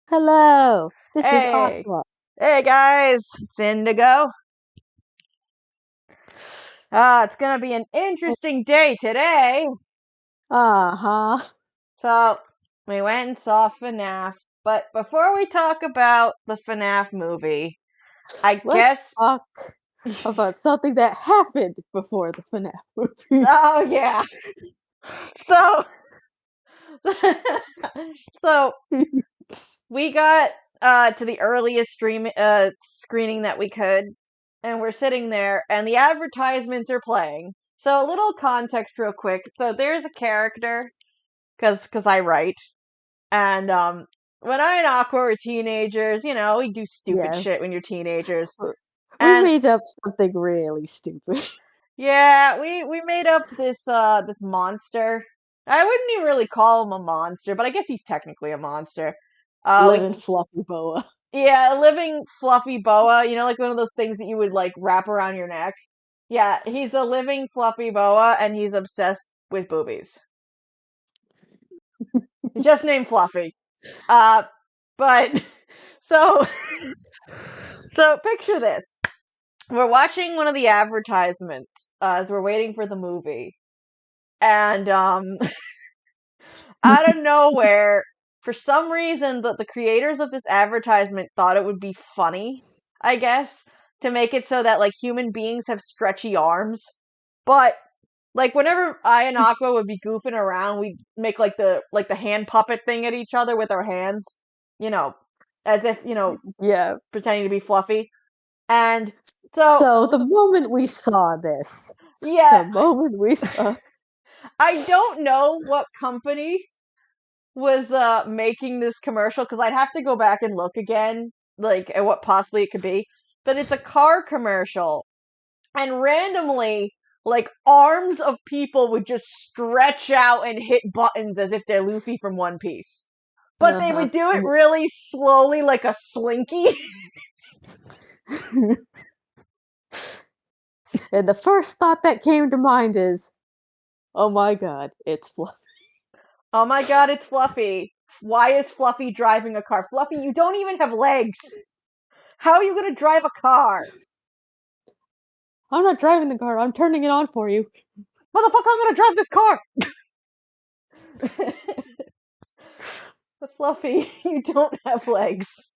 Hello, this is Hey, Aqua. hey guys, it's Indigo. It's gonna be an interesting day today. Uh-huh. So, we went and saw FNAF, but before we talk about the FNAF movie, I Let's guess. talk about something that happened before the FNAF movie. Oh yeah. So, so we got to the earliest screening that we could, and we're sitting there, and the advertisements are playing. So, a little context, real quick. So, there's a character because I write. And when I and Aqua were teenagers, we do stupid Yeah, shit when you're teenagers. we And made up something really stupid. yeah, we made up this monster. I wouldn't even really call him a monster, but I guess he's technically a monster. Living fluffy boa. Yeah, a living fluffy boa, like one of those things that you would like wrap around your neck. Yeah, he's a living fluffy boa and he's obsessed with boobies. He's just named Fluffy. Uh but so so picture this. We're watching one of the advertisements as we're waiting for the movie. And out of nowhere, for some reason the creators of this advertisement thought it would be funny, I guess, to make it so that like human beings have stretchy arms. But like whenever I and Aqua would be goofing around, we'd make like the hand puppet thing at each other with our hands, you know, as if, Yeah. pretending to be fluffy. And so So the moment we saw this, yeah, the moment we saw, I don't know what company was making this commercial because I'd have to go back and look again, like at what possibly it could be. But it's a car commercial, and randomly, like arms of people would just stretch out and hit buttons as if they're Luffy from One Piece. But they uh-huh. would do it really slowly, like a slinky. And the first thought that came to mind is, oh my god, it's fluffy. Oh my god, it's Fluffy. Why is Fluffy driving a car? Fluffy, you don't even have legs. How are you gonna drive a car? I'm not driving the car, I'm turning it on for you. Motherfucker, I'm gonna drive this car! Fluffy, you don't have legs.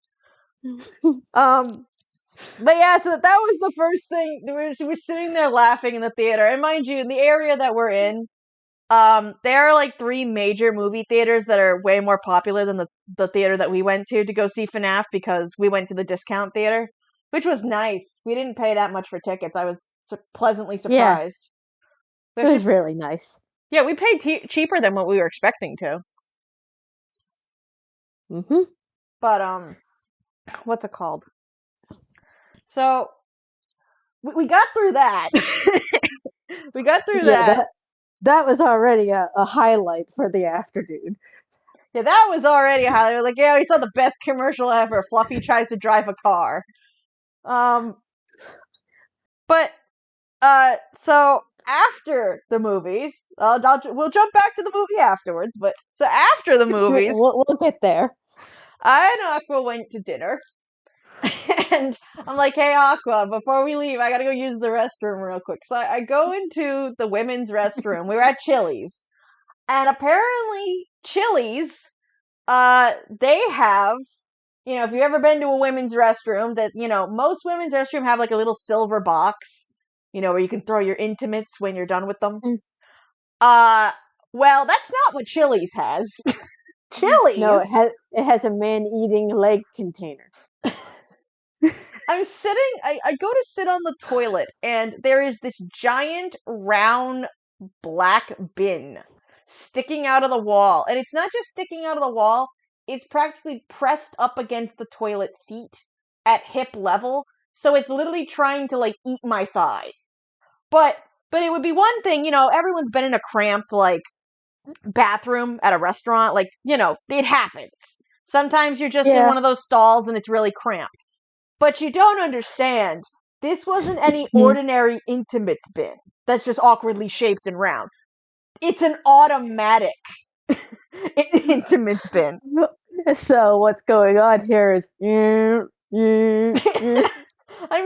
Um, but yeah, so that was the first thing. We're sitting there laughing in the theater, and mind you, in the area that we're in, there are like three major movie theaters that are way more popular than the theater that we went to go see FNAF because we went to the discount theater, which was nice. We didn't pay that much for tickets. I was pleasantly Yeah, surprised. We it was actually, really nice. yeah, we paid cheaper than what we were expecting to. Mm-hmm. But what's it called? So we got through that. We got through Yeah, that. that was already a highlight for the afternoon. Yeah, that was already how they were like, yeah, we saw the best commercial ever. Fluffy tries to drive a car. Um, but so after the movies, we'll jump back to the movie afterwards. But so after the movies, We'll get there. I and Aqua went to dinner, and I'm like, hey Aqua, before we leave, I gotta go use the restroom real quick. So I go into the women's restroom. We were at Chili's, and apparently Chili's they have, if you've ever been to a women's restroom, that, most women's restroom have like a little silver box, where you can throw your intimates when you're done with them. Mm. Uh, well, that's not what Chili's has. No, Chili's, it has a man-eating leg container. I go to sit on the toilet, and there is this giant round black bin sticking out of the wall. And it's not just sticking out of the wall, it's practically pressed up against the toilet seat at hip level. So it's literally trying to like eat my thigh. But it would be one thing, everyone's been in a cramped like bathroom at a restaurant, like, it happens. Sometimes you're just in Yeah. one of those stalls and it's really cramped. But you don't understand. This wasn't any ordinary intimates bin that's just awkwardly shaped and round. It's an automatic intimates bin. So what's going on here is I'm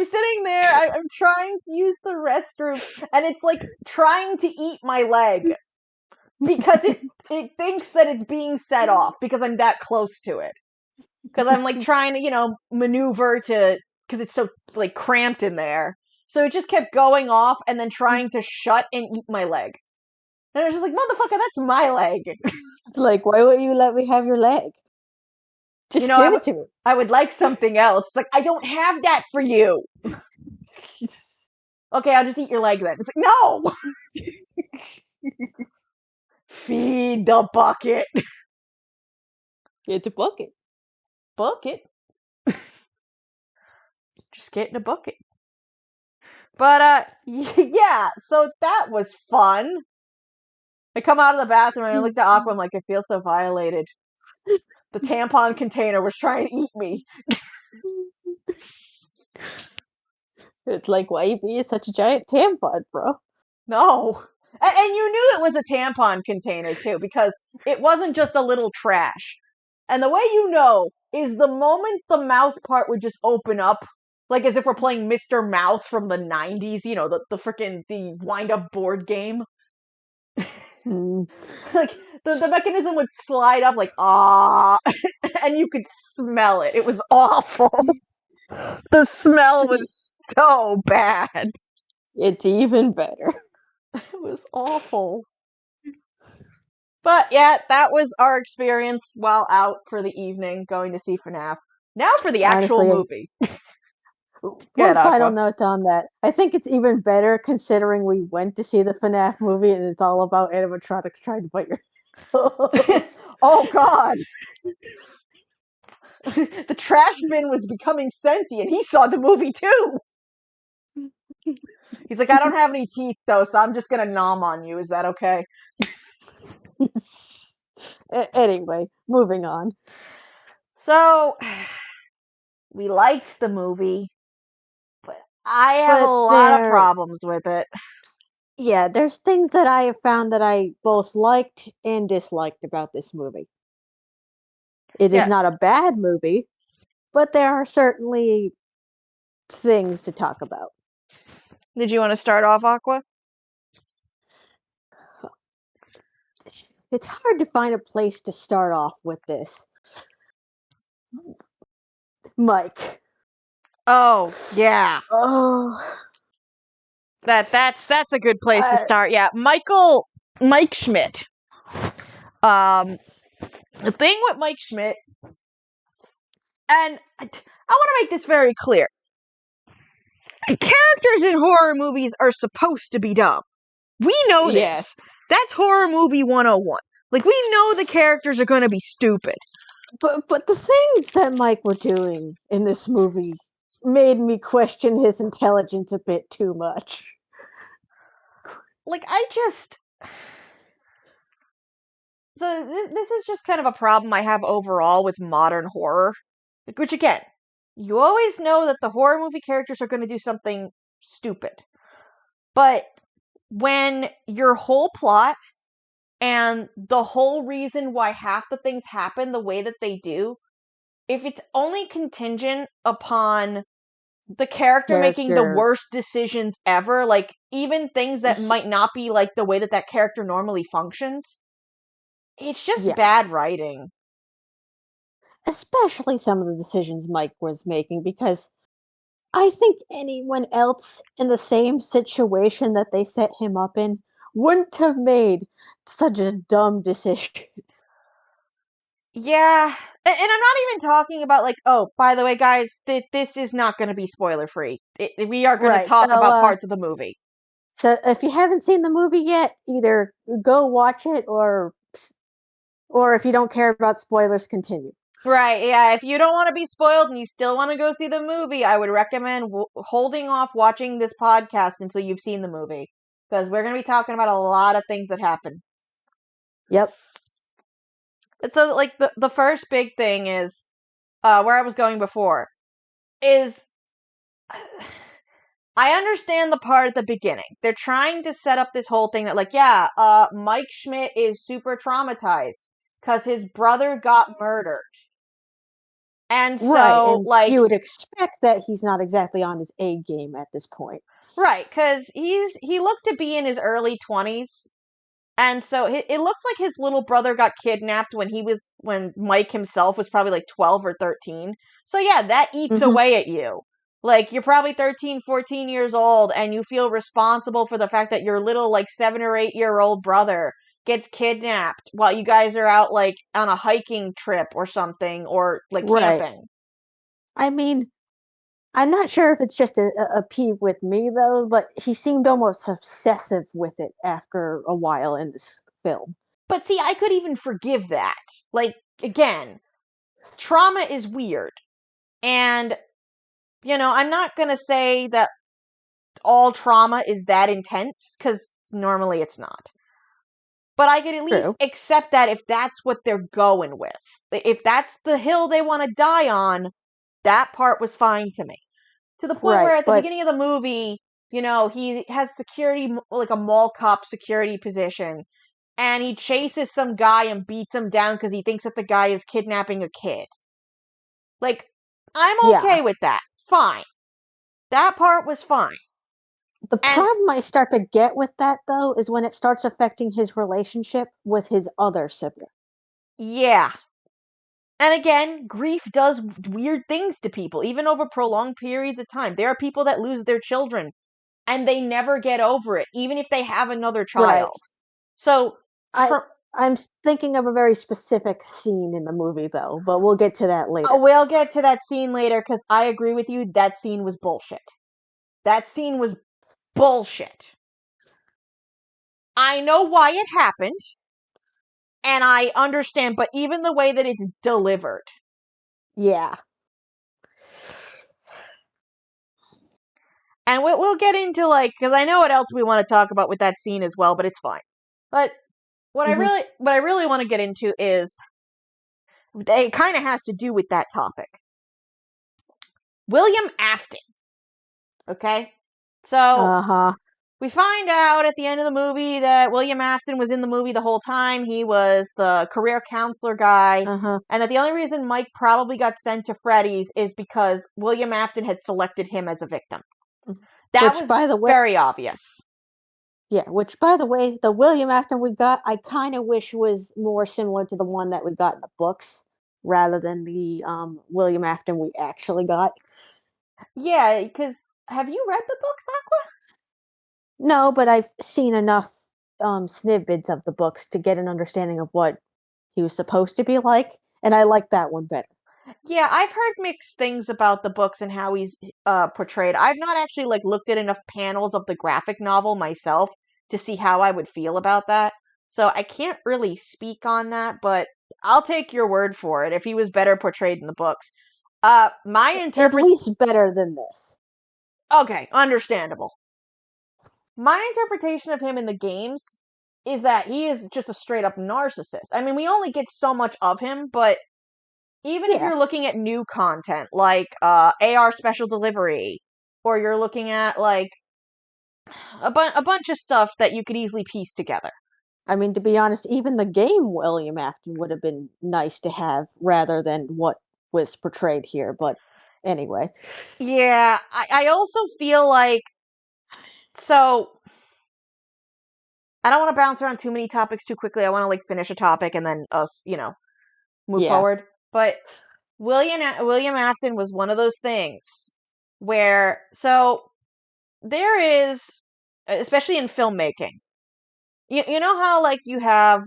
sitting there, I'm trying to use the restroom, and it's like trying to eat my leg because it thinks that it's being set off because I'm that close to it. Because I'm like trying to, maneuver to, because it's so like cramped in there. So it just kept going off and then trying to shut and eat my leg. And I was just like, motherfucker, that's my leg. It's like, why won't you let me have your leg? You Just know, give it to me. I would like something else. Like, I don't have that for you. Okay, I'll just eat your leg then. It's like, no! Feed the bucket. It's a bucket. Bucket? Just get in a bucket. But, yeah, so that was fun. I come out of the bathroom and I looked at Aqua, I'm like, I feel so violated. The tampon container was trying to eat me. It's like, why you being such a giant tampon, bro? No. And you knew it was a tampon container, too, because it wasn't just a little trash. And the way you know is the moment the mouth part would just open up, like as if we're playing Mr. Mouth from the 90s, the wind-up board game. Mm. Like, the mechanism would slide up like, ah, and you could smell it. It was awful. The smell was so bad. It's even better. It was awful. But yeah, that was our experience while out for the evening going to see FNAF. Now for the actual Honestly, movie. one Good, final Aqua. note on that. I think it's even better considering we went to see the FNAF movie and it's all about animatronics trying to bite your. Oh god! The trash bin was becoming sentient. He saw the movie too! He's like, I don't have any teeth though, so I'm just gonna nom on you. Is that okay? Anyway, moving on. So, we liked the movie, but I have a But lot of problems with it. yeah, there's things that I have found that I both liked and disliked about this movie. It is Yeah. not a bad movie, but there are certainly things to talk about. Did you want to start off, Aqua? It's hard to find a place to start off with this. Mike. Oh, yeah. Oh, That's a good place to I, start. Yeah, Mike Schmidt. The thing with Mike Schmidt, and I want to make this very clear. Characters in horror movies are supposed to be dumb. We know yes. this. That's horror movie 101. Like, we know the characters are going to be stupid. But the things that Mike were doing in this movie made me question his intelligence a bit too much. Like, So, this is just kind of a problem I have overall with modern horror. Like, which, again, you always know that the horror movie characters are going to do something stupid. But when your whole plot and the whole reason why half the things happen the way that they do, if it's only contingent upon the character making the Character. worst decisions ever, like even things that might not be like the way that that character normally functions, it's just Yeah. bad writing. Especially some of the decisions Mike was making, because I think anyone else in the same situation that they set him up in wouldn't have made such a dumb decision. Yeah, and I'm not even talking about like, oh, by the way, guys, this is not going to be spoiler free. We are going to Right. talk about parts of the movie. So if you haven't seen the movie yet, either go watch it or if you don't care about spoilers, continue. Right, yeah, if you don't want to be spoiled and you still want to go see the movie, I would recommend holding off watching this podcast until you've seen the movie. Because we're going to be talking about a lot of things that happen. Yep. And so, like, the first big thing is, where I was going before, is I understand the part at the beginning. They're trying to set up this whole thing that, like, yeah, Mike Schmidt is super traumatized because his brother got murdered. And Right, so, and like, you would expect that he's not exactly on his A game at this point. right, because he looked to be in his early 20s. And so it looks like his little brother got kidnapped when Mike himself was probably like 12 or 13. So yeah, that eats Mhm. away at you. Like, you're probably 13, 14 years old, and you feel responsible for the fact that your little, like, 7 or 8 year old brother gets kidnapped while you guys are out, like, on a hiking trip or something, or, like, Right. camping. I mean, I'm not sure if it's just a peeve with me though, but he seemed almost obsessive with it after a while in this film. But see, I could even forgive that. Like, again, trauma is weird. And, I'm not going to say that all trauma is that intense, because normally it's not. But I could at least True. accept that if that's what they're going with. If that's the hill they want to die on, that part was fine to me. To the point where Right, at the but beginning of the movie, he has security, like a mall cop security position, and he chases some guy and beats him down because he thinks that the guy is kidnapping a kid. Like, I'm yeah. okay with that. Fine. That part was fine. The And problem I start to get with that though is when it starts affecting his relationship with his other sibling. yeah. And again, grief does weird things to people, even over prolonged periods of time. There are people that lose their children and they never get over it, even if they have another Right. child. So, I for, thinking of a very specific scene in the movie though, but we'll get to that later. we'll get to that scene later because I agree with you. That scene was bullshit. That scene was bullshit. I know why it happened, and I understand, but even the way that it's delivered. Yeah. And we'll get into, like, because I know what else we want to talk about with that scene as well, but it's fine. But Hmm. what I really want to get into is, it kind of has to do with that topic. William Afton. Okay, so Uh-huh. we find out at the end of the movie that William Afton was in the movie the whole time. He was the career counselor guy. Uh-huh. And that the only reason Mike probably got sent to Freddy's is because William Afton had selected him as a victim. That Which was by the way, very obvious. yeah, which by the way, the William Afton we got, I kind of wish was more similar to the one that we got in the books rather than the William Afton we actually got. Yeah, because have you read the books, Aqua? No, but I've seen enough snippets of the books to get an understanding of what he was supposed to be like, and I like that one better. Yeah, I've heard mixed things about the books and how he's portrayed. I've not actually, like, looked at enough panels of the graphic novel myself to see how I would feel about that. So I can't really speak on that, but I'll take your word for it if he was better portrayed in the books. My At interpret least better than this. Okay, understandable. My interpretation of him in the games is that he is just a straight up narcissist. I mean, we only get so much of him, but even if Yeah, you're looking at new content like AR special delivery, or you're looking at, like, a bunch of stuff that you could easily piece together. I mean, to be honest, even the game William Afton would have been nice to have rather than what was portrayed here. But anyway, Yeah, I also feel like, so I don't want to bounce around too many topics too quickly. I want to, like, finish a topic and then us, move yeah. forward. But William Afton was one of those things where, so there is, especially in filmmaking, you know how, like, you have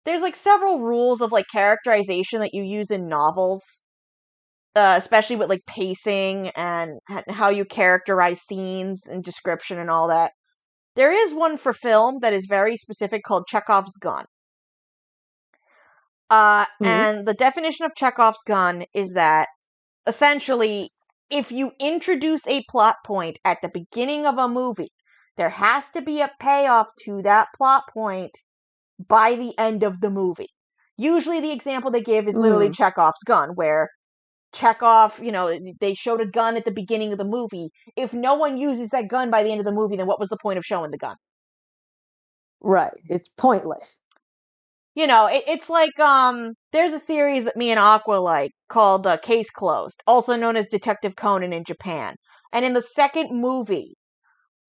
there's, like, several rules of, like, characterization that you use in novels, especially with, like, pacing and how you characterize scenes and description and all that. There is one for film that is very specific called Chekhov's gun. Mhm. And the definition of Chekhov's gun is that, essentially, if you introduce a plot point at the beginning of a movie, there has to be a payoff to that plot point by the end of the movie. Usually the example they give is literally Mm. Chekhov's gun, where Chekhov, they showed a gun at the beginning of the movie. If no one uses that gun by the end of the movie, then what was the point of showing the gun? Right. It's pointless. It's like there's a series that me and Aqua like called Case Closed, also known as Detective Conan in Japan. And in the second movie,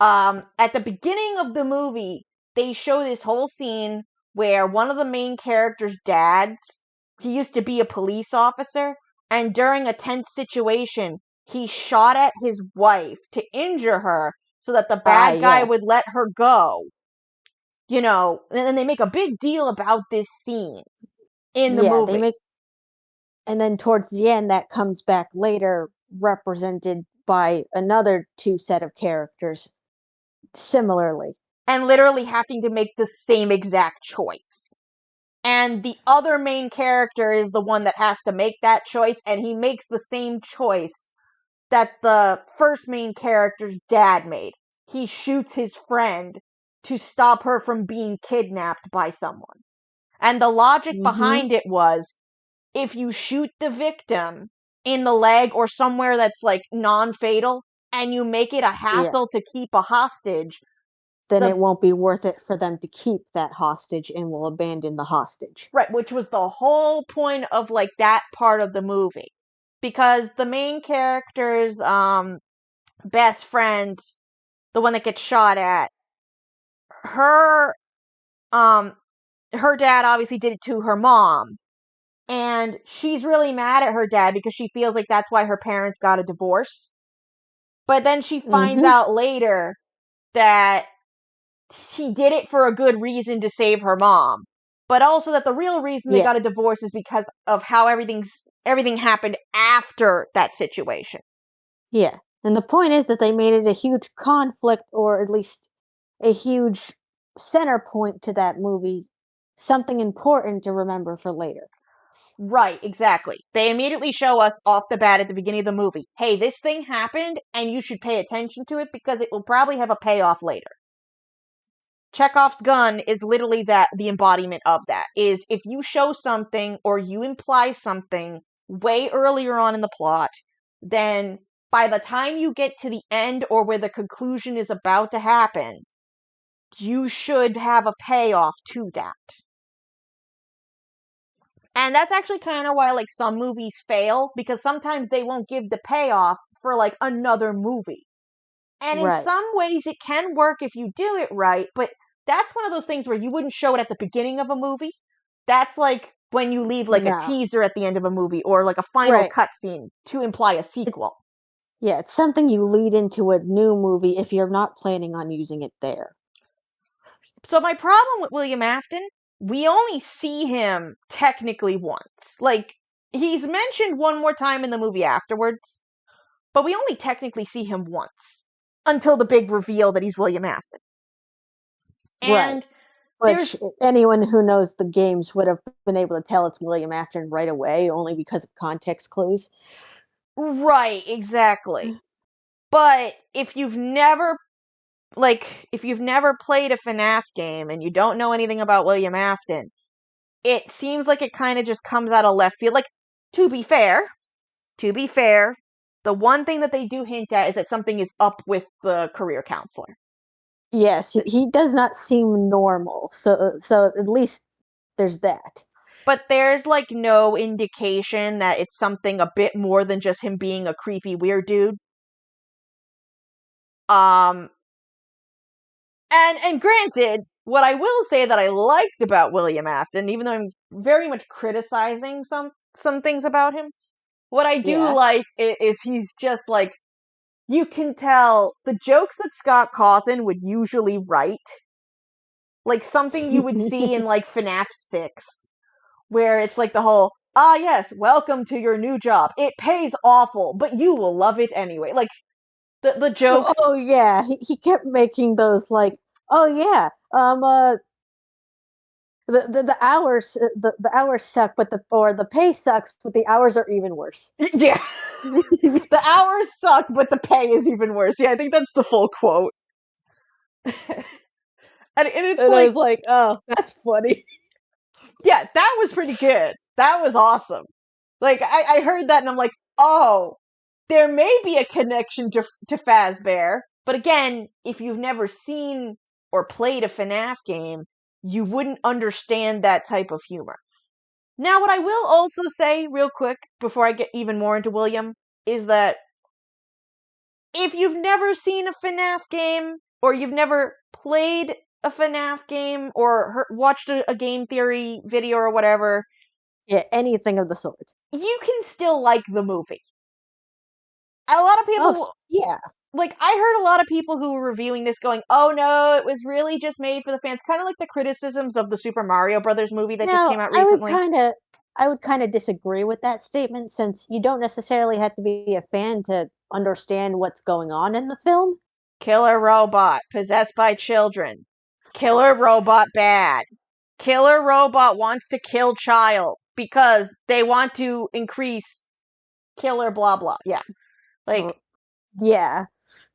at the beginning of the movie, they show this whole scene where one of the main character's dads, he used to be a police officer, and during a tense situation, he shot at his wife to injure her so that the Ah, bad guy yes. would let her go. And then they make a big deal about this scene in the Yeah, they movie. make, and then towards the end, that comes back later, represented by another two set of characters similarly. And literally having to make the same exact choice. And the other main character is the one that has to make that choice, and he makes the same choice that the first main character's dad made. He shoots his friend to stop her from being kidnapped by someone. And the logic Hmm. behind it was, if you shoot the victim in the leg or somewhere that's like non-fatal, and you make it a Yeah. hassle to keep a hostage, Then the it won't be worth it for them to keep that hostage and will abandon the hostage. right, which was the whole point of like that part of the movie. Because the main character's best friend, the one that gets shot at, her um her dad obviously did it to her mom. And she's really mad at her dad because she feels like that's why her parents got a divorce. But then she finds Hmm. out later that he did it for a good reason to save her mom. But also that the real reason they Yeah. got a divorce is because of how everything happened after that situation. Yeah. And the point is that they made it a huge conflict, or at least a huge center point to that movie, something important to remember for later. Right, exactly. They immediately show us off the bat at the beginning of the movie, hey, this thing happened and you should pay attention to it because it will probably have a payoff later. Chekhov's gun is literally the embodiment of that. Is if you show something or you imply something way earlier on in the plot, then by the time you get to the end or where the conclusion is about to happen, you should have a payoff to that. And that's actually kind of why like some movies fail, because sometimes they won't give the payoff for like another movie. And in Right. some ways it can work if you do it right, but that's one of those things where you wouldn't show it at the beginning of a movie. That's like when you leave like a No. teaser at the end of a movie or like a final Right. cutscene to imply a It, sequel. yeah, it's something you lead into a new movie if you're not planning on using it there. So my problem with William Afton, we only see him technically once. Like he's mentioned one more time in the movie afterwards, but we only technically see him once until the big reveal that he's William Afton. Right. And Which there's anyone who knows the games would have been able to tell it's William Afton right away, only because of context clues. right, exactly. But if you've never played a FNAF game and you don't know anything about William Afton, it seems like it kind of just comes out of left field. Like, to be fair, to be fair, the one thing that they do hint at is that something is up with the career counselor. Yes, he does not seem normal. So at least there's that. But there's like no indication that it's something a bit more than just him being a creepy weird dude. Um and granted, what I will say that I liked about William Afton, even though I'm very much criticizing some things about him, what I do Yeah. like is he's just like, you can tell the jokes that Scott Cawthon would usually write, like something you would see in like FNAF 6, where it's like the whole, ah yes, welcome to your new job. It pays awful, but you will love it anyway. Like the jokes. Oh yeah, he kept making those like, oh yeah, the hours the hours suck, but the pay sucks, but the hours are even worse. Yeah. And The hours suck, but the pay is even worse. Yeah, I think that's the full quote. And it's I like, was like, oh, that's funny. yeah, that was pretty good. That was awesome. Like I heard that and I'm like, oh, there may be a connection to Fazbear, but again, if you've never seen or played a FNAF game, you wouldn't understand that type of humor. Now, what I will also say, real quick, before I get even more into William, is that if you've never seen a FNAF game, or you've never played a FNAF game, or watched a game theory video or whatever, Yeah, anything of the sort. you can still like the movie. A lot of Oh, people, yeah. like, I heard a lot of people who were reviewing this going, oh no, it was really just made for the fans. Kind of like the criticisms of the Super Mario Brothers movie that just Now, came out recently. I would kind of disagree with that statement since you don't necessarily have to be a fan to understand what's going on in the film. Killer robot possessed by children. Killer robot bad. Killer robot wants to kill child because they want to increase killer blah blah. Yeah. Like, Yeah.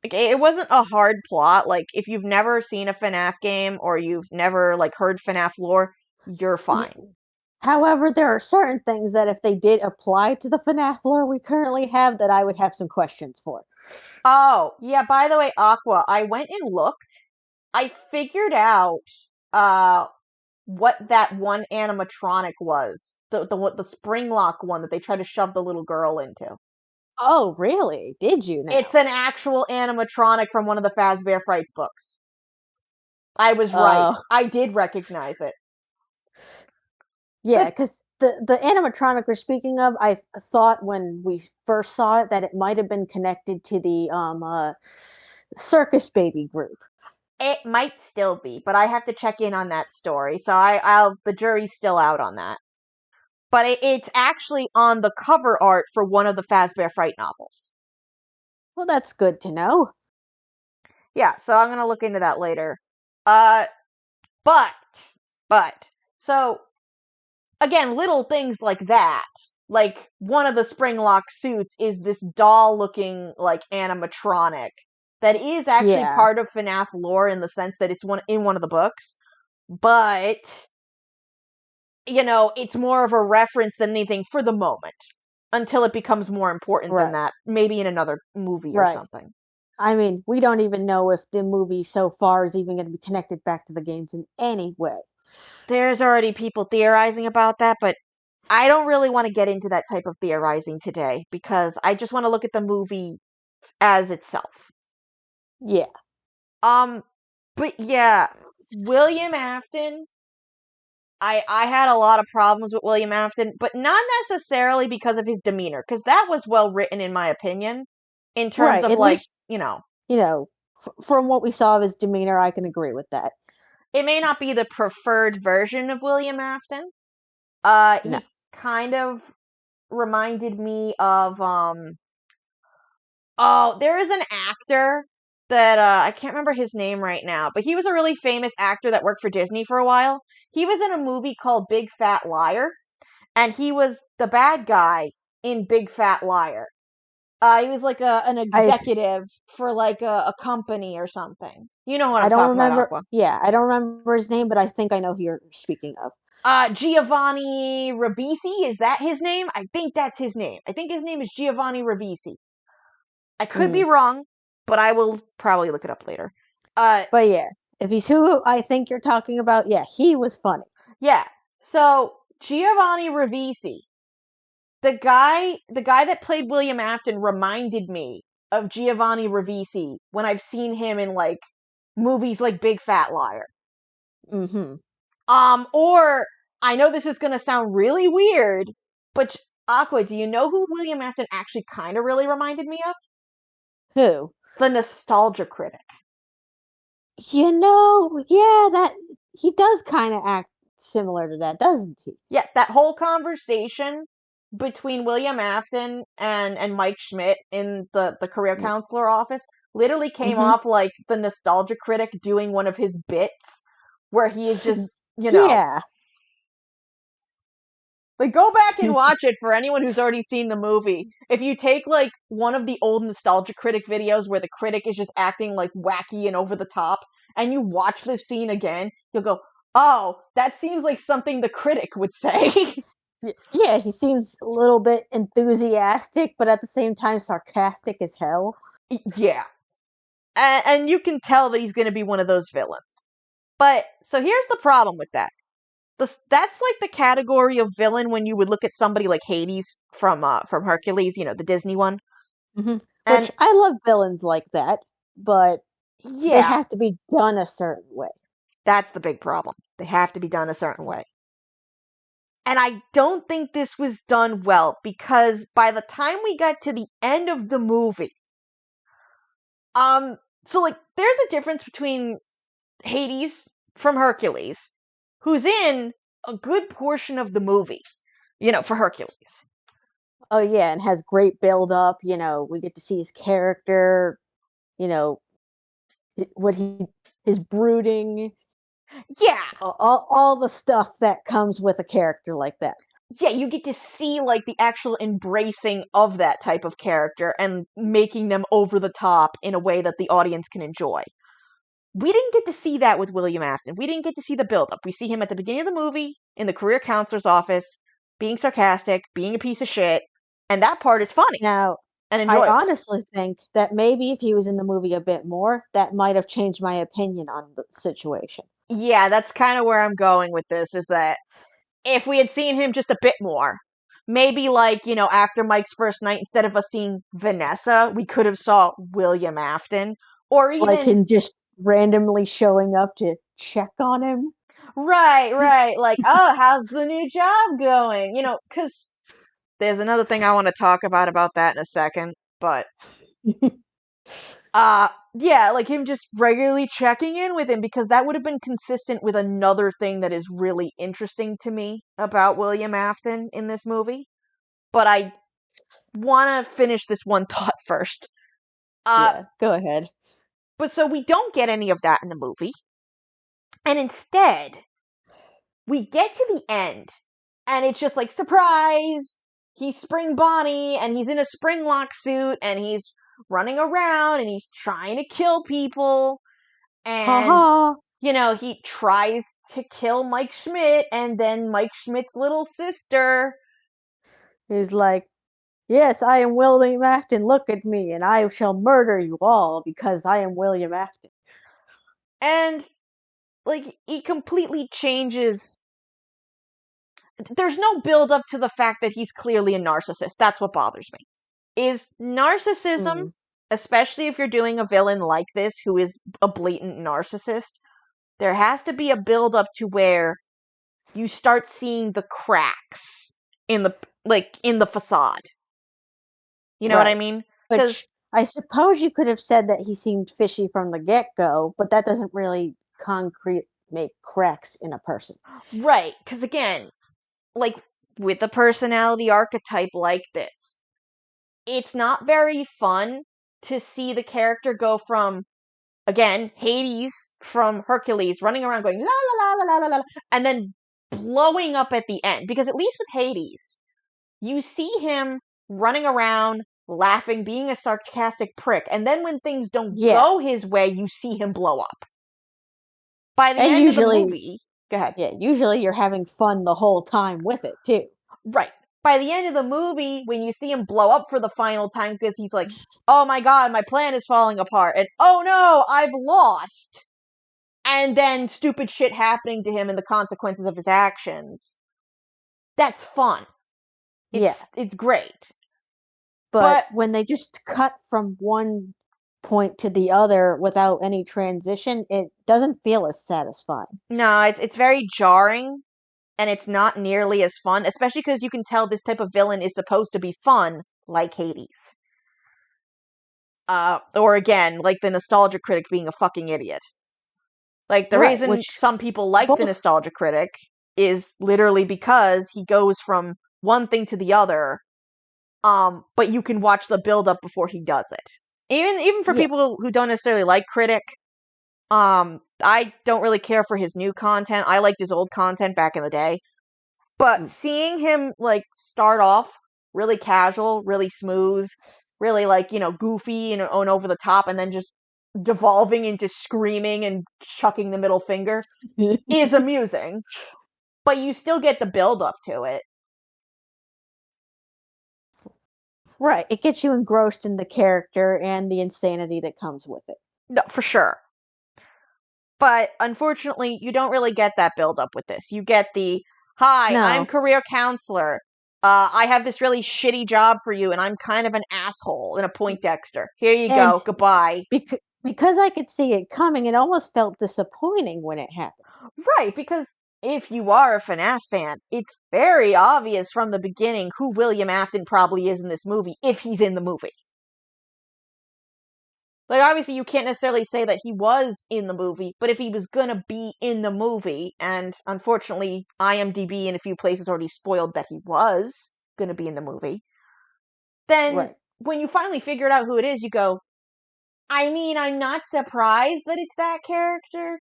it wasn't a hard plot. Like, if you've never seen a FNAF game or you've never like heard FNAF lore, you're Yeah. fine. However, there are certain things that if they did apply to the FNAF lore we currently have that I would have some questions for. Oh, yeah, by the way, Aqua, I went and looked. I figured out uh what that one animatronic was. The spring lock one that they try to shove the little girl into. Oh, really? Did you It's now? an actual animatronic from one of the Fazbear Frights books. I was right. Uh, I did recognize it. yeah, But because the animatronic we're speaking of, I thought when we first saw it that it might have been connected to the circus baby group. it might still be, but I have to check in on that story. So the jury's still out on that. But it's actually on the cover art for one of the Fazbear Fright novels. Well, that's good to know. Yeah, so I'm gonna look into that later. Uh, but so again, little things like that. Like, one of the Springlock suits is this doll-looking like animatronic that is actually Yeah, part of FNAF lore in the sense that it's in one of the books, but it's more of a reference than anything for the moment until it becomes more important than right, that, maybe in another movie or right. something. I mean, we don't even know if the movie so far is even going to be connected back to the games in any way. There's already people theorizing about that, but I don't really want to get into that type of theorizing today because I just want to look at the movie as itself. Yeah. Um, but yeah, William Afton. I had a lot of problems with William Afton, but not necessarily because of his demeanor, because that was well written in my opinion, in terms Right. of At like, least, you know, from what we saw of his demeanor, I can agree with that. it may not be the preferred version of William Afton. No. He kind of reminded me of oh, there is an actor that I can't remember his name right now, but he was a really famous actor that worked for Disney for a while. He was in a movie called Big Fat Liar, and he was the bad guy in Big Fat Liar. He was like an I executive for like a company or something. You know what I I'm don't talking about, remember. Aqua. Yeah, I don't remember his name, but I think I know who you're speaking of. Giovanni Ribisi, is that his name? I think that's his name. I think his name is Giovanni Ribisi. I could be Mm. wrong, but I will probably look it up later. Uh, But yeah, if he's who I think you're talking about, yeah, he was funny. yeah. So Giovanni Ribisi, the guy that played William Afton, reminded me of Giovanni Ribisi when I've seen him in like movies like Big Fat Liar. Mm-hmm. Or I know this is gonna sound really weird, but Aqua, do you know who William Afton actually kind of really reminded me of? Who? The Nostalgia Critic. Yeah, that he does kind of act similar to that, doesn't he? Yeah, that whole conversation between William Afton and Mike Schmidt in the career counselor office literally came Mm-hmm. off like the Nostalgia Critic doing one of his bits where he is just, Yeah. like, go back and watch it for anyone who's already seen the movie. If you take like one of the old Nostalgia Critic videos where the critic is just acting like wacky and over the top, and you watch this scene again, you'll go, "Oh, that seems like something the critic would say." Yeah, he seems a little bit enthusiastic, but at the same time sarcastic as hell. Yeah. And you can tell that he's going to be one of those villains. But so here's the problem with that. That's like the category of villain when you would look at somebody like Hades from Hercules, the Disney one. Which And I love villains like that, but they yeah, have to be done a certain way. that's the big problem. They have to be done a certain way. And I don't think this was done well because by the time we got to the end of the movie, so like there's a difference between Hades from Hercules, who's in a good portion of the movie, for Hercules. Oh yeah, and has great build up. We get to see his character. You know what his brooding, Yeah, all the stuff that comes with a character like that. yeah, you get to see like the actual embracing of that type of character and making them over the top in a way that the audience can enjoy. We didn't get to see that with William Afton. We didn't get to see the buildup. We see him at the beginning of the movie in the career counselor's office, being sarcastic, being a piece of shit, and that part is funny Now, and I enjoyable. honestly think that maybe if he was in the movie a bit more, that might have changed my opinion on the situation. Yeah, that's kind of where I'm going with this, is that if we had seen him just a bit more, maybe like, after Mike's first night, instead of us seeing Vanessa, we could have saw William Afton, or Like even him just randomly showing up to check on him. right, like, oh, how's the new job going? Because there's another thing I want to talk about that in a second, but yeah, like him just regularly checking in with him, because that would have been consistent with another thing that is really interesting to me about William Afton in this movie. But I want to finish this one thought first. Uh Yeah, go ahead. but so we don't get any of that in the movie. And instead, we get to the end and it's just like, surprise, he's Spring Bonnie and he's in a Springlock suit and he's running around and he's trying to kill people, Ha and ha. he tries to kill Mike Schmidt, and then Mike Schmidt's little sister. He's like, yes, I am William Afton. Look at me, and I shall murder you all because I am William Afton. And like he completely changes. There's no build up to the fact that he's clearly a narcissist. That's what bothers me. Is narcissism, Mm. especially if you're doing a villain like this who is a blatant narcissist, there has to be a build up to where you start seeing the cracks in the facade. You know what I Right. mean? Cuz Which I suppose you could have said that he seemed fishy from the get go, but that doesn't really concrete make cracks in a person. right, cuz again, like with a personality archetype like this, it's not very fun to see the character go from, again, Hades from Hercules running around going la la la la la la la, and then blowing up at the end. Because at least with Hades, you see him running around, laughing, being a sarcastic prick, and then when things don't Yeah. go his way, you see him blow up. By the And end of the usually, movie, go ahead. yeah, usually you're having fun the whole time with it too. Right. By the end of the movie, when you see him blow up for the final time because he's like, oh my god, my plan is falling apart, and oh no, I've lost. And then stupid shit happening to him and the consequences of his actions. That's fun. Yeah. It's great. But But when they just cut from one point to the other without any transition, it doesn't feel as satisfying. no, it's very jarring and it's not nearly as fun, especially because you can tell this type of villain is supposed to be fun, like Hades. Or again, like the nostalgia critic being a fucking idiot. Like, the Right, reason which some people like the both nostalgia critic is literally because he goes from one thing to the other, but you can watch the build up before he does it. Even for yeah. people who don't necessarily like critic, I don't really care for his new content. I liked his old content back in the day. But Mm. seeing him like start off really casual, really smooth, really like, goofy and over the top, and then just devolving into screaming and chucking the middle finger is amusing. But you still get the build up to it. Right, it gets you engrossed in the character and the insanity that comes with it. No, for sure. But unfortunately, you don't really get that build up with this. You get the, hi, I'm No. career counselor. I have this really shitty job for you, and I'm kind of an asshole in a Poindexter. Here you And go. Goodbye. because I could see it coming, it almost felt disappointing when it happened. Right, because if you are a FNAF fan, it's very obvious from the beginning who William Afton probably is in this movie, if he's in the movie. Like, obviously, you can't necessarily say that he was in the movie, but if he was gonna be in the movie, and unfortunately, IMDb in a few places already spoiled that he was gonna be in the movie, then Right. when you finally figured out who it is, you go, I mean, I'm not surprised that it's that character,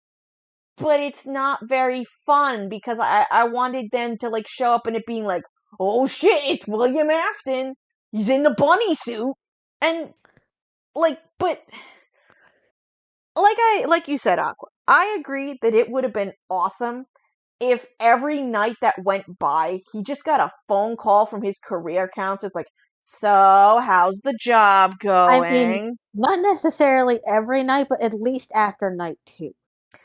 but it's not very fun because I wanted them to like show up and it being like, oh shit, it's William Afton. He's in the bunny suit. And like, but like you said, Aqua, I agree that it would have been awesome if every night that went by, he just got a phone call from his career counselor. It's like, so how's the job I mean, going? not necessarily every night, but at least after night 2.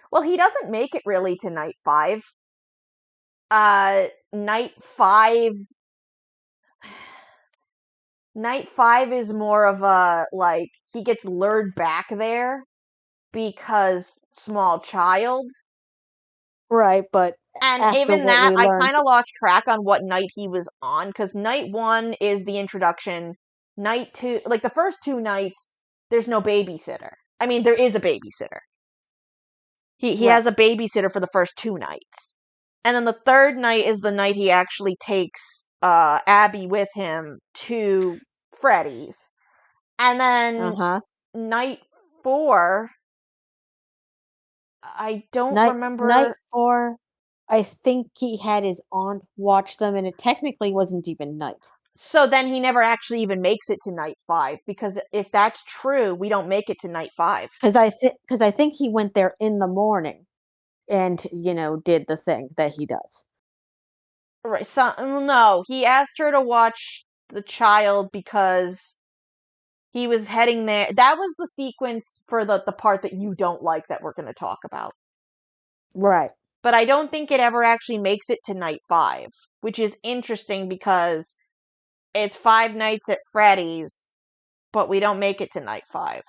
Well, he doesn't make it really to night 5. Night 5 Night 5 is more of a, like, he gets lured back there because small child. Right, but And after even what that, we I learned, kind of lost track on what night he was on, because night 1 is the introduction. Night 2, like, the first 2 nights, there's no babysitter. I mean, there is a babysitter. He right. has a babysitter for the first 2 nights. And then the third night is the night he actually takes Abby with him to Freddy's. And then Uh-huh. night 4, I don't Night remember. 4, I think he had his aunt watch them, and it technically wasn't even night. So then he never actually even makes it to night 5, because if that's true, we don't make it to night 5. Because I think he went there in the morning and, did the thing that he does. Right? So no, he asked her to watch the child because he was heading there. That was the sequence for the part that you don't like that we're going to talk about. Right. But I don't think it ever actually makes it to night 5, which is interesting because it's 5 nights at Freddy's, but we don't make it to night 5.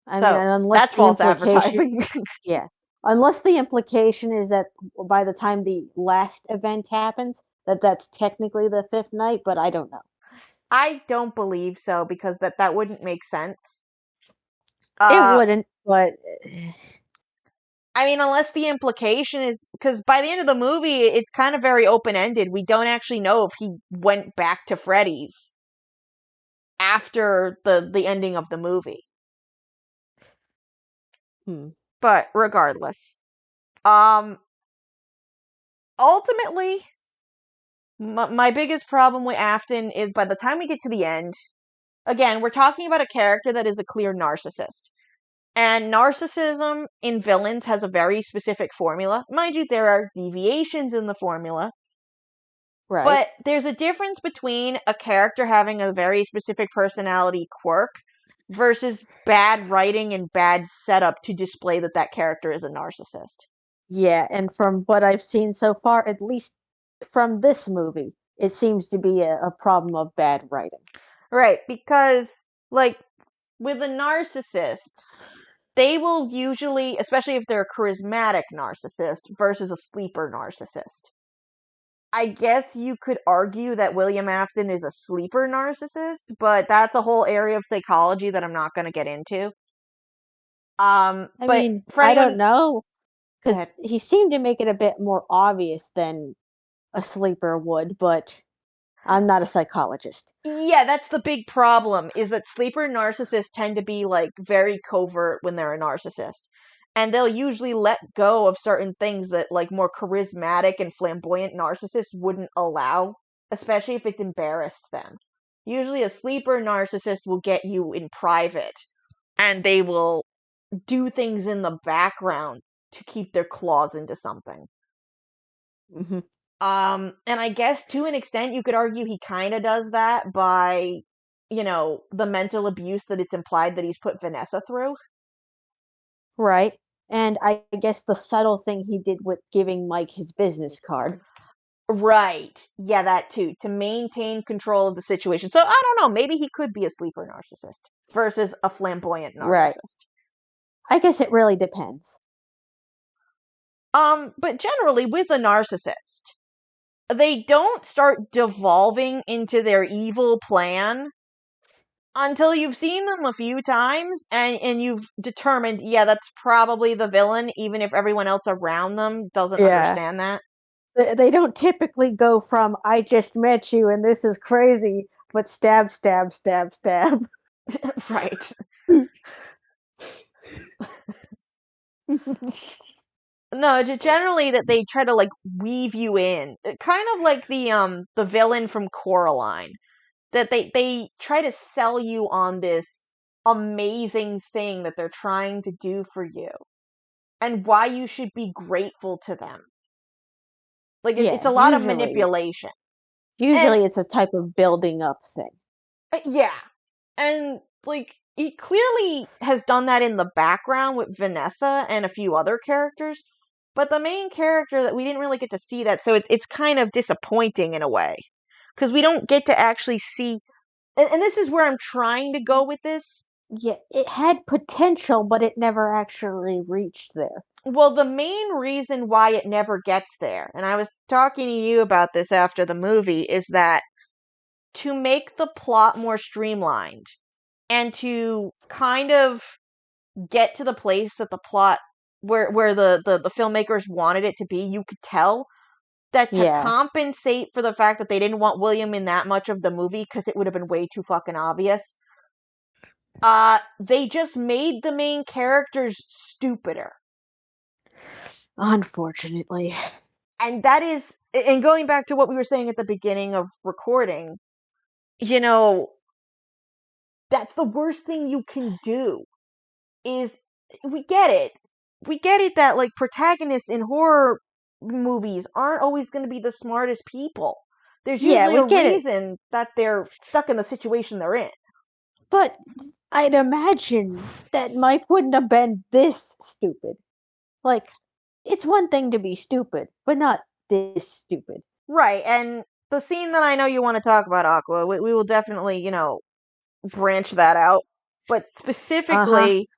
I mean, So and unless that's the false implication advertising. yeah. Unless the implication is that by the time the last event happens, that's technically the 5th night, but I don't know. I don't believe so because that wouldn't make sense. It Uh, wouldn't, but I mean, unless the implication is because by the end of the movie, it's kind of very open ended. We don't actually know if he went back to Freddy's after the ending of the movie. hmm. But regardless, um, ultimately, my biggest problem with Afton is by the time we get to the end, again, we're talking about a character that is a clear narcissist. And narcissism in villains has a very specific formula. Mind you, there are deviations in the formula, Right. but there's a difference between a character having a very specific personality quirk versus bad writing and bad setup to display that that character is a narcissist. Yeah, and from what I've seen so far, at least from this movie, it seems to be a problem of bad writing. Right, because, like, with a narcissist, they will usually, especially if they're a charismatic narcissist versus a sleeper narcissist. I guess you could argue that William Afton is a sleeper narcissist, but that's a whole area of psychology that I'm not going to get into. I But mean, for I don't anyone, know, go ahead. because he seemed to make it a bit more obvious than a sleeper would, but I'm not a psychologist. Yeah, that's the big problem is that sleeper narcissists tend to be like very covert when they're a narcissist. And they'll usually let go of certain things that like more charismatic and flamboyant narcissists wouldn't allow, especially if it's embarrassed them. Usually a sleeper narcissist will get you in private and they will do things in the background to keep their claws into something. Hmm. And I guess to an extent you could argue he kind of does that by, the mental abuse that it's implied that he's put Vanessa through. Right. And I guess the subtle thing he did with giving Mike his business card. Right. Yeah, that too. To maintain control of the situation. So I don't know. Maybe he could be a sleeper narcissist versus a flamboyant Right. narcissist. I guess it really depends. But generally with a narcissist, they don't start devolving into their evil plan until you've seen them a few times and you've determined, yeah, that's probably the villain, even if everyone else around them doesn't Yeah. understand that. They don't typically go from "I just met you and this is crazy," but stab, stab, stab, stab. Right. No, generally that they try to like weave you in, kind of like the villain from Coraline, that they try to sell you on this amazing thing that they're trying to do for you and why you should be grateful to them. Like it's Yeah, a lot of usually. manipulation. And Usually it's a type of building up thing. yeah. And like he clearly has done that in the background with Vanessa and a few other characters, but the main character that we didn't really get to see that, so it's kind of disappointing in a way because we don't get to actually see. And this is where I'm trying to go with this. Yeah, it had potential, but it never actually reached there. Well, the main reason why it never gets there, and I was talking to you about this after the movie, is that to make the plot more streamlined and to kind of get to the place that the plot where the filmmakers wanted it to be, you could tell that to Yeah. compensate for the fact that they didn't want William in that much of the movie because it would have been way too fucking obvious. They just made the main characters stupider. Unfortunately. And that is, and going back to what we were saying at the beginning of recording, you know, that's the worst thing you can do is we get it. We get it that like protagonists in horror movies aren't always going to be the smartest people. There's Yeah, usually we a get it. reason that they're stuck in the situation they're in. But I'd imagine that Mike wouldn't have been this stupid. Like, it's one thing to be stupid, but not this stupid. Right, and the scene that I know you want to talk about, Aqua, we will definitely, branch that out. But Uh huh. specifically,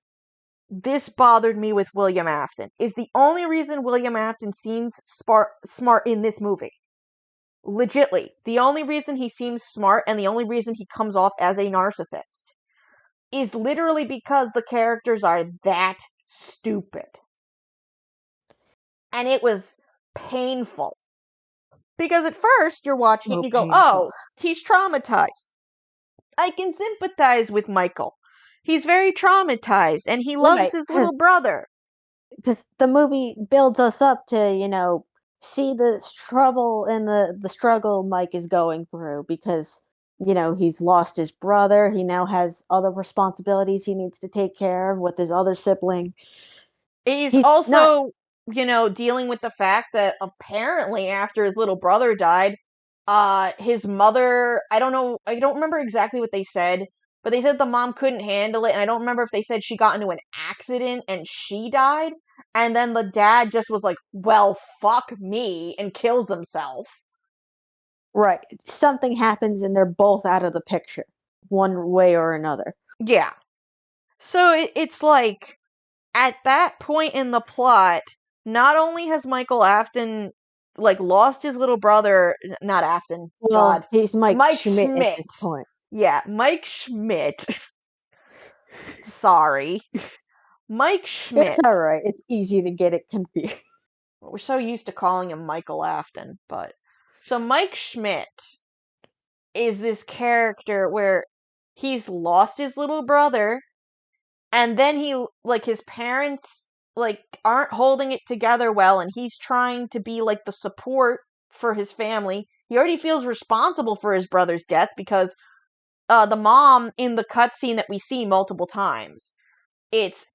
this bothered me with William Afton. Is the only reason William Afton seems smart in this movie. Legitly. The only reason he seems smart and the only reason he comes off as a narcissist is literally because the characters are that stupid. And it was painful. Because at first you're watching it Oh, and you go, painful. oh, he's traumatized. I can sympathize with Michael. He's very traumatized and he loves Right, his little brother. because the movie builds us up to, see the trouble and the struggle Mike is going through because, he's lost his brother. He now has other responsibilities he needs to take care of with his other sibling. He's He's not also, dealing with the fact that apparently after his little brother died, his mother, I don't remember exactly what they said, but they said the mom couldn't handle it, and I don't remember if they said she got into an accident and she died, and then the dad just was like, well, fuck me, and kills himself. right. Something happens and they're both out of the picture, one way or another. Yeah. So it's like, at that point in the plot, not only has Michael Afton like lost his little brother, not Afton, Well, God, he's Mike Mike Schmidt at Schmidt. this point. Yeah, Mike Schmidt. Sorry. Mike It's Schmidt. all right. It's easy to get it confused. We're so used to calling him Michael Afton, but so Mike Schmidt is this character where he's lost his little brother and then he like his parents like aren't holding it together well and he's trying to be like the support for his family. He already feels responsible for his brother's death because the mom in the cutscene that we see multiple times, it's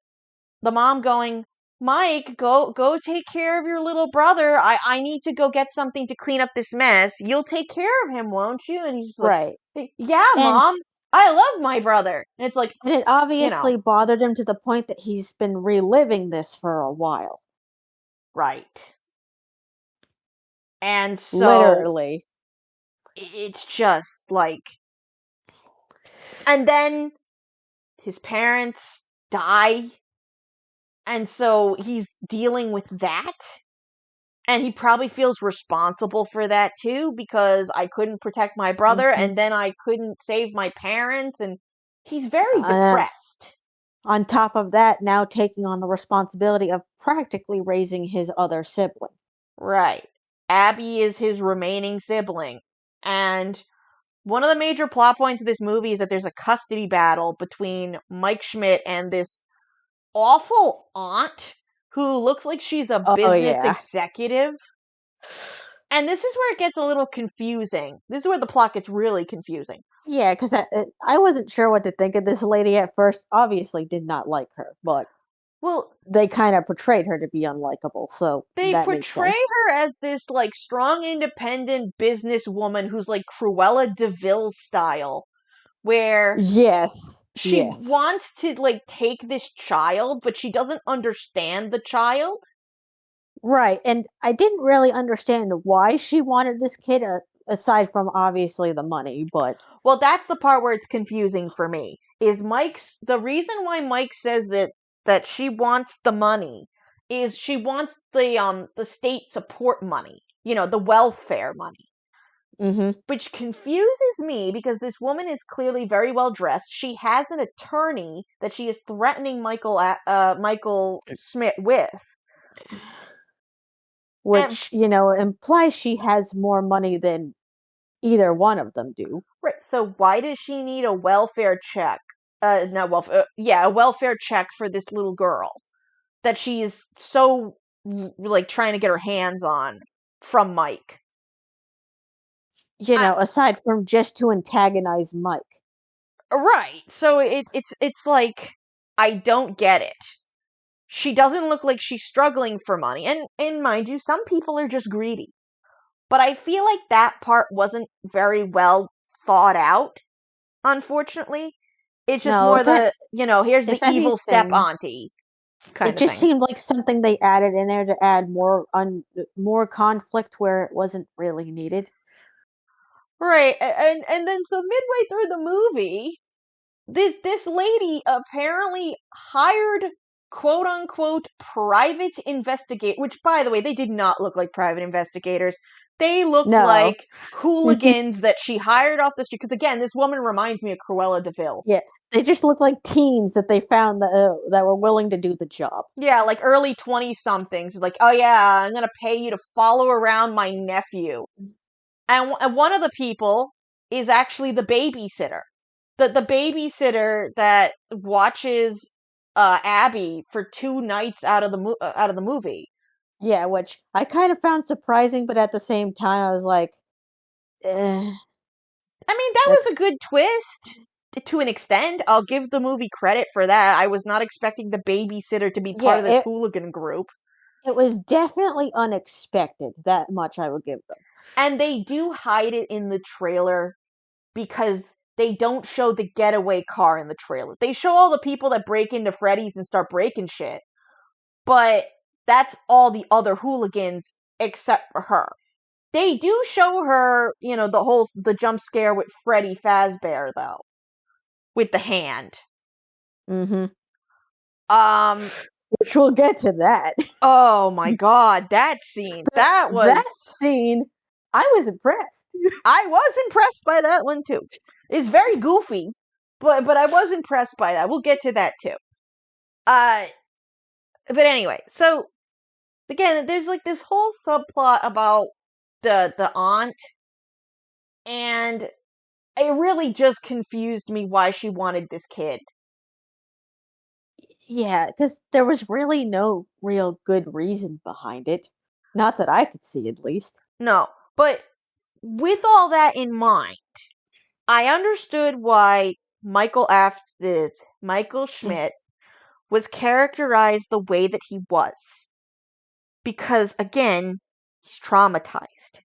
the mom going, Mike, go take care of your little brother. I need to go get something to clean up this mess. You'll take care of him, won't you? And he's just like, Right. "Hey, yeah, And mom, I love my brother. And it's like, And it you know, obviously bothered him to the point that he's been reliving this for a while. right. And so Literally. it's just like, and then his parents die. And so he's dealing with that. And he probably feels responsible for that too, because I couldn't protect my brother Hmm. and then I couldn't save my parents. And he's very Uh, depressed. on top of that, now taking on the responsibility of practically raising his other sibling. Right. Abby is his remaining sibling. And one of the major plot points of this movie is that there's a custody battle between Mike Schmidt and this awful aunt who looks like she's a Oh, business yeah. executive. And this is where it gets a little confusing. This is where the plot gets really confusing. Yeah, because I wasn't sure what to think of this lady at first. Obviously, did not like her, but Well, they kind of portrayed her to be unlikable, so they that makes portray sense. her as this like strong independent businesswoman who's like Cruella DeVille style, where Yes, she yes. wants to like take this child, but she doesn't understand the child. Right, and I didn't really understand why she wanted this kid, aside from obviously the money, but Well, that's the part where it's confusing for me. Is Mike's the reason why Mike says that she wants the money is she wants the state support money, the welfare money. mhm. Which confuses me because this woman is clearly very well dressed. She has an attorney that she is threatening Michael Schmidt with. And Which, implies she has more money than either one of them do. right, so why does she need a welfare check? Not welfare. Yeah, a welfare check for this little girl that she is so like trying to get her hands on from Mike. I, Aside from just to antagonize Mike. right. So it's like I don't get it. She doesn't look like she's struggling for money. And mind you, some people are just greedy. But I feel like that part wasn't very well thought out, unfortunately. It's just No, more here's the if evil step anything, auntie it kind of just thing. seemed like something they added in there to add more conflict where it wasn't really needed. Right. And then so midway through the movie, this lady apparently hired quote unquote private investigate, which by the way they did not look like private investigators. They looked No. like hooligans that she hired off the street, because again this woman reminds me of Cruella DeVille. Yeah, they just look like teens that they found that were willing to do the job. Yeah, like early 20 somethings, like, oh yeah, I'm gonna pay you to follow around my nephew. And one of the people is actually the babysitter. The babysitter that watches Abby for 2 nights out of the movie. Yeah, which I kind of found surprising, but at the same time, I was like, eh, I mean, that that's was a good twist to an extent. I'll give the movie credit for that. I was not expecting the babysitter to be part yeah, of this hooligan group. it was definitely unexpected. That much I would give them. And they do hide it in the trailer because they don't show the getaway car in the trailer. They show all the people that break into Freddy's and start breaking shit, but that's all the other hooligans except for her. They do show her, the jump scare with Freddy Fazbear though, with the hand. Hmm. Um Which we'll get to that. oh my god, that scene. But That that was scene, I was impressed. I was impressed by that one too. It's very goofy, but I was impressed by that. We'll get to that too. Uh but anyway, so again, there's like this whole subplot about the aunt, and it really just confused me why she wanted this kid. Yeah, because there was really no real good reason behind it. Not that I could see, at least. No, but with all that in mind, I understood why Michael Schmidt was characterized the way that he was. Because again, he's traumatized.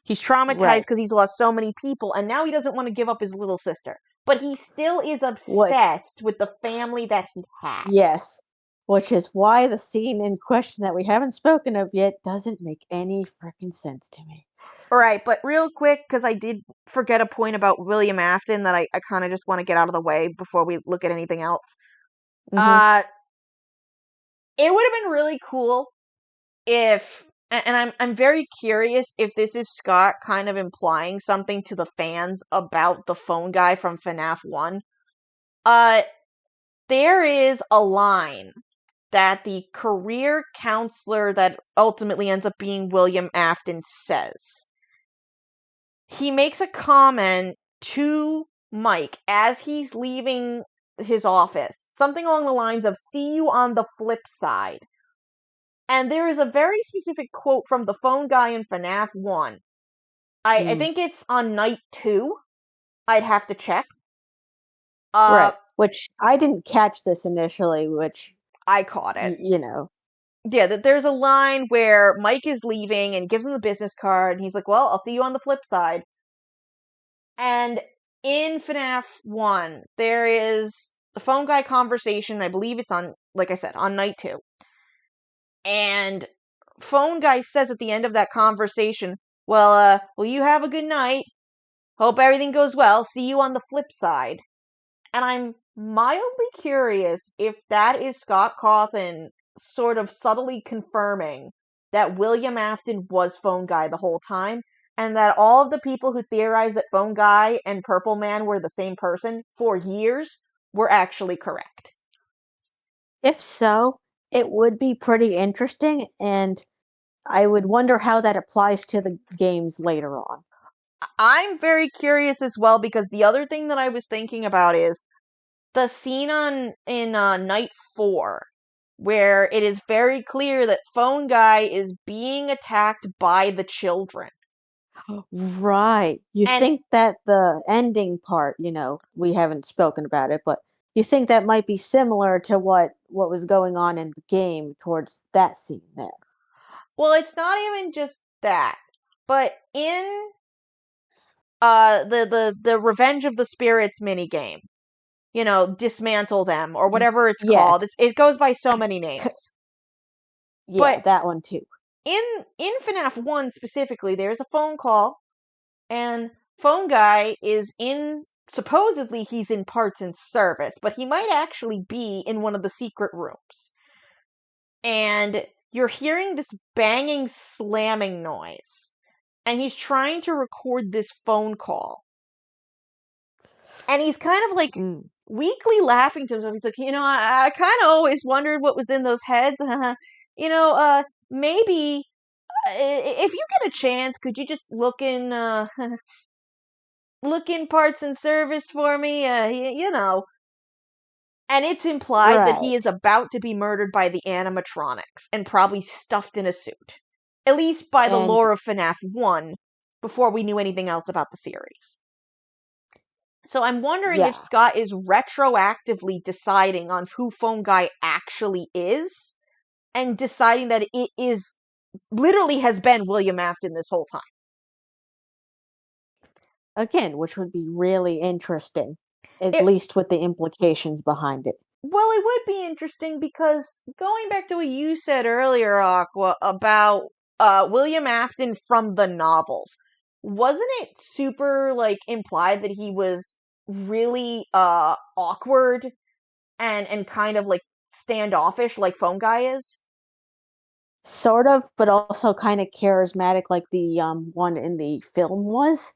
He's traumatized Right. because he's lost so many people, and now he doesn't want to give up his little sister. but he still is What? obsessed with the family that he had. Yes. Which is why the scene in question that we haven't spoken of yet doesn't make any freaking sense to me. All right, but real quick, because I did forget a point about William Afton that I kind of just want to get out of the way before we look at anything else. Hmm. Uh, it would have been really cool if, and I'm very curious if this is Scott kind of implying something to the fans about the phone guy from FNAF 1. Uh, there is a line that the career counselor that ultimately ends up being William Afton says. He makes a comment to Mike as he's leaving his office, something along the lines of, "See you on the flip side." And there is a very specific quote from the phone guy in FNAF 1. I Mm. think it's on night 2. I'd have to check. Uh, Right. Which I didn't catch this initially, which, I caught it. you know. Yeah, that there's a line where Mike is leaving and he gives him the business card, and he's like, "Well, I'll see you on the flip side." And in FNAF 1, there is a phone guy conversation. I believe it's on, like I said, on night 2. And phone guy says at the end of that conversation, "Well, you have a good night. Hope everything goes well. See you on the flip side." And I'm mildly curious if that is Scott Cawthon sort of subtly confirming that William Afton was Phone Guy the whole time, and that all of the people who theorized that Phone Guy and Purple Man were the same person for years were actually correct. If so, it would be pretty interesting, and I would wonder how that applies to the games later on. I'm very curious as well, because the other thing that I was thinking about is the scene in night 4, where it is very clear that Phone Guy is being attacked by the children. Right. You And think that the ending part, we haven't spoken about it, but you think that might be similar to what was going on in the game towards that scene there. well, it's not even just that. But in the Revenge of the Spirits minigame, dismantle them or whatever it's called. Yes. It goes by so many C- names. yeah, But that one too. in FNAF 1 specifically, there's a phone call, and phone guy is in, supposedly he's in parts and service, but he might actually be in one of the secret rooms. And you're hearing this banging, slamming noise. And he's trying to record this phone call. And he's kind of like Mm. weakly laughing to himself. He's like, I kind of always wondered what was in those heads. Maybe if you get a chance, could you just look in parts and service for me? And it's implied that he is Right. about to be murdered by the animatronics and probably stuffed in a suit. At least by the And lore of FNAF 1, before we knew anything else about the series. So I'm wondering if yeah, Scott is retroactively deciding on who Phone Guy actually is, and deciding that it is literally has been William Afton this whole time. again, which would be really interesting, at It least with the implications behind it. Well, it would be interesting, because going back to what you said earlier, Aqua, about William Afton from the novels, wasn't it super like implied that he was really awkward and kind of like standoffish like Phone Guy is? Sort of, but also kind of charismatic like the one in the film was.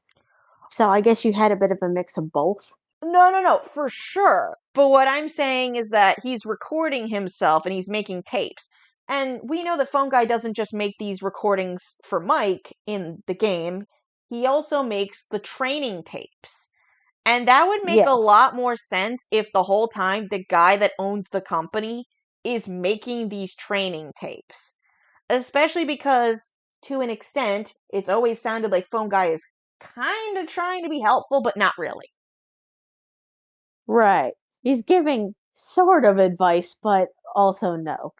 So I guess you had a bit of a mix of both. No, no, no, for sure. But what I'm saying is that he's recording himself and he's making tapes. And we know that Phone Guy doesn't just make these recordings for Mike in the game, he also makes the training tapes. And that would make a Yes. lot more sense if the whole time the guy that owns the company is making these training tapes. Especially because, to an extent, it's always sounded like Phone Guy is kind of trying to be helpful, but not really. Right. He's giving sort of advice, but also no.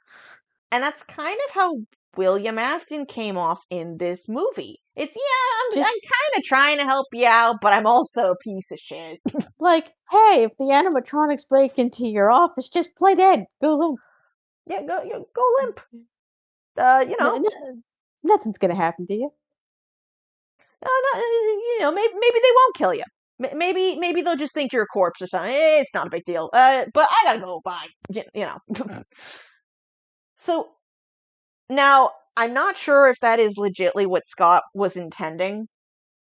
And that's kind of how William Afton came off in this movie. It's I'm Just kind of trying to help you out, but I'm also a piece of shit. like, hey, if the animatronics break into your office, just play dead. Go limp. Yeah, go limp. You No, know, nothing's gonna happen to you. maybe they won't kill you. Maybe they'll just think you're a corpse or something. It's not a big deal. But I gotta go. Bye. You know. So now I'm not sure if that is legitly what Scott was intending,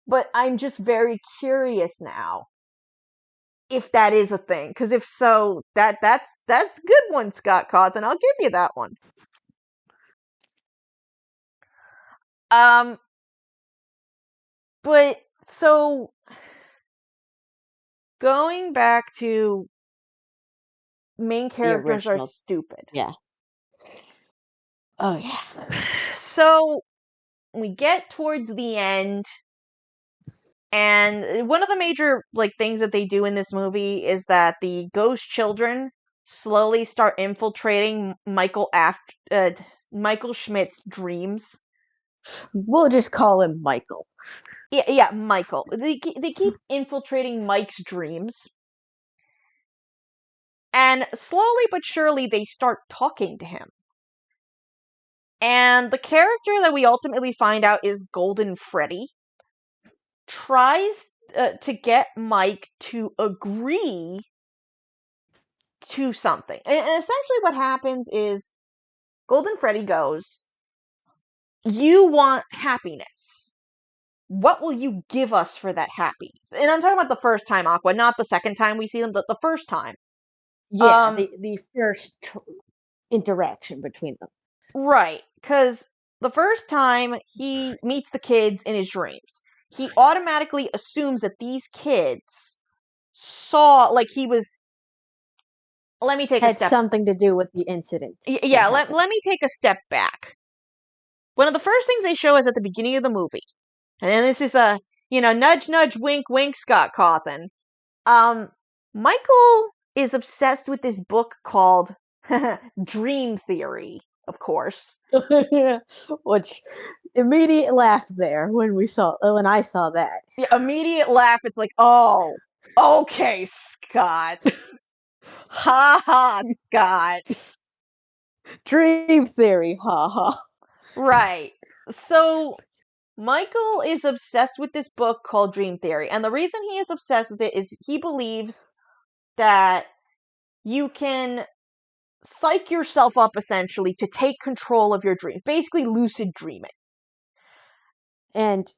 but I'm just very curious now if that is a thing. Because if so, that's a good one, Scott Cawthon. I'll give you that one. Um, but so going back to main The characters are original, stupid. yeah. Oh yeah. So we get towards the end, and one of the major things that they do in this movie is that the ghost children slowly start infiltrating Michael Schmidt's dreams. We'll just call him Michael. Yeah, Michael. They keep infiltrating Mike's dreams, and slowly but surely they start talking to him. And the character that we ultimately find out is Golden Freddy tries to get Mike to agree to something. And essentially what happens is Golden Freddy goes, "You want happiness. What will you give us for that happiness?" And I'm talking about the first time, Aqua, not the second time we see them, but the first time. Yeah, Um, the first interaction between them. right, because the first time he meets the kids in his dreams, he automatically assumes that these kids saw, he was. Let me take a Had step. something to do with the incident that Yeah, happened. let me take a step back. One of the first things they show is at the beginning of the movie. And then this is a, nudge, nudge, wink, wink, Scott Cawthon. Michael is obsessed with this book called Dream Theory, of course. Which immediate laugh there when I saw that. Yeah, immediate laugh. It's like, oh, okay, Scott. Ha ha, Scott. Dream theory, haha. Right. So Michael is obsessed with this book called Dream Theory. And the reason he is obsessed with it is he believes that you can psych yourself up essentially to take control of your dreams. Basically, lucid dreaming. And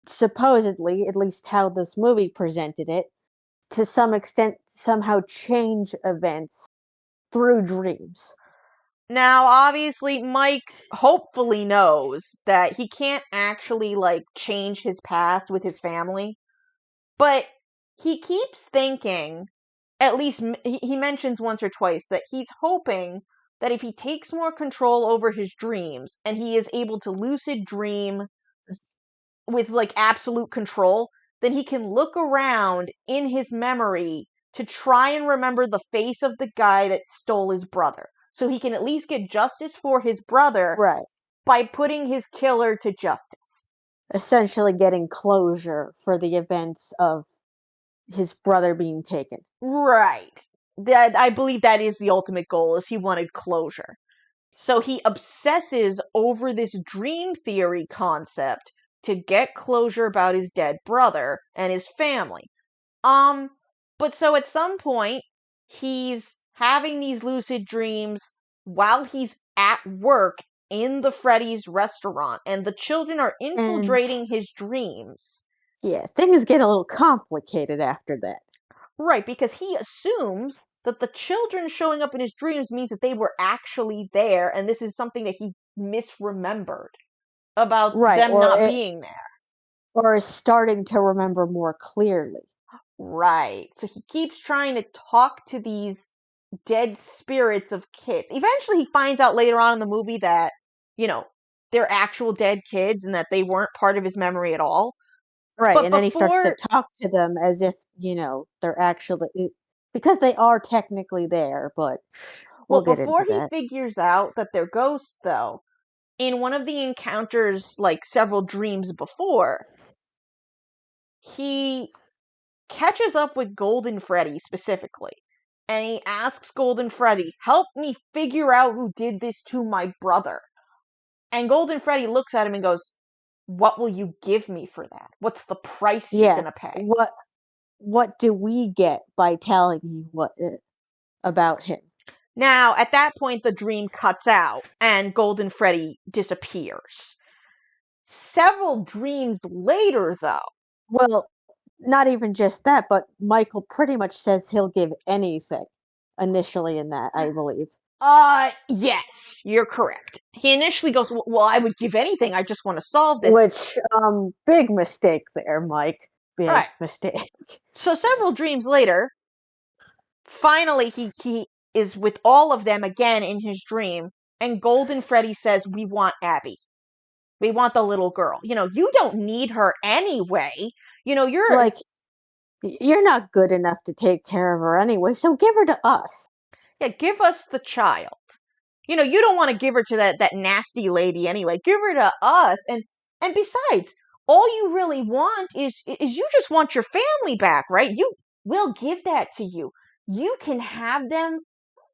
supposedly, at least how this movie presented it, to some extent somehow change events through dreams. Now, obviously, Mike hopefully knows that he can't actually, change his past with his family. But he keeps thinking, at least he mentions once or twice, that he's hoping that if he takes more control over his dreams and he is able to lucid dream with absolute control, then he can look around in his memory to try and remember the face of the guy that stole his brother. So he can at least get justice for his brother Right. by putting his killer to justice. Essentially getting closure for the events of his brother being taken. Right. That I believe that is the ultimate goal, is he wanted closure. So he obsesses over this dream theory concept to get closure about his dead brother and his family. But so at some point, he's having these lucid dreams while he's at work in the Freddy's restaurant, and the children are And infiltrating his dreams. yeah, things get a little complicated after that. Right, because he assumes that the children showing up in his dreams means that they were actually there, and this is something that he misremembered about Right, them not being there. or is starting to remember more clearly. Right. So he keeps trying to talk to these dead spirits of kids. Eventually he finds out later on in the movie that, you know, they're actual dead kids and that they weren't part of his memory at all. Right, But and then he starts to before talk to them as if, they're actually because they are technically there, but we'll well, get before into he that. figures out that they're ghosts though, in one of the encounters, like several dreams before, he catches up with Golden Freddy specifically. And he asks Golden Freddy, help me figure out who did this to my brother. And Golden Freddy looks at him and goes, what will you give me for that? What's the price you're Yeah. gonna pay? What do we get by telling you about him? Now, at that point, the dream cuts out and Golden Freddy disappears. Several dreams later, though. Well, not even just that, but Michael pretty much says he'll give anything initially in that, I believe. Yes, you're correct. He initially goes, well, I would give anything. I just want to solve this. Which, big mistake there, Mike. Big Right. mistake. So several dreams later, finally he is with all of them again in his dream, and Golden Freddy says, we want Abby. We want the little girl. You don't need her anyway. You're Like, you're not good enough to take care of her anyway, so give her to us. Yeah, give us the child. You don't want to give her to that nasty lady anyway. Give her to us. And besides, all you really want is you just want your family back, right? We'll give that to you. You can have them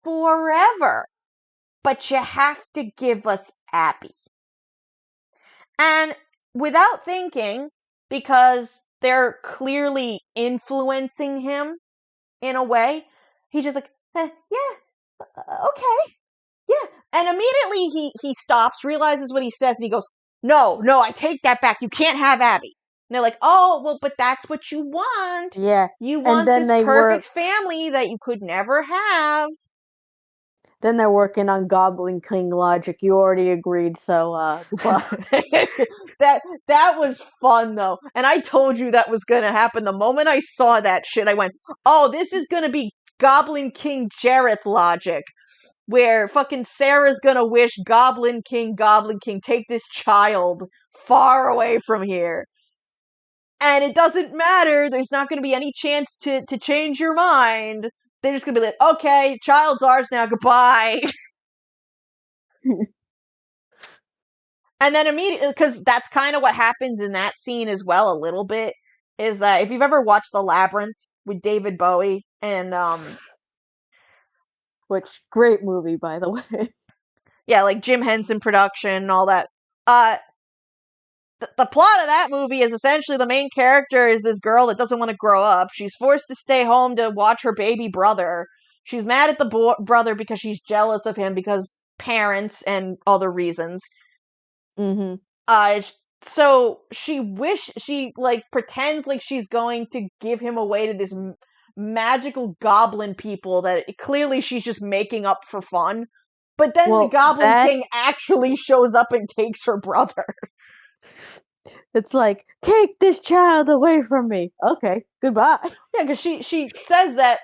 forever. But you have to give us Abby. And without thinking, because they're clearly influencing him in a way, he's just like, yeah, okay. Yeah. And immediately he stops, realizes what he says, and he goes, no, I take that back. You can't have Abby. And they're like, oh, well, but that's what you want. Yeah. You And want then this they perfect work family that you could never have. then they're working on Goblin King logic. You already agreed, so goodbye. that was fun though. And I told you that was gonna happen. The moment I saw that shit, I went, oh, this is gonna be Goblin King Jareth logic. Where fucking Sarah's gonna wish Goblin King, take this child far away from here. And it doesn't matter, there's not gonna be any chance to change your mind. They're just gonna be like, okay, child's ours now, goodbye. And then immediately, because that's kind of what happens in that scene as well, a little bit, is that if you've ever watched The Labyrinth with David Bowie and Which great movie, by the way. yeah, like Jim Henson production and all that. Uh, the plot of that movie is essentially the main character is this girl that doesn't want to grow up. She's forced to stay home to watch her baby brother. She's mad at the brother because she's jealous of him because parents and other reasons. Mm-hmm. So she pretends like she's going to give him away to this magical goblin people that clearly she's just making up for fun. But then the Goblin King actually shows up and takes her brother. It's like, take this child away from me. Okay, goodbye. Yeah, because she says that,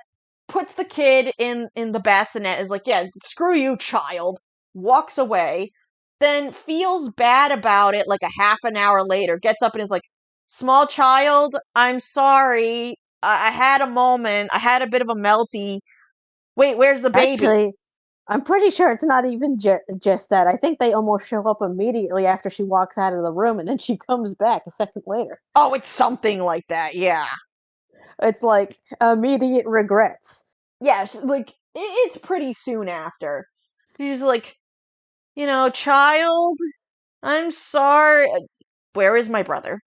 puts the kid in the bassinet, is like, yeah, screw you, child. Walks away, then feels bad about it like a half an hour later, gets up and is like, small child, I'm sorry. I had a moment. I had a bit of a melty. Wait, where's the baby? Actually, I'm pretty sure it's not even just that. I think they almost show up immediately after she walks out of the room, and then she comes back a second later. Oh, it's something like that, yeah. It's like immediate regrets. Yes, like, it's pretty soon after. She's like, child, I'm sorry. Where is my brother?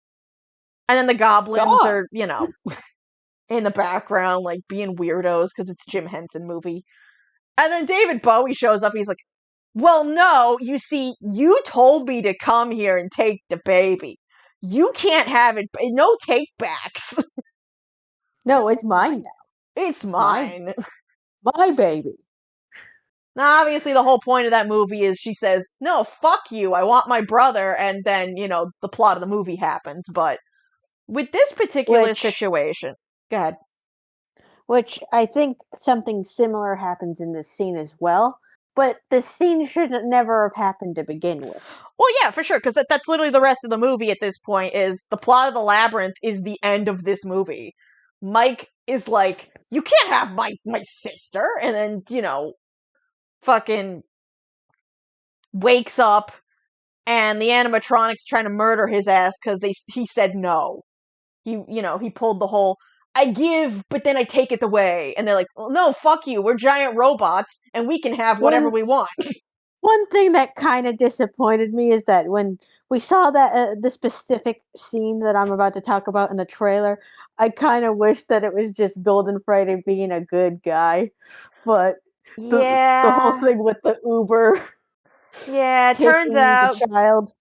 And then the goblins God. are, in the background, like, being weirdos because it's a Jim Henson movie. And then David Bowie shows up. He's like, well, no, you see, you told me to come here and take the baby. You can't have it. No take-backs. No, it's mine now. It's mine. My baby. Now, obviously, the whole point of that movie is she says, no, fuck you, I want my brother, and then, the plot of the movie happens. But with this particular situation, go ahead. Which I think something similar happens in this scene as well, but the scene should never have happened to begin with. Well, yeah, for sure, because that's literally the rest of the movie at this point, is the plot of The Labyrinth is the end of this movie. Mike is like, you can't have my sister, and then, fucking wakes up and the animatronics trying to murder his ass because he said no. He pulled the whole I give, but then I take it away, and they're like, well, no, fuck you. We're giant robots, and we can have whatever One we want. one thing that kind of disappointed me is that when we saw that the specific scene that I'm about to talk about in the trailer, I kind of wish that it was just Golden Friday being a good guy, but the whole Yeah, thing with the Uber yeah. taking the child.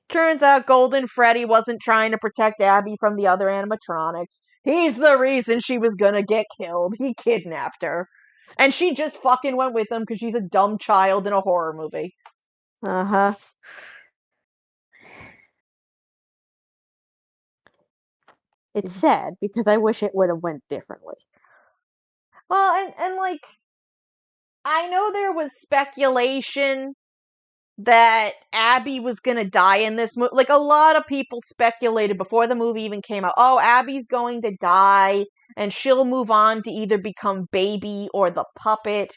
Turns out Golden Freddy wasn't trying to protect Abby from the other animatronics. He's the reason she was gonna get killed. He kidnapped her. And she just fucking went with him because she's a dumb child in a horror movie. Uh huh. It's sad because I wish it would have went differently. Well, and like, I know there was speculation that Abby was gonna die in this movie. Like, a lot of people speculated before the movie even came out, oh, Abby's going to die, and she'll move on to either become Baby or the puppet.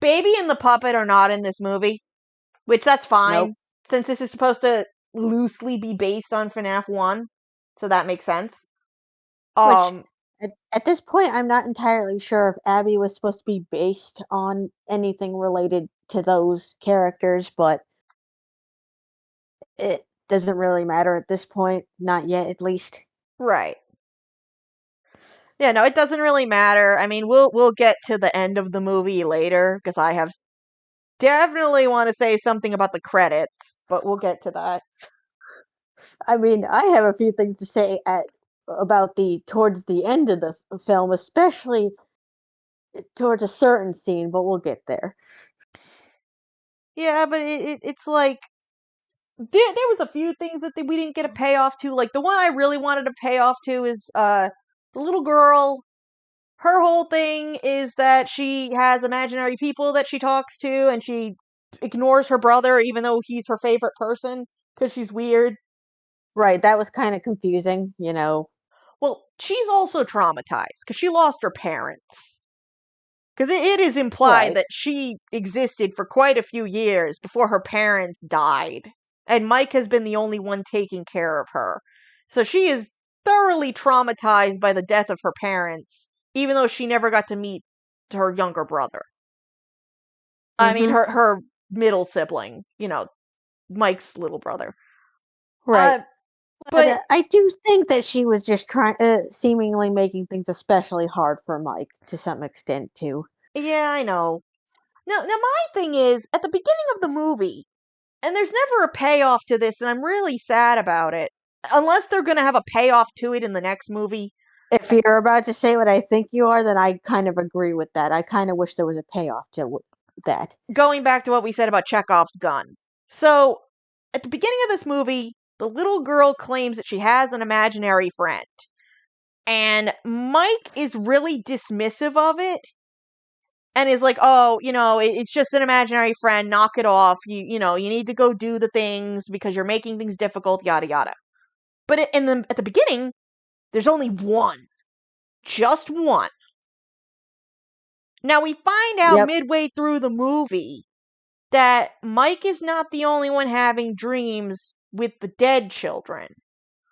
Baby and the puppet are not in this movie, which that's Nope. fine, since this is supposed to loosely be based on FNAF 1, so that makes sense. Which Um, at this point, I'm not entirely sure if Abby was supposed to be based on anything related to those characters, but it doesn't really matter at this point. Not yet, at least. right. Yeah, no, it doesn't really matter. I mean, we'll get to the end of the movie later because I have definitely want to say something about the credits, but we'll get to that. I mean, I have a few things to say about the towards the end of the film, especially towards a certain scene, but we'll get there. Yeah, but it's like there was a few things that we didn't get a payoff to. Like, the one I really wanted to pay off to is the little girl. Her whole thing is that she has imaginary people that she talks to, and she ignores her brother even though he's her favorite person because she's weird. Right, that was kind of confusing. Well, she's also traumatized because she lost her parents. Because it is implied Right. that she existed for quite a few years before her parents died. And Mike has been the only one taking care of her. So she is thoroughly traumatized by the death of her parents, even though she never got to meet her younger brother. I mean, Mm-hmm. her middle sibling, Mike's little brother. Right. Uh, But but I do think that she was just trying, seemingly making things especially hard for Mike to some extent too. yeah, I know. Now my thing is, at the beginning of the movie, and there's never a payoff to this, and I'm really sad about it. Unless they're going to have a payoff to it in the next movie. If you're about to say what I think you are, then I kind of agree with that. I kind of wish there was a payoff to that. Going back to what we said about Chekhov's gun. So, at the beginning of this movie, the little girl claims that she has an imaginary friend. And Mike is really dismissive of it and is like, "Oh, it's just an imaginary friend. Knock it off. You need to go do the things because you're making things difficult, yada yada." But at the beginning, there's only one. Just one. Now we find out Yep. midway through the movie that Mike is not the only one having dreams with the dead children.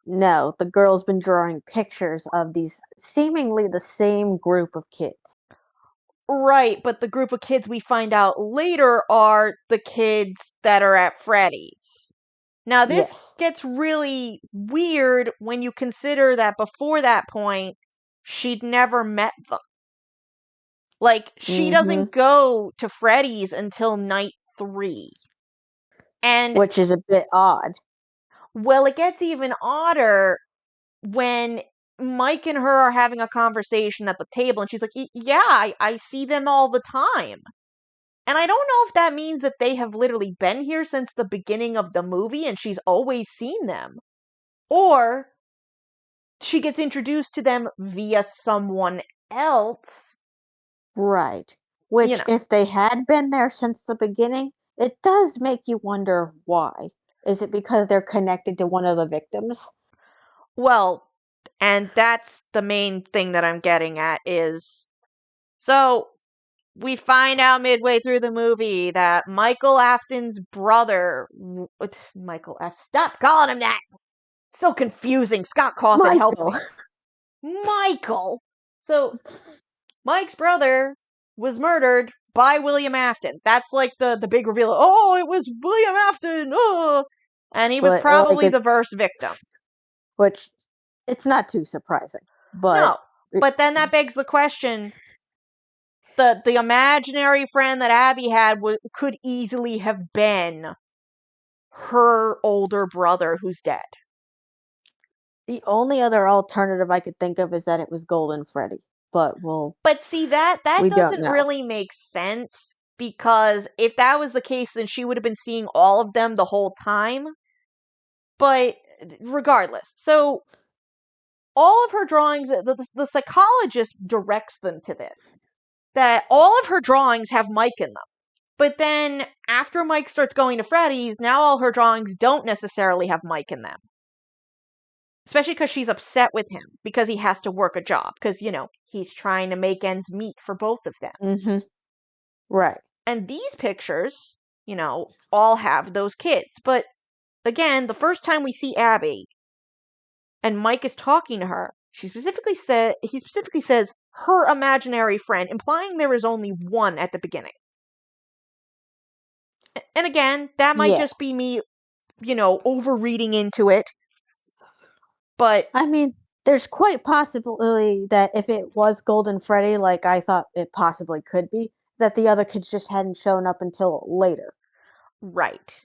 No, the girl's been drawing pictures of these seemingly the same group of kids. Right, but the group of kids we find out later are the kids that are at Freddy's. Now, this Yes. gets really weird when you consider that before that point, she'd never met them. Like, she Mm-hmm. doesn't go to Freddy's until night 3. And, Which is a bit odd. well, it gets even odder when Mike and her are having a conversation at the table, and she's like, Yeah, I see them all the time. And I don't know if that means that they have literally been here since the beginning of the movie and she's always seen them. Or she gets introduced to them via someone else. Right. You Which, know, if they had been there since the beginning, it does make you wonder why. Is it because they're connected to one of the victims? well, and that's the main thing that I'm getting at is so we find out midway through the movie that Michael Afton's brother, Michael F. Stop calling him that. So confusing. Scott Cawthon, help Michael. me. Michael. So Mike's brother was murdered by William Afton. That's like the big reveal. Oh, it was William Afton. Oh. And he was But like probably the it's first victim. which it's not too surprising. But No. But then that begs the question, the imaginary friend that Abby had could easily have been her older brother who's dead. the only other alternative I could think of is that it was Golden Freddy. But But see, that we don't doesn't know. really make sense, because if that was the case, then she would have been seeing all of them the whole time. But regardless, so all of her drawings, the psychologist directs them to this, that all of her drawings have Mike in them. But then after Mike starts going to Freddy's, now all her drawings don't necessarily have Mike in them. Especially because she's upset with him because he has to work a job. Because, he's trying to make ends meet for both of them. Mm-hmm. Right. And these pictures, all have those kids. But again, the first time we see Abby and Mike is talking to her, he specifically says her imaginary friend, implying there is only one at the beginning. And again, that might Yeah. just be me, overreading into it. But I mean, there's quite possibility that if it was Golden Freddy, like I thought it possibly could be, that the other kids just hadn't shown up until later. right.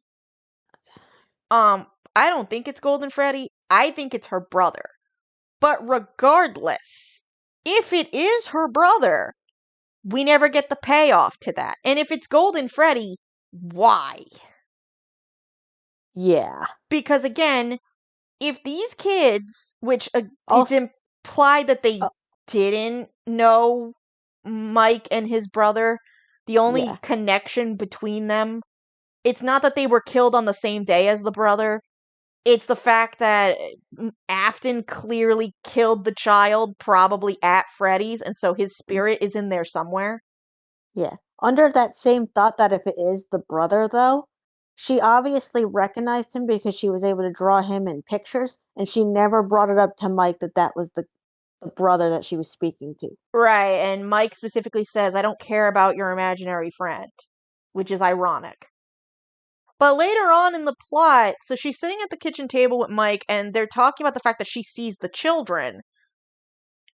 I don't think it's Golden Freddy. I think it's her brother. But regardless, if it is her brother, we never get the payoff to that. And if it's Golden Freddy, why? Yeah. Because again, if these kids, which it's Also, implied that they uh, didn't know Mike and his brother, the only yeah. connection between them, it's not that they were killed on the same day as the brother. It's the fact that Afton clearly killed the child, probably at Freddy's, and so his spirit is in there somewhere. Yeah. Under that same thought that if it is the brother, though, she obviously recognized him because she was able to draw him in pictures, and she never brought it up to Mike that that was the brother that she was speaking to. Right, and Mike specifically says, I don't care about your imaginary friend, which is ironic. But later on in the plot, so she's sitting at the kitchen table with Mike, and they're talking about the fact that she sees the children.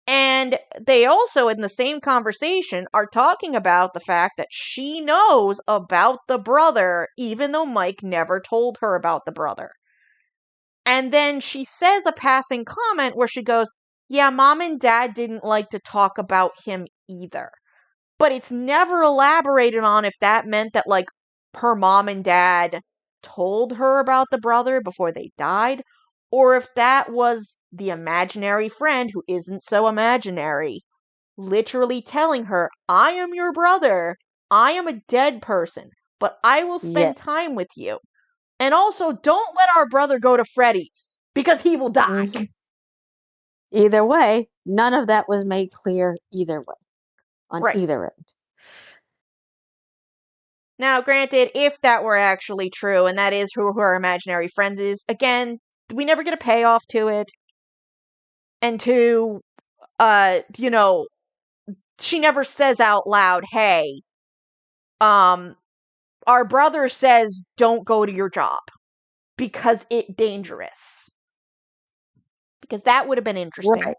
And they also, in the same conversation, are talking about the fact that she knows about the brother, even though Mike never told her about the brother. And then she says a passing comment where she goes, yeah, mom and dad didn't like to talk about him either. But it's never elaborated on if that meant that, like, her mom and dad told her about the brother before they died, or if that was the imaginary friend who isn't so imaginary, literally telling her, I am your brother, I am a dead person, but I will Yeah. spend time with you. And also, don't let our brother go to Freddy's, because he will die. Hmm. Either way, none of that was made clear either way on Right. either end. Now, granted, if that were actually true, and that is who her imaginary friend is, again, we never get a payoff to it. And two, she never says out loud, hey, our brother says don't go to your job because it dangerous. Because that would have been interesting. Right.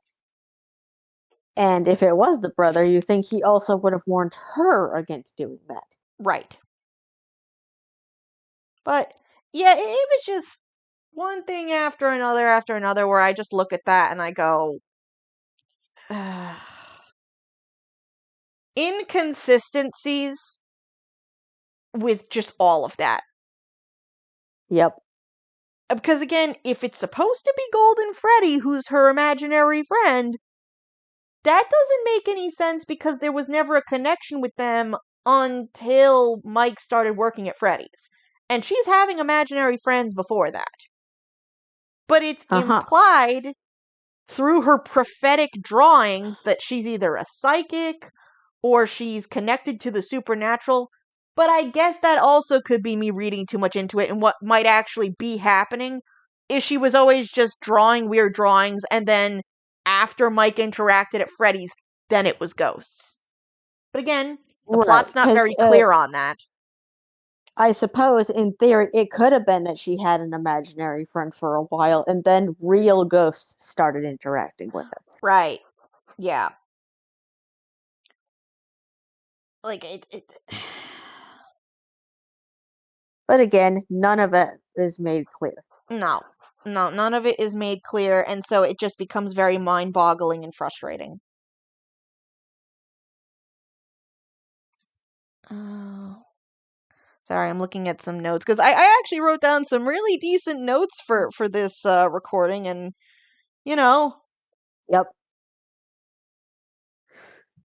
And if it was the brother, you think he also would have warned her against doing that. Right. But, yeah, it was just one thing after another where I just look at that and I go, inconsistencies with just all of that. Yep. Because again, if it's supposed to be Golden Freddy, who's her imaginary friend, that doesn't make any sense because there was never a connection with them until Mike started working at Freddy's. And she's having imaginary friends before that. But it's Uh-huh. implied through her prophetic drawings that she's either a psychic or she's connected to the supernatural. But I guess that also could be me reading too much into it, and what might actually be happening is she was always just drawing weird drawings, and then after Mike interacted at Freddy's, then it was ghosts. But again, the Right, plot's not because very clear on that. I suppose in theory it could have been that she had an imaginary friend for a while, and then real ghosts started interacting with her. Right. Yeah. Like it But again, none of it is made clear. no. No, none of it is made clear, and so it just becomes very mind-boggling and frustrating. Oh. Sorry, I'm looking at some notes because I actually wrote down some really decent notes for this recording, and you know, Yep.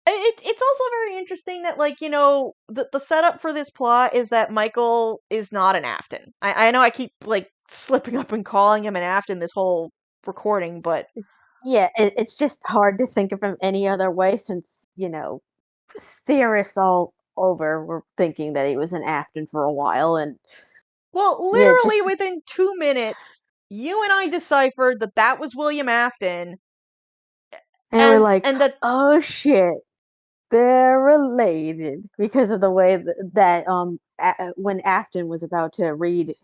it's also very interesting that, like, the setup for this plot is that Michael is not an Afton. I know I keep like slipping up and calling him an Afton this whole recording, but Yeah, it's just hard to think of him any other way since, theorists all over were thinking that he was an Afton for a while, and well, yeah, literally within 2 minutes, you and I deciphered that that was William Afton, and we're and like, and that oh shit, they're related because of the way when Afton was about to read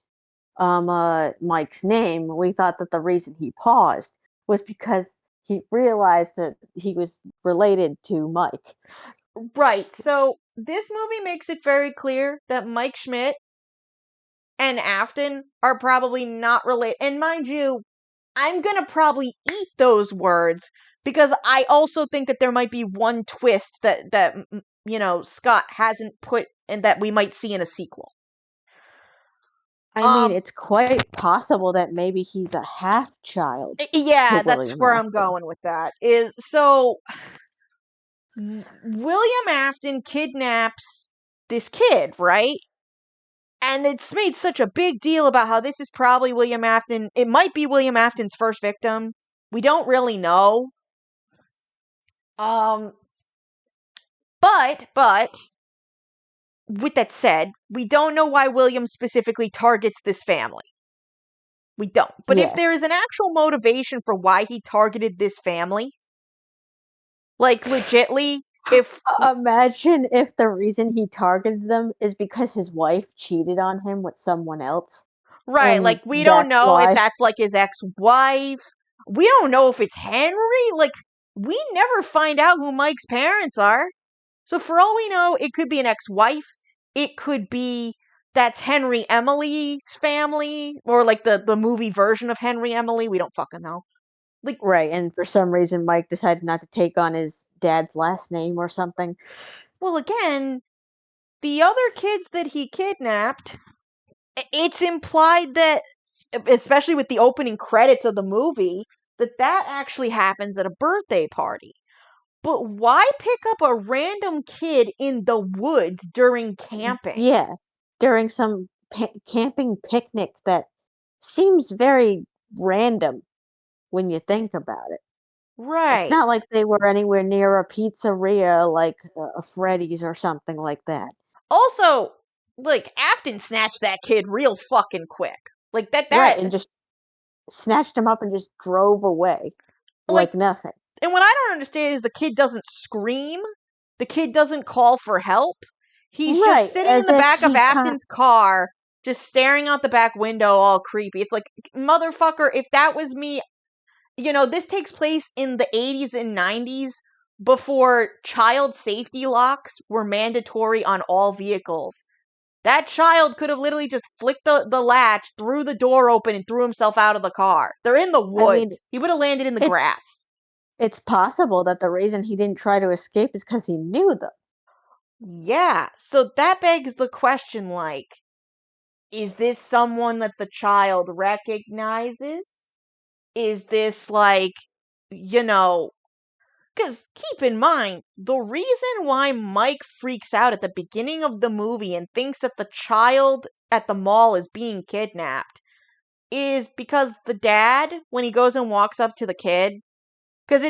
Mike's name, we thought that the reason he paused was because he realized that he was related to Mike. right. So this movie makes it very clear that Mike Schmidt and Afton are probably not related. And mind you, I'm gonna probably eat those words because I also think that there might be one twist that Scott hasn't put and that we might see in a sequel. I mean, Um, it's quite possible that maybe he's a half child to yeah, that's William where I'm Afton. going with that. Is so William Afton kidnaps this kid, right? And it's made such a big deal about how this is probably William Afton. It might be William Afton's first victim. We don't really know. Um, but with that said, we don't know why William specifically targets this family. We don't. But if there Yes. is an actual motivation for why he targeted this family, like legitly, if Imagine if the reason he targeted them is because his wife cheated on him with someone else, right, and like we don't that's know if why. that's like his ex-wife. We don't know if it's Henry. Like we never find out who Mike's parents are. So for all we know, it could be an ex-wife. It could be that's Henry Emily's family, or like the movie version of Henry Emily. We don't fucking know. Like, Right, and for some reason, Mike decided not to take on his dad's last name or something. well, again, the other kids that he kidnapped, it's implied that, especially with the opening credits of the movie, that actually happens at a birthday party. But why pick up a random kid in the woods during camping? Yeah, during some camping picnic that seems very random when you think about it. It's Right. not like they were anywhere near a pizzeria like a Freddy's or something like that. Also, like Afton snatched that kid real fucking quick. Like Right, and just snatched him up and just drove away like like nothing. and what I don't understand is the kid doesn't scream. The kid doesn't call for help. He's just Right, sitting in as the if back of he can't. Afton's car, just staring out the back window all creepy. It's like, motherfucker, if that was me, this takes place in the 80s and 90s before child safety locks were mandatory on all vehicles. That child could have literally just flicked the latch, threw the door open, and threw himself out of the car. They're in the I mean, woods. He would have landed in the it's grass. it's possible that the reason he didn't try to escape is because he knew them. Yeah, so that begs the question, like, is this someone that the child recognizes? Is this like, you know, because keep in mind, the reason why Mike freaks out at the beginning of the movie and thinks that the child at the mall is being kidnapped is because the dad, when he goes and walks up to the kid, Because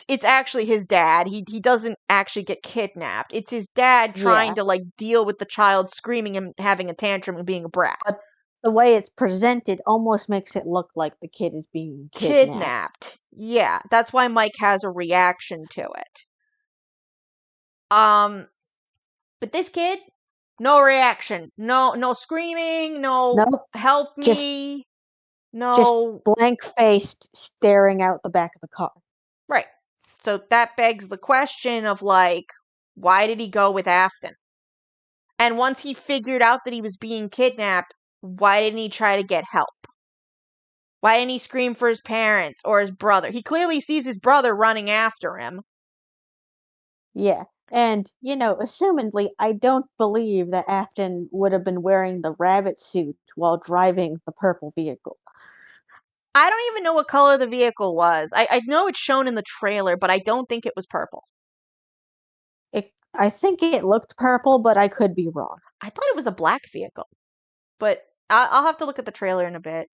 it's actually his dad. He doesn't actually get kidnapped. It's his dad trying Yeah, to like deal with the child screaming and having a tantrum and being a brat. but the way it's presented almost makes it look like the kid is being kidnapped. Kidnapped. Yeah, that's why Mike has a reaction to it. Um, but this kid, no reaction. No screaming, no Nope, help just me. just No. blank-faced staring out the back of the car. Right. So that begs the question of like, why did he go with Afton? And once he figured out that he was being kidnapped, why didn't he try to get help? Why didn't he scream for his parents or his brother? He clearly sees his brother running after him. Yeah. And, assumedly, I don't believe that Afton would have been wearing the rabbit suit while driving the purple vehicle. I don't even know what color the vehicle was. I know it's shown in the trailer, but I don't think it was purple. I think it looked purple, but I could be wrong. I thought it was a black vehicle, but I'll have to look at the trailer in a bit.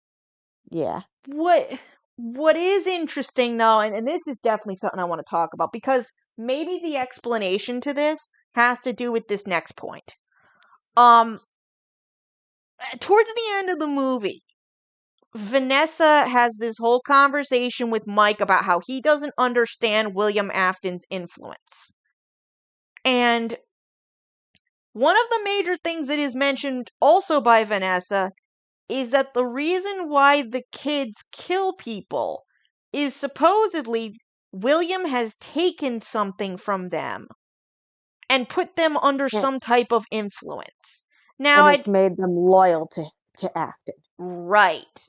Yeah. What is interesting though, and this is definitely something I want to talk about because maybe the explanation to this has to do with this next point. Towards the end of the movie, Vanessa has this whole conversation with Mike about how he doesn't understand William Afton's influence. And one of the major things that is mentioned also by Vanessa is that the reason why the kids kill people is supposedly William has taken something from them and put them under And, some type of influence. Now, and I it's made them loyal to Afton. right.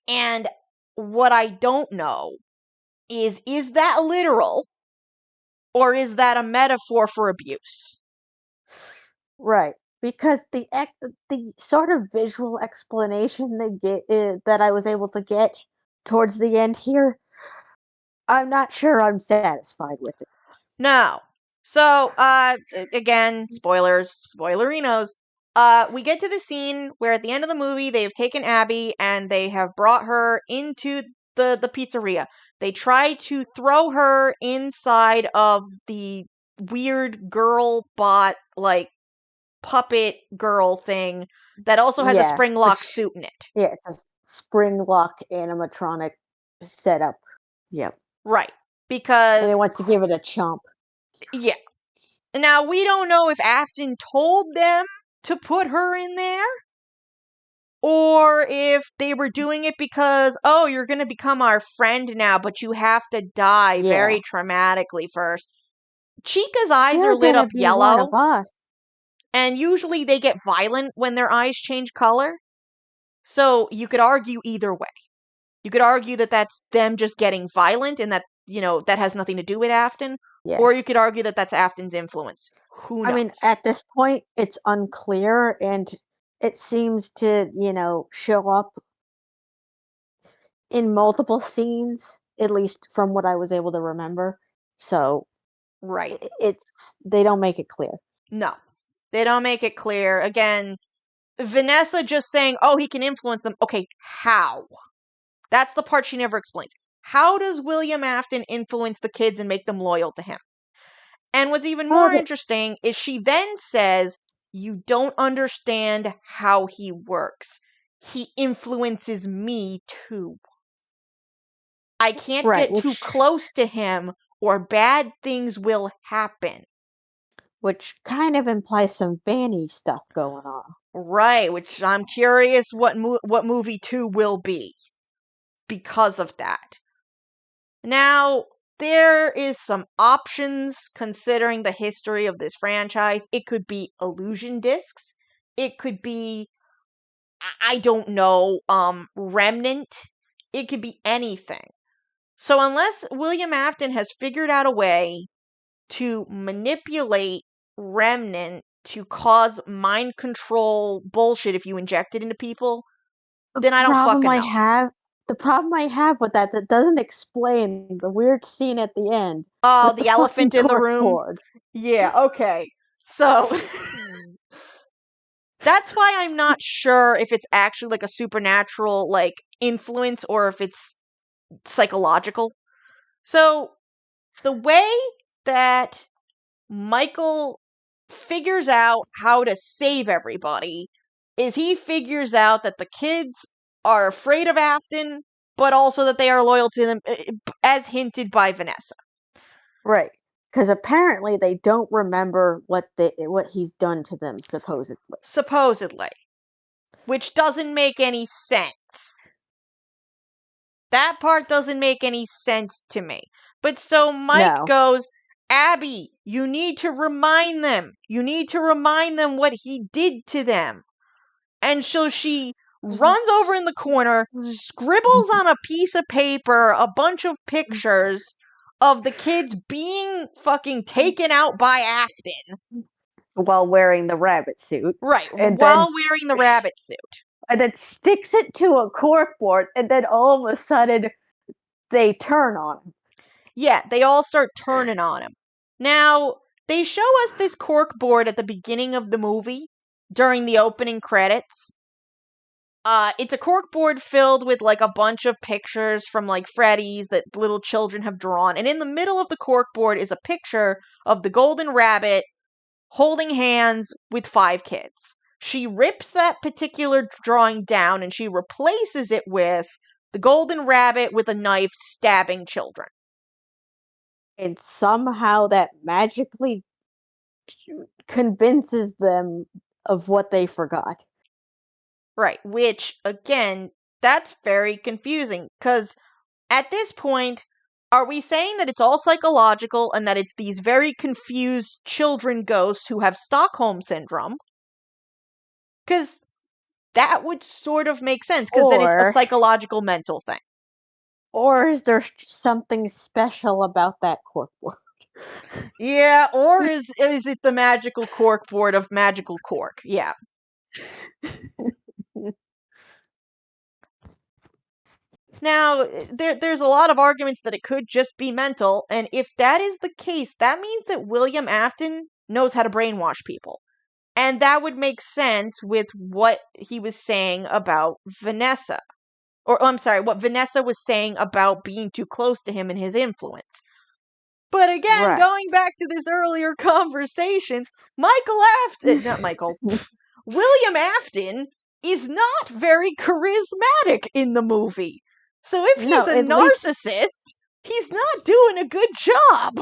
And what I don't know is that literal or is that a metaphor for abuse? Right. Because the sort of visual explanation that I was able to get towards the end here, I'm not sure I'm satisfied with it. No. So, again, spoilers, spoilerinos. We get to the scene where at the end of the movie they've taken Abby and they have brought her into the pizzeria. They try to throw her inside of the weird girl bot like puppet girl thing that also has a Yeah, spring lock which suit in it. yeah, it's a spring lock animatronic setup. Yep. Right. And it Because wants to give it a chomp. yeah. Now we don't know if Afton told them to put her in there or if they were doing it because, oh, you're going to become our friend now, but you have to die Yeah. very traumatically first. Chica's eyes are You're lit gonna up be one yellow, of us. and usually they get violent when their eyes change color. So you could argue either way. You could argue that that's them just getting violent and that, that has nothing to do with Afton, Yeah. or you could argue that that's Afton's influence. Who I mean, knows? at this point, it's unclear, and it seems to, show up in multiple scenes, at least from what I was able to remember. So Right. it's they don't make it clear. No. They don't make it clear. Again, Vanessa just saying, oh, he can influence them. Okay, how? That's the part she never explains. How does William Afton influence the kids and make them loyal to him? And what's even Oh, more interesting is she then says, you don't understand how he works. He influences me too. I can't right, get too which close to him or bad things will happen. which kind of implies some Vanny stuff going on. Right, which I'm curious what movie 2 will be because of that. Now, there is some options considering the history of this franchise. It could be illusion discs. It could be I don't know, remnant. It could be anything. So unless William Afton has figured out a way to manipulate remnant to cause mind control bullshit if you inject it into people, The then I don't problem fucking I know. have the problem I have with that doesn't explain the weird scene at the end Oh, with the the fucking elephant in the cork room. board. Yeah, okay. So that's why I'm not sure if it's actually like a supernatural like influence or if it's psychological. So the way that Michael figures out how to save everybody is he figures out that the kids are afraid of Afton, but also that they are loyal to them, as hinted by Vanessa. Right. Because apparently they don't remember what he's done to them, supposedly. Supposedly. Which doesn't make any sense. That part doesn't make any sense to me. But so Mike No. goes, Abby, you need to remind them. You need to remind them what he did to them. And so she runs over in the corner, scribbles on a piece of paper a bunch of pictures of the kids being fucking taken out by Afton. While wearing the rabbit suit. Right, And while then wearing the rabbit suit. And then sticks it to a corkboard, and then all of a sudden they turn on him. Yeah, they all start turning on him. Now, they show us this corkboard at the beginning of the movie during the opening credits. It's a corkboard filled with like a bunch of pictures from like Freddy's that little children have drawn, and in the middle of the corkboard is a picture of the golden rabbit holding hands with 5 kids. She rips that particular drawing down and she replaces it with the golden rabbit with a knife stabbing children. And somehow that magically convinces them of what they forgot. Right, which, again, that's very confusing, because at this point, are we saying that it's all psychological and that it's these very confused children ghosts who have Stockholm Syndrome? Because that would sort of make sense, because then it's a Or psychological mental thing. or is there something special about that corkboard? Yeah, or is it the magical corkboard of magical cork? Yeah. Now, there's a lot of arguments that it could just be mental, and if that is the case, that means that William Afton knows how to brainwash people. And that would make sense with what he was saying about Vanessa. Or, I'm sorry, what Vanessa was saying about being too close to him and his influence. But again, Right. going back to this earlier conversation, William Afton is not very charismatic in the movie. So if he's No, a at least, narcissist, he's not doing a good job.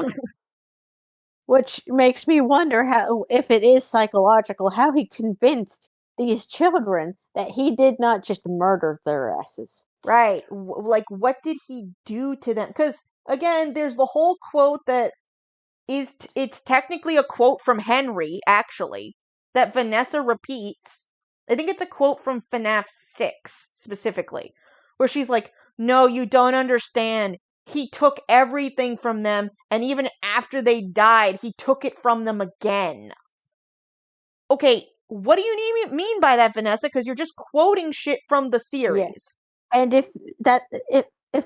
which makes me wonder how, if it is psychological, how he convinced these children that he did not just murder their asses. Right. Like, what did he do to them? Because, again, there's the whole quote that it's technically a quote from Henry, actually, that Vanessa repeats. I think it's a quote from FNAF 6, specifically, where she's like, no, you don't understand. He took everything from them, and even after they died, he took it from them again. Okay, what do you mean by that, Vanessa? Because you're just quoting shit from the Yeah. series. And if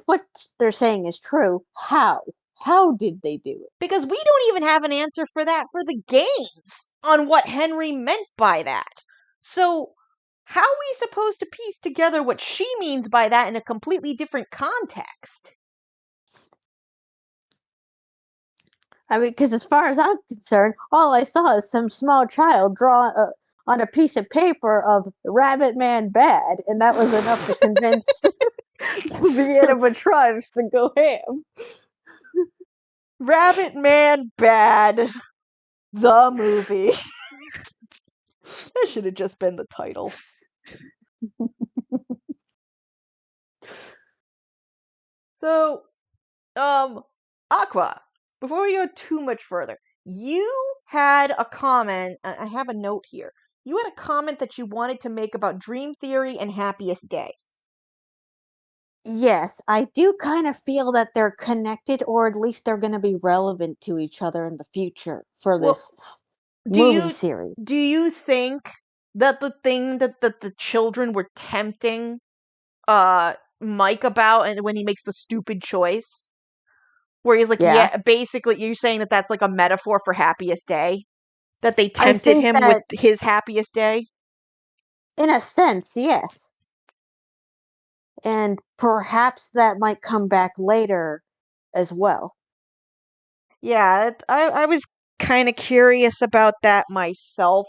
what they're saying is true, how? How did they do it? Because we don't even have an answer for that for the games on what Henry meant by that. So, how are we supposed to piece together what she means by that in a completely different context? I mean, because as far as I'm concerned, all I saw is some small child draw on a piece of paper of Rabbit Man bad, and that was enough to convince the animatronics to go ham. Rabbit Man Bad, the movie. That should have just been the title. So, Aqua, before we go too much further, you had a comment. I have a note here. You had a comment that you wanted to make about Dream Theory and Happiest Day. Yes, I do kind of feel that they're connected, or at least they're going to be relevant to each other in the future for Well, this do movie you series. do you think that the thing that the children were tempting Mike about, and when he makes the stupid choice, where he's like, Yeah, yeah, basically you're saying that that's like a metaphor for Happiest Day, that they I tempted think him with that his happiest day? in a sense, yes. And perhaps that might come back later as well. Yeah, I was kind of curious about that myself.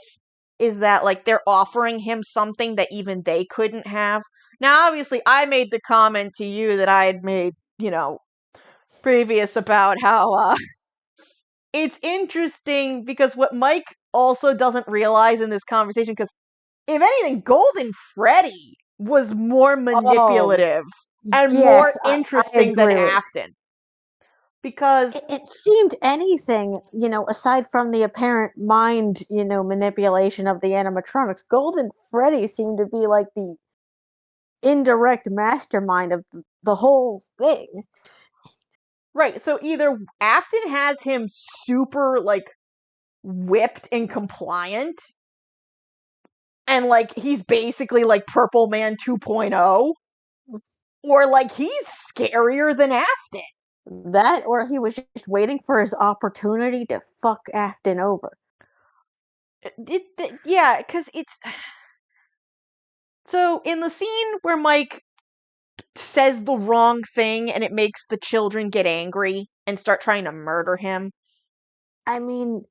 Is that like they're offering him something that even they couldn't have? Now, obviously, I made the comment to you that I had made, previous about how it's interesting because what Mike also doesn't realize in this conversation, because if anything, Golden Freddy was more Oh, manipulative and more yes, I interesting than agree with. Afton. Because, It seemed anything, aside from the apparent mind, manipulation of the animatronics, Golden Freddy seemed to be like the indirect mastermind of the whole thing. right, so either Afton has him super, like, whipped and compliant, and, like, he's basically like Purple Man 2.0, or, like, he's scarier than Afton. That, or he was just waiting for his opportunity to fuck Afton over. Yeah, because it's. So, in the scene where Mike says the wrong thing and it makes the children get angry and start trying to murder him. I mean,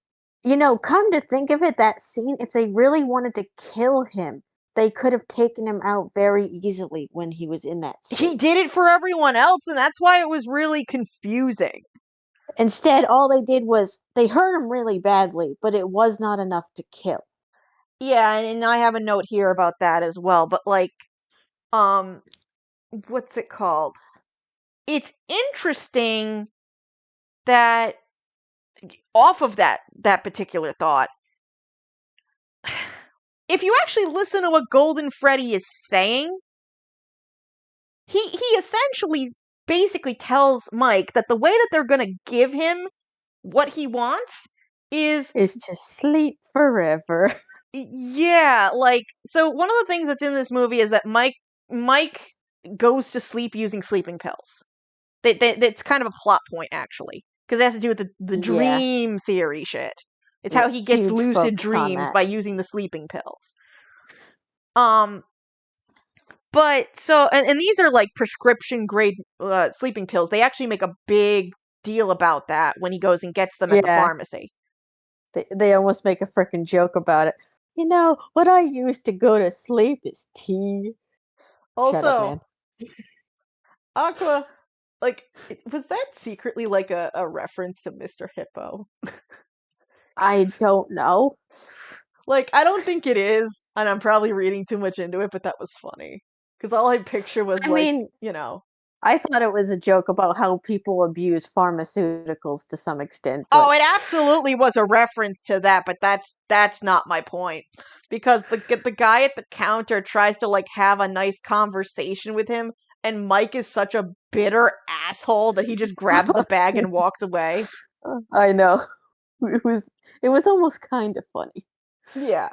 come to think of it, that scene, if they really wanted to kill him, they could have taken him out very easily when he was in that He state. did it for everyone else, and that's why it was really confusing. Instead, all they did was they hurt him really badly, but it was not enough to kill. Yeah, and I have a note here about that as well, but like, um, what's it called? It's interesting that off of that particular thought, if you actually listen to what Golden Freddy is saying, he essentially basically tells Mike that the way that they're going to give him what he wants is Is to sleep forever. yeah, like so one of the things that's in this movie is that Mike goes to sleep using sleeping pills. That's kind of a plot point actually, because it has to do with the Yeah, dream theory shit. It's yeah, how he gets huge lucid focus on dreams that. by using the sleeping pills. Um but so and these are like prescription grade sleeping pills. They actually make a big deal about that when he goes and gets them at the Yeah, pharmacy. they almost make a freaking joke about it. What I use to go to sleep is tea. Shut up, Also, man. Aqua, like, was that secretly like a reference to Mr. Hippo? I don't know. Like, I don't think it is, and I'm probably reading too much into it, but that was funny. Because all I picture was I like, mean, I thought it was a joke about how people abuse pharmaceuticals to some extent, oh, but it absolutely was a reference to that, but that's not my point. Because the guy at the counter tries to like have a nice conversation with him, and Mike is such a bitter asshole that he just grabs the bag and walks away. I know. It was it was almost kind of funny. Yeah.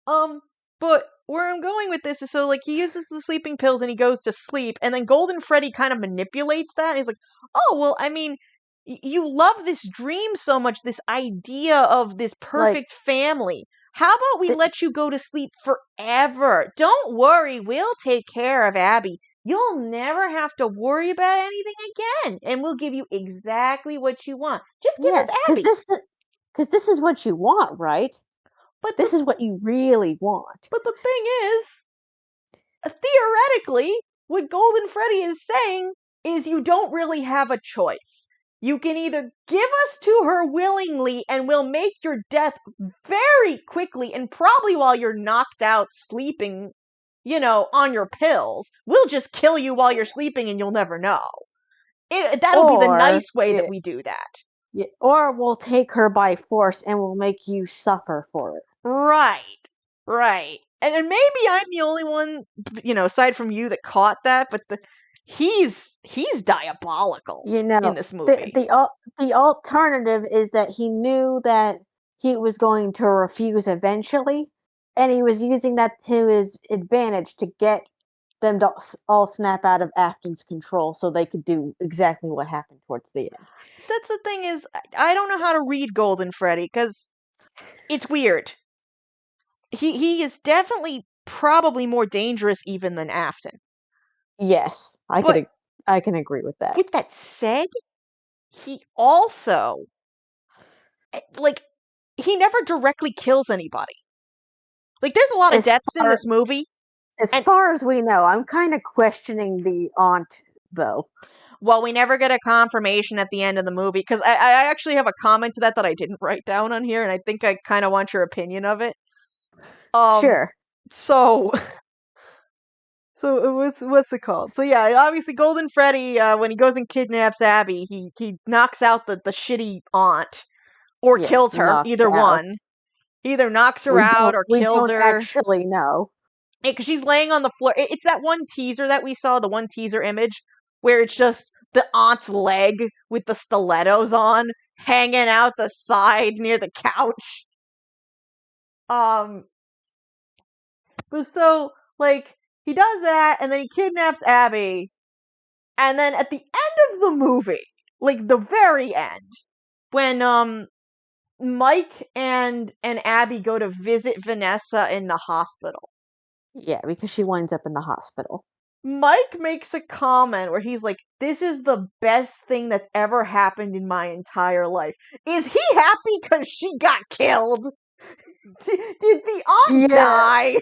Um, but where I'm going with this is so like he uses the sleeping pills and he goes to sleep, and then Golden Freddy kind of manipulates that. And he's like, "Oh, well, I mean, you love this dream so much, this idea of this Like perfect family. How about we th- let you go to sleep forever? Don't worry, we'll take care of Abby. You'll never have to worry about anything again, and we'll give you exactly what you want. Just give yeah, us Abby." cuz this is what you want, right? But the This is what you really want. but the thing is, theoretically, what Golden Freddy is saying is you don't really have a choice. You can either give us to her willingly and we'll make your death very quickly and probably while you're knocked out sleeping, on your pills. We'll just kill you while you're sleeping and you'll never know. That'll be the Or nice way that it, we do that. yeah, or we'll take her by force and we'll make you suffer for it. Right. Right. And maybe I'm the only one, aside from you that caught that, but he's diabolical You in know, this the movie. the al- the alternative is that he knew that he was going to refuse eventually, and he was using that to his advantage to get them to all snap out of Afton's control so they could do exactly what happened towards the end. That's the thing is I don't know how to read Golden Freddy cuz it's weird. He is definitely probably more dangerous even than Afton. Yes, But I can agree with that. with that said, he also, like, he never directly kills anybody. Like, there's a lot of As deaths in far this movie, as and far as we know, I'm kind of questioning the aunt though. well, we never get a confirmation at the end of the movie, because I actually have a comment to that I didn't write down on here, and I think I kind of want your opinion of it. Um, Sure. so what's it called? So yeah, obviously Golden Freddy, when he goes and kidnaps Abby, he knocks out the shitty aunt or Yes, kills her, knocks either out. one. He either knocks her We out don't or we kills don't her. actually know. Because she's laying on the floor. It's that one teaser that we saw, the one teaser image, where it's just the aunt's leg with the stilettos on, hanging out the side near the couch. Um, but so, like, he does that, and then he kidnaps Abby, and then at the end of the movie, like the very end, when Mike and Abby go to visit Vanessa in the hospital, Yeah, because she winds up in the hospital. Mike makes a comment where he's like, "This is the best thing that's ever happened in my entire life." Is he happy because she got killed? Did the aunt Yeah, die?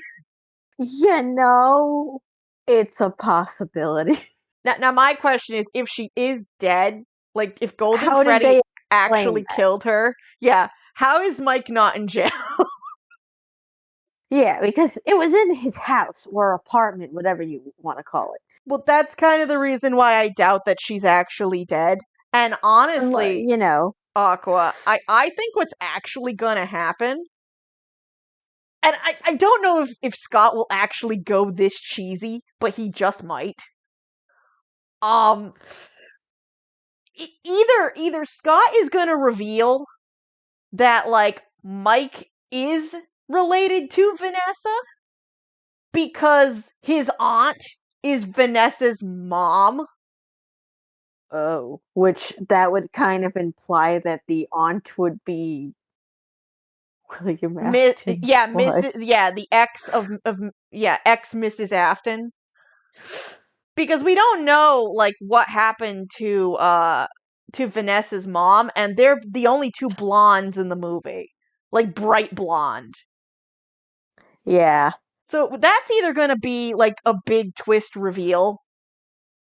it's a possibility. Now, my question is, if she is dead, like if Golden How did Freddy they explain actually that? killed her, yeah, how is Mike not in jail? Yeah, because it was in his house or apartment, whatever you want to call it. Well, that's kind of the reason why I doubt that she's actually dead. And honestly, You know, Aqua, I think what's actually gonna happen, and I don't know if Scott will actually go this cheesy, but he just might. Um, either Scott is gonna reveal that like Mike is related to Vanessa because his aunt is Vanessa's mom. oh, which that would kind of imply that the aunt would be William Afton's Yeah, wife. the ex of yeah, ex Mrs. Afton. Because we don't know like what happened to Vanessa's mom, and they're the only two blondes in the movie. Like bright blonde. Yeah. So that's either going to be like a big twist reveal,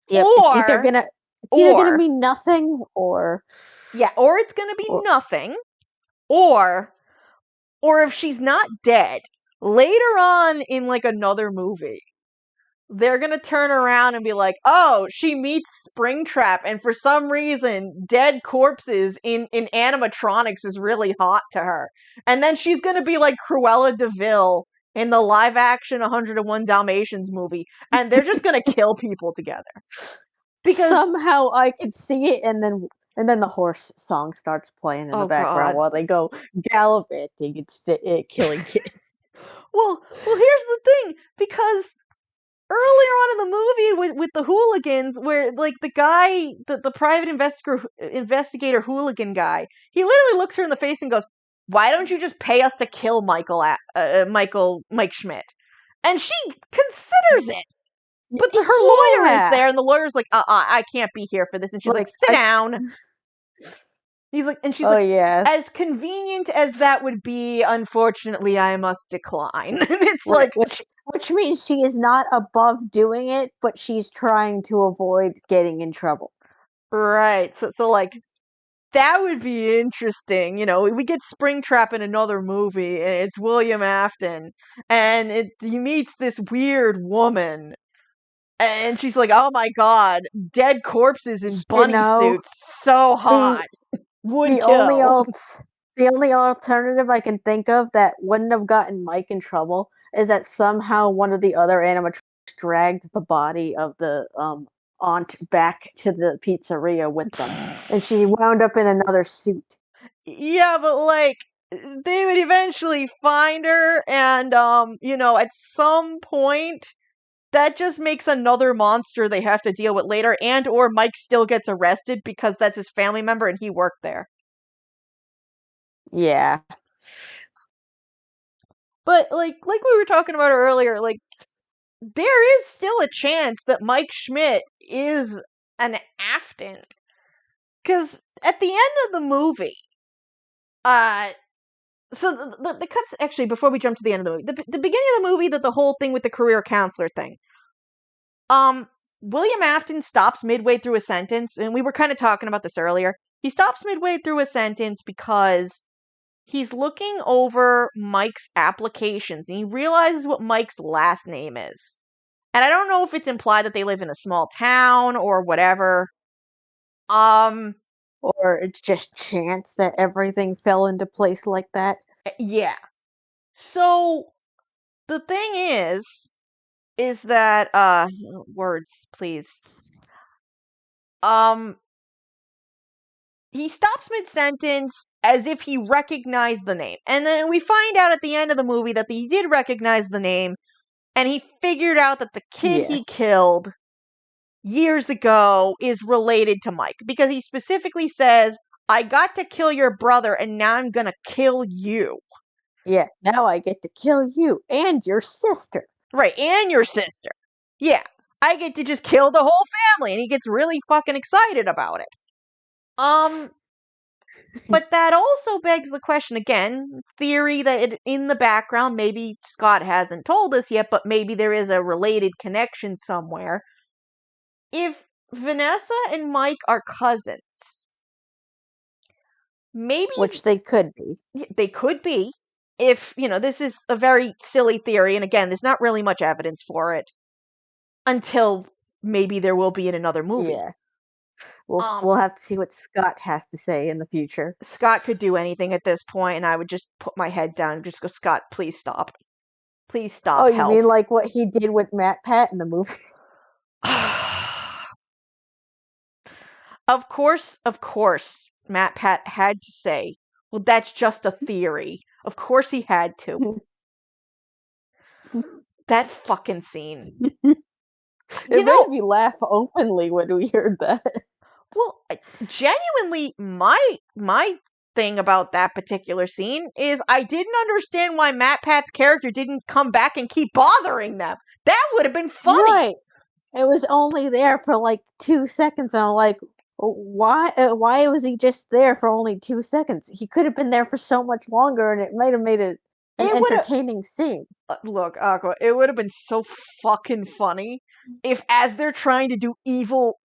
Yep. or It's either gonna or be nothing yeah, or it's going to be or nothing, or or if she's not dead, later on in like another movie, they're gonna turn around and be like, "Oh, she meets Springtrap, and for some reason, dead corpses in animatronics is really hot to her." And then she's gonna be like Cruella de Vil in the live action 101 Dalmatians movie, and they're just gonna kill people together. Because somehow I could see it, and then the horse song starts playing in the oh background god. while they go gallivanting and killing kids. Well, here's the thing, because earlier on in the movie with the hooligans, where like the guy, the private investigator hooligan guy, he literally looks her in the face and goes, "Why don't you just pay us to kill Mike Schmidt?" And she considers it, but her lawyer is Yeah, there, and the lawyer's like, I can't be here for this," and she's like, like "Sit I. down." She's Oh like, yeah, "As convenient as that would be, unfortunately, I must decline." And it's right. like, Which means she is not above doing it, but she's trying to avoid getting in trouble. right. So like, that would be interesting. You know, we get Springtrap in another movie, and it's William Afton, and he meets this weird woman, and she's like, "Oh my god, dead corpses in You bunny know, suits, so the hot, would the only kill." the only alternative I can think of that wouldn't have gotten Mike in trouble is that somehow one of the other animatronics dragged the body of the aunt back to the pizzeria with them, and she wound up in another suit. Yeah, but like, they would eventually find her, and you know, at some point, that just makes another monster they have to deal with later, and or Mike still gets arrested because that's his family member and he worked there. Yeah, But like we were talking about earlier, like there is still a chance that Mike Schmidt is an Afton. Because at the end of the movie, so the cuts, actually, before we jump to the end of the movie, the beginning of the movie, that the whole thing with the career counselor thing, William Afton stops midway through a sentence, and we were kind of talking about this earlier. He stops midway through a sentence because he's looking over Mike's applications, and he realizes what Mike's last name is. And I don't know if it's implied that they live in a small town or whatever. Or it's just chance that everything fell into place like that. Yeah. So the thing is that words, please. He stops mid-sentence as if he recognized the name. And then we find out at the end of the movie that he did recognize the name, and he figured out that the kid he Yes. killed years ago is related to Mike, because he specifically says, I got to kill your brother, and now I'm gonna kill you. Yeah, now I get to kill you and your sister. Right, and your sister. Yeah, I get to just kill the whole family, and he gets really fucking excited about it. But that also begs the question again, theory that in the background, maybe Scott hasn't told us yet, but maybe there is a related connection somewhere. If Vanessa and Mike are cousins, maybe Which they could be. they could be. If, this is a very silly theory, and again, there's not really much evidence for it until maybe there will be in another movie. Yeah. We'll have to see what Scott has to say in the future. Scott could do anything at this point, and I would just put my head down and just go, Scott, please stop. Please Oh, stop. you Help. mean like what he did with Matt Pat in the movie? Of course, Matt Pat had to say, well, that's just a theory. Of course he had to. That fucking scene. It made me laugh openly when we heard that. Well, genuinely, my thing about that particular scene is I didn't understand why Matt Pat's character didn't come back and keep bothering them. That would have been funny. Right. It was only there for like 2 seconds, and I'm like, why was he just there for only 2 seconds? He could have been there for so much longer, and it might have made it an It would have entertaining scene. look, Aqua, it would have been so fucking funny if, as they're trying to do evil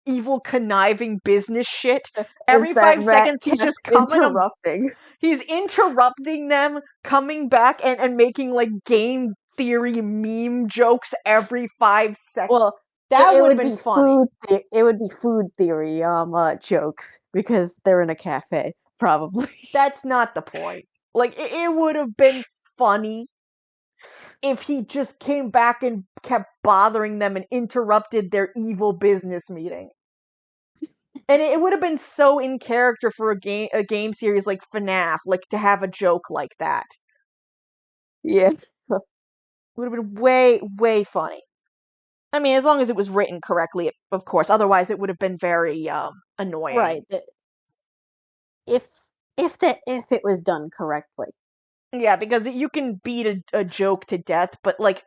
conniving business shit, Is every that 5 seconds Matt he's kept just coming up, interrupting? he's interrupting them, coming back and making like game theory meme jokes every 5 seconds. Well, That it would have would been be funny. it would be food theory jokes because they're in a cafe, probably. That's not the point. Like, it would have been funny if he just came back and kept bothering them and interrupted their evil business meeting. And it would have been so in character for a game series like FNAF, like to have a joke like that. Yeah. It would have been way, way funny. I mean, as long as it was written correctly, of course. Otherwise, it would have been very annoying. Right. If if it was done correctly. Yeah, because you can beat a joke to death, but like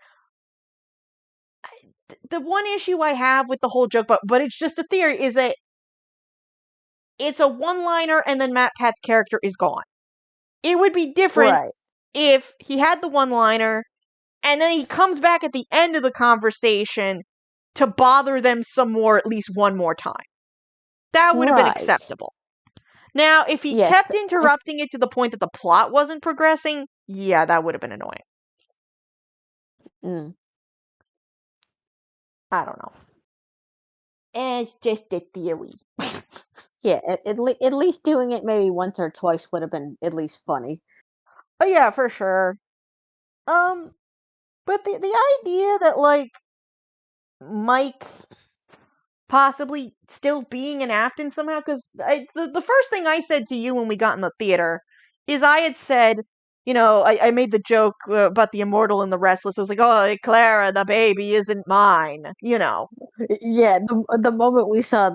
the one issue I have with the whole joke, but it's just a theory, is that it's a one-liner and then Matt Pat's character is gone. It would be different Right. if he had the one-liner and then he comes back at the end of the conversation to bother them some more, at least one more time. That would have been Right. acceptable. Now, if he Yes. kept interrupting it to the point that the plot wasn't progressing, yeah, that would have been annoying. Mm. I don't know. It's just a theory. Yeah, at least doing it maybe once or twice would have been at least funny. Oh yeah, for sure. But the idea that like Mike possibly still being an Afton somehow, because the first thing I said to you when we got in the theater is I had said, I made the joke about the immortal and the restless. I was like, oh, Clara, the baby isn't mine, Yeah, the moment we saw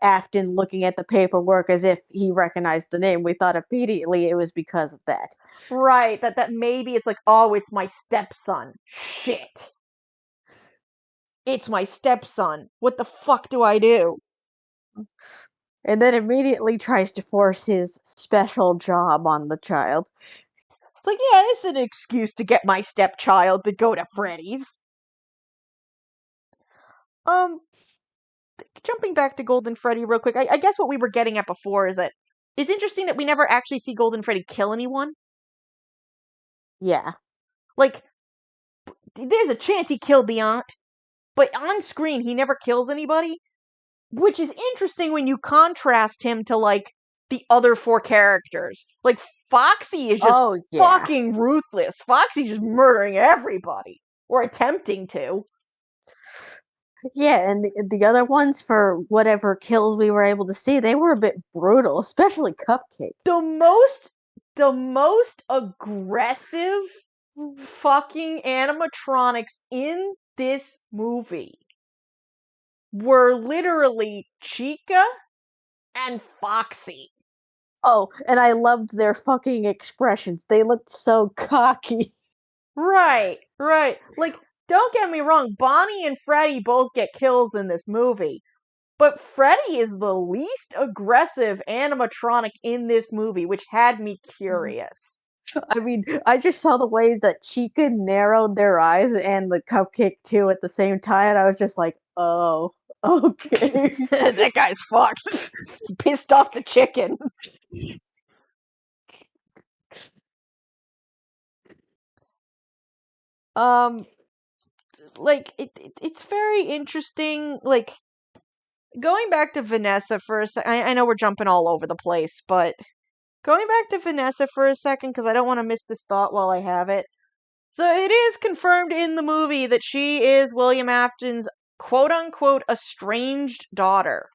Afton looking at the paperwork as if he recognized the name, we thought immediately it was because of that. Right, that maybe it's like, oh, it's my stepson. Shit. It's my stepson. What the fuck do I do? And then immediately tries to force his special job on the child. It's like, yeah, this is an excuse to get my stepchild to go to Freddy's. Um, Jumping back to Golden Freddy real quick, I guess what we were getting at before is that it's interesting that we never actually see Golden Freddy kill anyone. Yeah. Like, there's a chance he killed the aunt, but on screen he never kills anybody, which is interesting when you contrast him to, like, the other four characters. Like, Foxy is just Oh, yeah. fucking ruthless. Foxy's just murdering everybody, or attempting to. Yeah, and the other ones, for whatever kills we were able to see, they were a bit brutal, especially Cupcake. The most aggressive fucking animatronics in this movie were literally Chica and Foxy. Oh, and I loved their fucking expressions. They looked so cocky. Right, right. Like, don't get me wrong, Bonnie and Freddy both get kills in this movie, but Freddy is the least aggressive animatronic in this movie, which had me curious. I mean, I just saw the way that Chica narrowed their eyes and the Cupcake too at the same time, and I was just like, oh, okay. That guy's fucked. He pissed off the chicken. Um, like it's very interesting. Like, going back to Vanessa for a second. I know we're jumping all over the place, but going back to Vanessa for a second because I don't want to miss this thought while I have it. So it is confirmed in the movie that she is William Afton's quote unquote estranged daughter.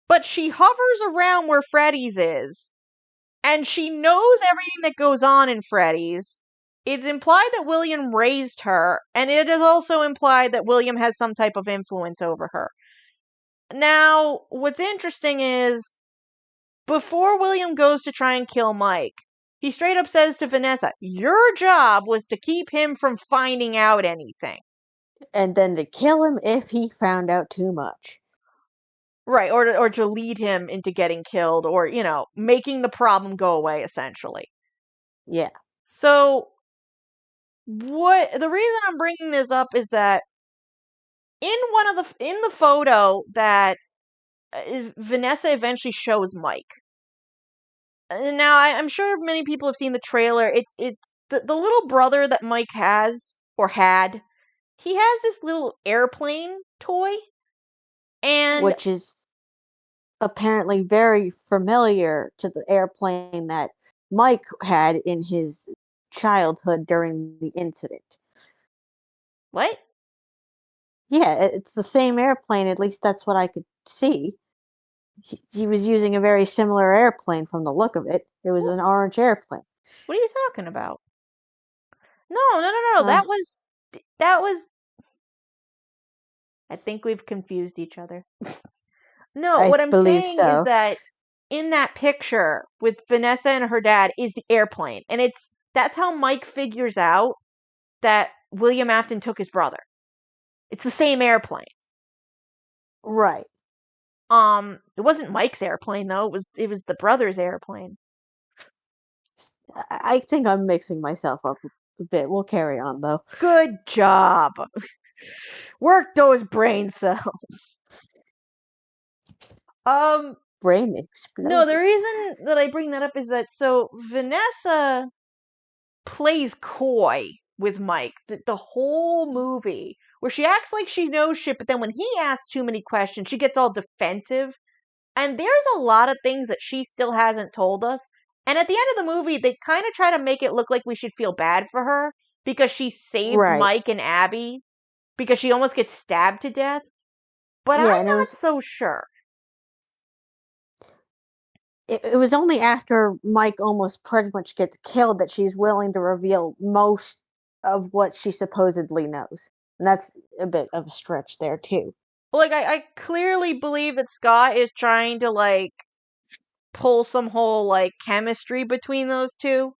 But she hovers around where Freddy's is, and she knows everything that goes on in Freddy's. It's implied that William raised her, and it is also implied that William has some type of influence over her. Now, what's interesting is, before William goes to try and kill Mike, he straight up says to Vanessa, your job was to keep him from finding out anything. And then to kill him if he found out too much. Right, or to lead him into getting killed, or, making the problem go away, essentially. Yeah. So, the reason I'm bringing this up is that in the photo that Vanessa eventually shows Mike. Now, I'm sure many people have seen the trailer. It's the little brother that Mike has, or had. He has this little airplane toy, and Which is apparently very familiar to the airplane that Mike had in his childhood during the incident. what? Yeah, it's the same airplane, at least that's what I could see. He was using a very similar airplane from the look of it. It was an orange airplane. What are you talking about? No, no, no, no. Uh, That was. I think we've confused each other. No, I what I'm believe saying is so. that in that picture with Vanessa and her dad is the airplane, and that's how Mike figures out that William Afton took his brother. It's the same airplane. Right. It wasn't Mike's airplane though. It was the brother's airplane. I think I'm mixing myself up a bit. We'll carry on though. Good job. Work those brain cells. Um, Brain no, the exploded. reason that I bring that up is that so Vanessa plays coy with Mike the whole movie, where she acts like she knows shit, but then when he asks too many questions, she gets all defensive. And there's a lot of things that she still hasn't told us. And at the end of the movie, they kind of try to make it look like we should feel bad for her because she saved Right. Mike and Abby because she almost gets stabbed to death. But I'm Yeah, and not so sure. it was only after Mike almost pretty much gets killed that she's willing to reveal most of what she supposedly knows. And that's a bit of a stretch there too. Like, I clearly believe that Scott is trying to, like, pull some whole, like, chemistry between those two.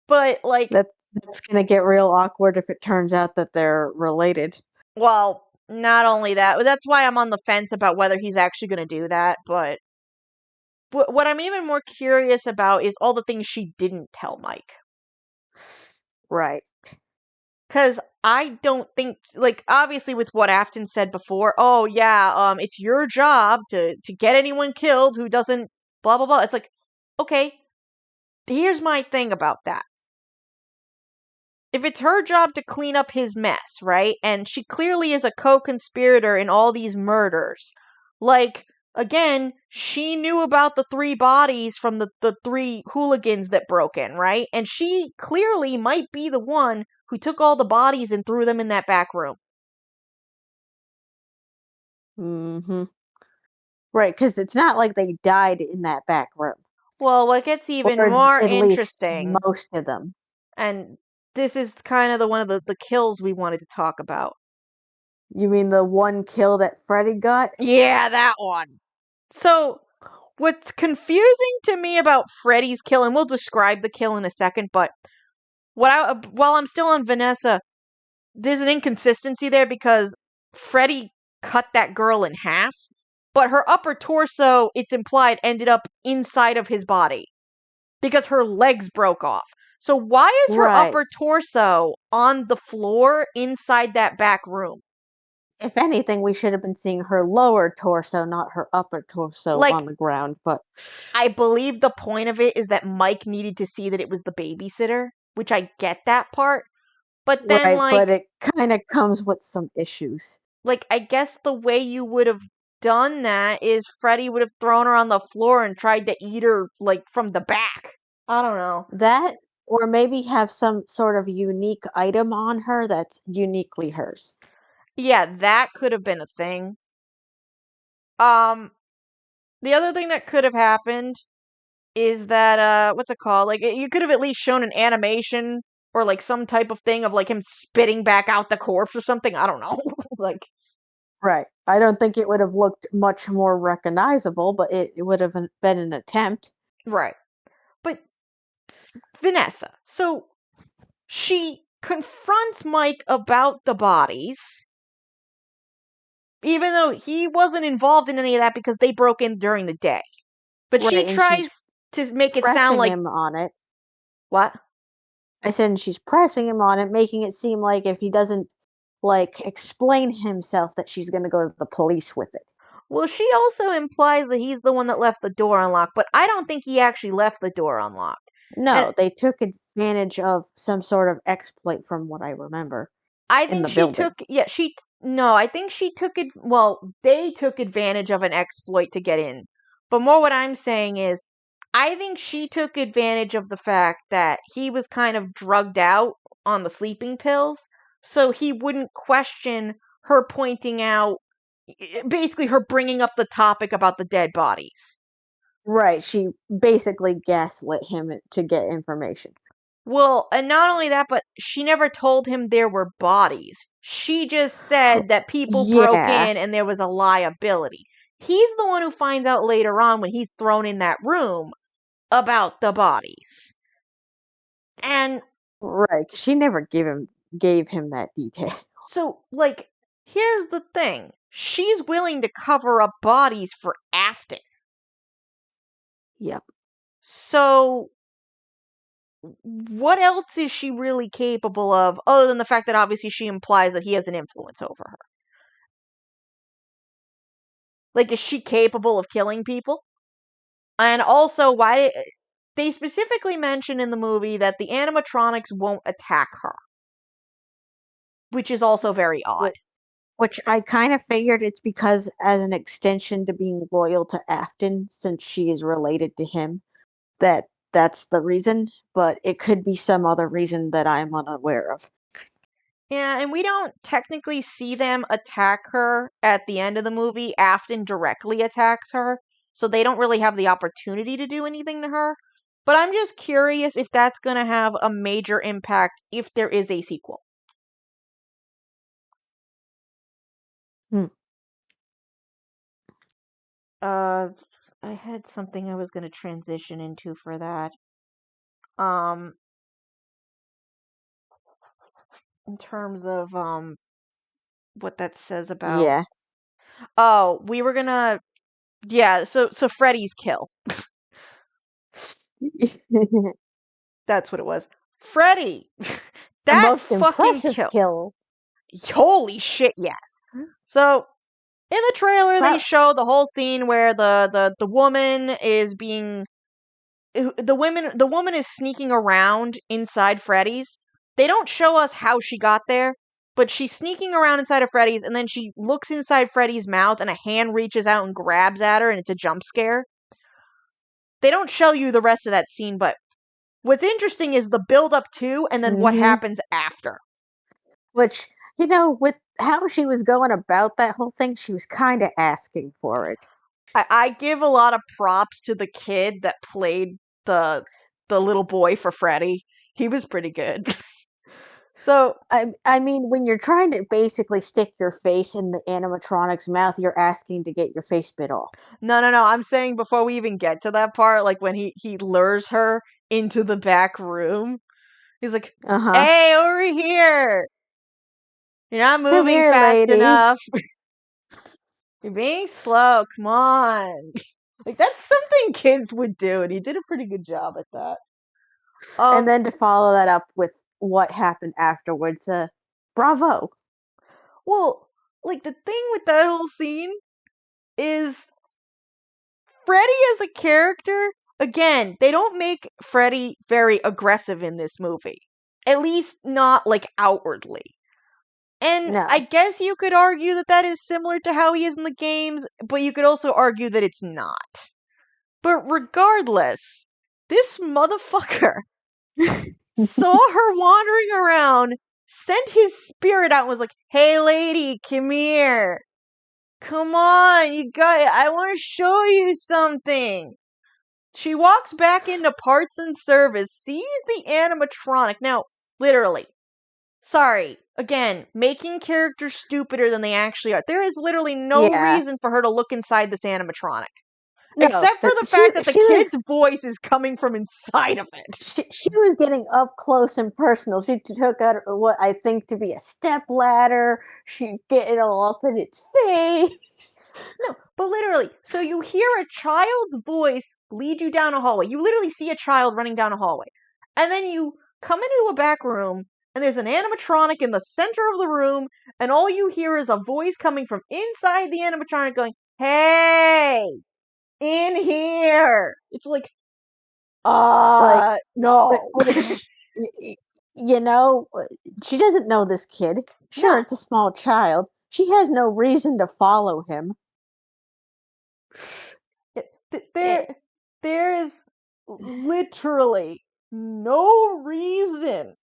But, like, That's gonna get real awkward if it turns out that they're related. well, not only that, that's why I'm on the fence about whether he's actually going to do that, but what I'm even more curious about is all the things she didn't tell Mike. Right. Because I don't think, like, obviously with what Afton said before, oh yeah, it's your job to get anyone killed who doesn't blah blah blah. It's like, okay, here's my thing about that. If it's her job to clean up his mess, right? And she clearly is a co-conspirator in all these murders. Like, again, she knew about the 3 bodies from the 3 hooligans that broke in, right? And she clearly might be the one who took all the bodies and threw them in that back room. Mhm. Right, because it's not like they died in that back room, Well, what gets even or more at least interesting, most of them. and this is kind of one of the kills we wanted to talk about. You mean the one kill that Freddy got? Yeah, that one. So, what's confusing to me about Freddy's kill, and we'll describe the kill in a second, but while I'm still on Vanessa, there's an inconsistency there because Freddy cut that girl in half, but her upper torso, it's implied, ended up inside of his body because her legs broke off. So why is her Right. upper torso on the floor inside that back room? If anything, we should have been seeing her lower torso, not her upper torso Like, on the ground, but I believe the point of it is that Mike needed to see that it was the babysitter, which I get that part. But then, right, but it kinda comes with some issues. I guess the way you would have done that is Freddy would have thrown her on the floor and tried to eat her, like, from the back. I don't know. That, or maybe have some sort of unique item on her that's uniquely hers. Yeah, that could have been a thing. Um, the other thing that could have happened is that, what's it called? Like, you could have at least shown an animation or, like, some type of thing of, like, him spitting back out the corpse or something. I don't know. Like, Right. I don't think it would have looked much more recognizable, but it would have been an attempt. right. But Vanessa, so she confronts Mike about the bodies, even though he wasn't involved in any of that because they broke in during the day. But she Right, and she's tries to make it sound pressing like him on it. what? I said, and she's pressing him on it, making it seem like if he doesn't, like, explain himself, that she's gonna go to the police with it. Well, she also implies that he's the one that left the door unlocked, but I don't think he actually left the door unlocked. And No, they took advantage of some sort of exploit from what I remember I in think the she building. took, yeah, no, I think she took it, well, they took advantage of an exploit to get in. But more what I'm saying is, I think she took advantage of the fact that he was kind of drugged out on the sleeping pills, so he wouldn't question her pointing out, basically her bringing up the topic about the dead bodies. Right, she basically gaslit him to get information. Well, and not only that, but she never told him there were bodies. She just said that people broke Yeah, in and there was a liability. He's the one who finds out later on when he's thrown in that room about the bodies. And right. 'Cause she never gave him that detail. so, like, here's the thing. She's willing to cover up bodies for Afton. Yep. So, what else is she really capable of other than the fact that obviously she implies that he has an influence over her? Like, is she capable of killing people? And also, why they specifically mention in the movie that the animatronics won't attack her, which is also very odd. Whi which I kind of figured it's because as an extension to being loyal to Afton, since she is related to him, that's the reason, but it could be some other reason that I'm unaware of. Yeah, and we don't technically see them attack her at the end of the movie. Afton directly attacks her, so they don't really have the opportunity to do anything to her. But I'm just curious if that's going to have a major impact if there is a sequel. Hmm. Uh, I had something I was going to transition into for that. Um, in terms of what that says about. Yeah. Oh, we were gonna. Yeah, so Freddy's kill. That's what it was. Freddy! The That most fucking impressive kill. kill. Holy shit, yes. So, in the trailer, they Pro- show the whole scene where the woman is being. The woman is sneaking around inside Freddy's. They don't show us how she got there, but she's sneaking around inside of Freddy's, and then she looks inside Freddy's mouth, and a hand reaches out and grabs at her, and it's a jump scare. They don't show you the rest of that scene, but what's interesting is the build up to and then what hmm happens after. Which, with how she was going about that whole thing, she was kind of asking for it. I give a lot of props to the kid that played the little boy for Freddy. He was pretty good. So I mean, when you're trying to basically stick your face in the animatronic's mouth, you're asking to get your face bit off. no, I'm saying before we even get to that part, like when he lures her into the back room, he's like, Uh huh. "Hey, over here! You're not Come moving here, fast lady. enough. You're being slow. Come on." Like that's something kids would do, and he did a pretty good job at that. And Um, then to follow that up with what happened afterwards, bravo. well, like the thing with that whole scene is Freddy as a character. Again, they don't make Freddy very aggressive in this movie. At least not like outwardly. And I No. guess you could argue that that is similar to how he is in the games, but you could also argue that it's not. But regardless, this motherfucker saw her wandering around, sent his spirit out, and was like, "Hey, lady, come here. Come on, you got it. I want to show you something." She walks back into parts and service, sees the animatronic. Now, literally, sorry, again, making characters stupider than they actually are. There is literally no Yeah. reason for her to look inside this animatronic. No. Except for the fact that the She kid's was voice is coming from inside of it. she was getting up close and personal. She took out what I think to be a step ladder. She getting all up in its face. No, but literally, so you hear a child's voice lead you down a hallway. You literally see a child running down a hallway. And then you come into a back room, and there's an animatronic in the center of the room, and all you hear is a voice coming from inside the animatronic going, "Hey, in here." It's like, Like no. which y- you know, she doesn't know this kid. Sure, No. it's a small child. She has no reason to follow him. There, Eh, there is literally no reason.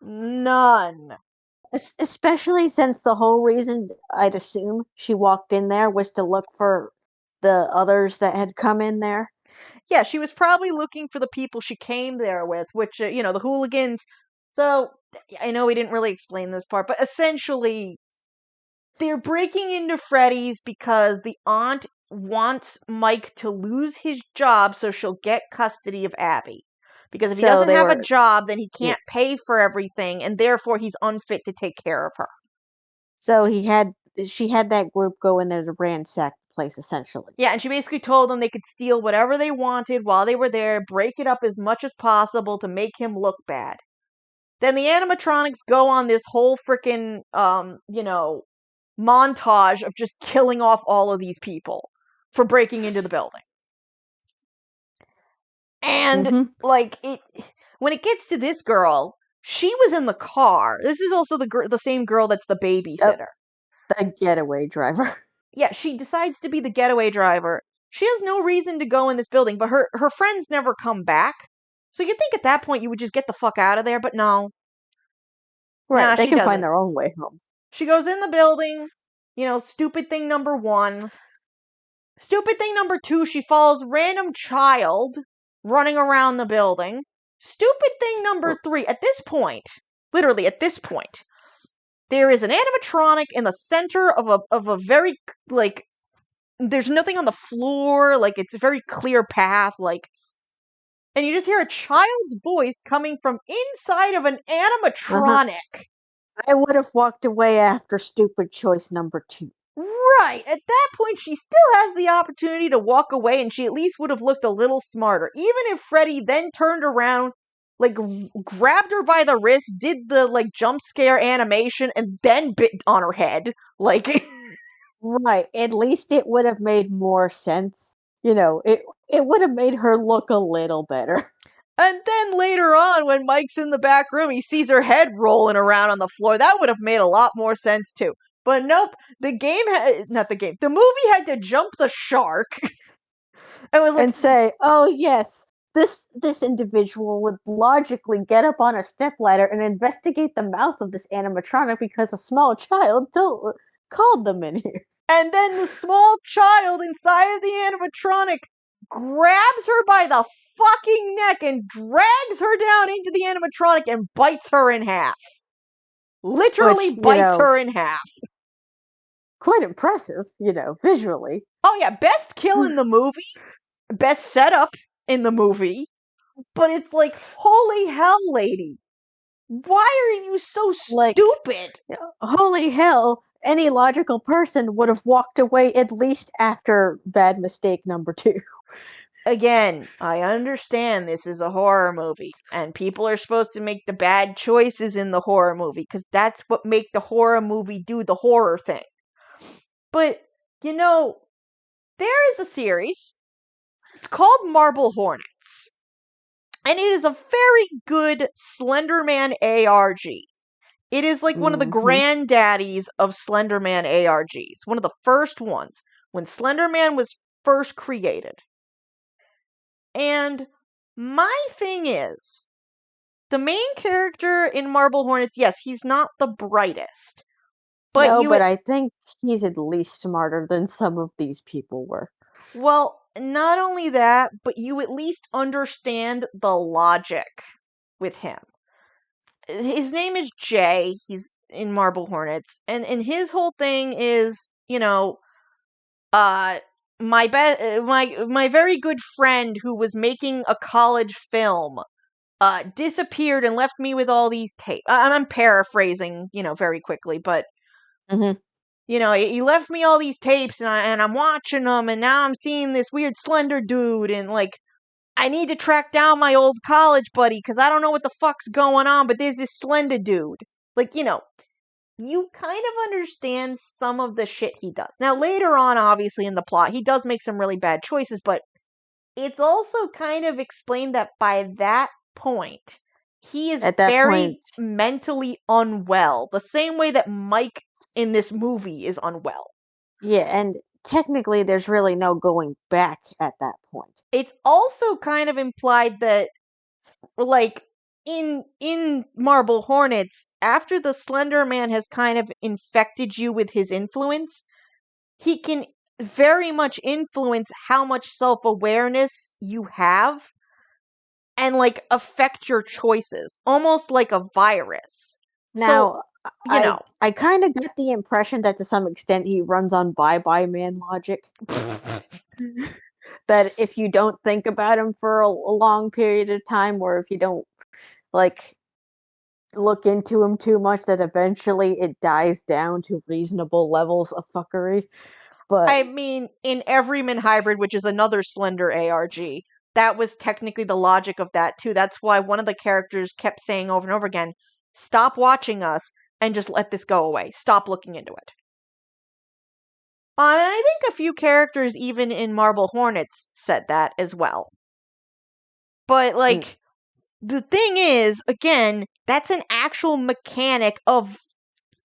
None. Especially since the whole reason I'd assume she walked in there was to look for the others that had come in there. Yeah, she was probably looking for the people she came there with, which, the hooligans. So, I know we didn't really explain this part, but essentially, they're breaking into Freddy's because the aunt wants Mike to lose his job so she'll get custody of Abby. Because if he So doesn't they have a were, job, then he yeah. can't pay for everything, and therefore he's unfit to take care of her. So she had that group go in there to ransack the place essentially. Yeah, and she basically told them they could steal whatever they wanted while they were there, break it up as much as possible to make him look bad. Then the animatronics go on this whole freaking, montage of just killing off all of these people for breaking into the building. And, Mm-hmm. like, when it gets to this girl, she was in the car. This is also the same girl that's the Oh, babysitter. the getaway driver. Yeah, she decides to be the getaway driver. She has no reason to go in this building, but her friends never come back. So you'd think at that point you would just get the fuck out of there, but no. Right, Nah, they she can find doesn't. their own way home. She goes in the building, stupid thing number one. Stupid thing number two, she follows random child running around the building. Stupid thing number three, at this point, literally at this point, there is an animatronic in the center of a very, like, there's nothing on the floor, like, it's a very clear path, like, and you just hear a child's voice coming from inside of an Uh-huh. animatronic. I would have walked away after stupid choice number 2. Right. At that point, she still has the opportunity to walk away, and she at least would have looked a little smarter. Even if Freddy then turned around, like, grabbed her by the wrist, did the, like, jump scare animation, and then bit on her head. Like, Right. At least it would have made more sense. It would have made her look a little better. and then later on, when Mike's in the back room, he sees her head rolling around on the floor. That would have made a lot more sense, too. But nope, not the game, the movie had to jump the shark. It was like, And say, "Oh yes, this individual would logically get up on a stepladder and investigate the mouth of this animatronic because a small child called them in here." and then the small child inside of the animatronic grabs her by the fucking neck and drags her down into the animatronic and bites her in half. Which, Literally bites her in half. quite impressive, visually. Oh yeah, best kill in the movie, best setup in the movie, but it's like, holy hell, lady. Why are you so Like, stupid? holy hell, any logical person would have walked away at least after bad mistake number 2. Again, I understand this is a horror movie, and people are supposed to make the bad choices in the horror movie, because that's what make the horror movie do the horror thing. But, there is a series, it's called Marble Hornets, and it is a very good Slenderman ARG. It is like one of the Hmm. granddaddies of Slenderman ARGs, one of the first ones, when Slenderman was first created. And my thing is, the main character in Marble Hornets, yes, he's not the brightest, but No, but I think he's at least smarter than some of these people were. well, not only that, but you at least understand the logic with him. His name is Jay. He's in Marble Hornets, and his whole thing is, uh, my very good friend who was making a college film disappeared and left me with all these tapes. I'm paraphrasing, very quickly, but Hmm. he left me all these tapes, and I'm watching them, and now I'm seeing this weird slender dude, and like I need to track down my old college buddy because I don't know what the fuck's going on, but there's this slender dude. Like, you kind of understand some of the shit he does. Now, later on, obviously, in the plot, he does make some really bad choices, but it's also kind of explained that by that point, he is At that point, very mentally unwell, the same way that Mike in this movie is unwell. yeah, and technically there's really no going back at that point. It's also kind of implied that, like, in Marble Hornets, after the Slender Man has kind of infected you with his influence, he can very much influence how much self-awareness you have and like affect your choices, almost like a virus. So, Now, you I know, I kind of get the impression that to some extent he runs on bye-bye man logic. That if you don't think about him for a long period of time, or if you don't like look into him too much, that eventually it dies down to reasonable levels of fuckery. But I mean, in Everyman Hybrid, which is another Slender ARG, that was technically the logic of that too. That's why one of the characters kept saying over and over again, "Stop watching us and just let this go away. Stop looking into it." And I think a few characters, even in Marble Hornets, said that as well. But, mm, like, the thing is, again, that's an actual mechanic of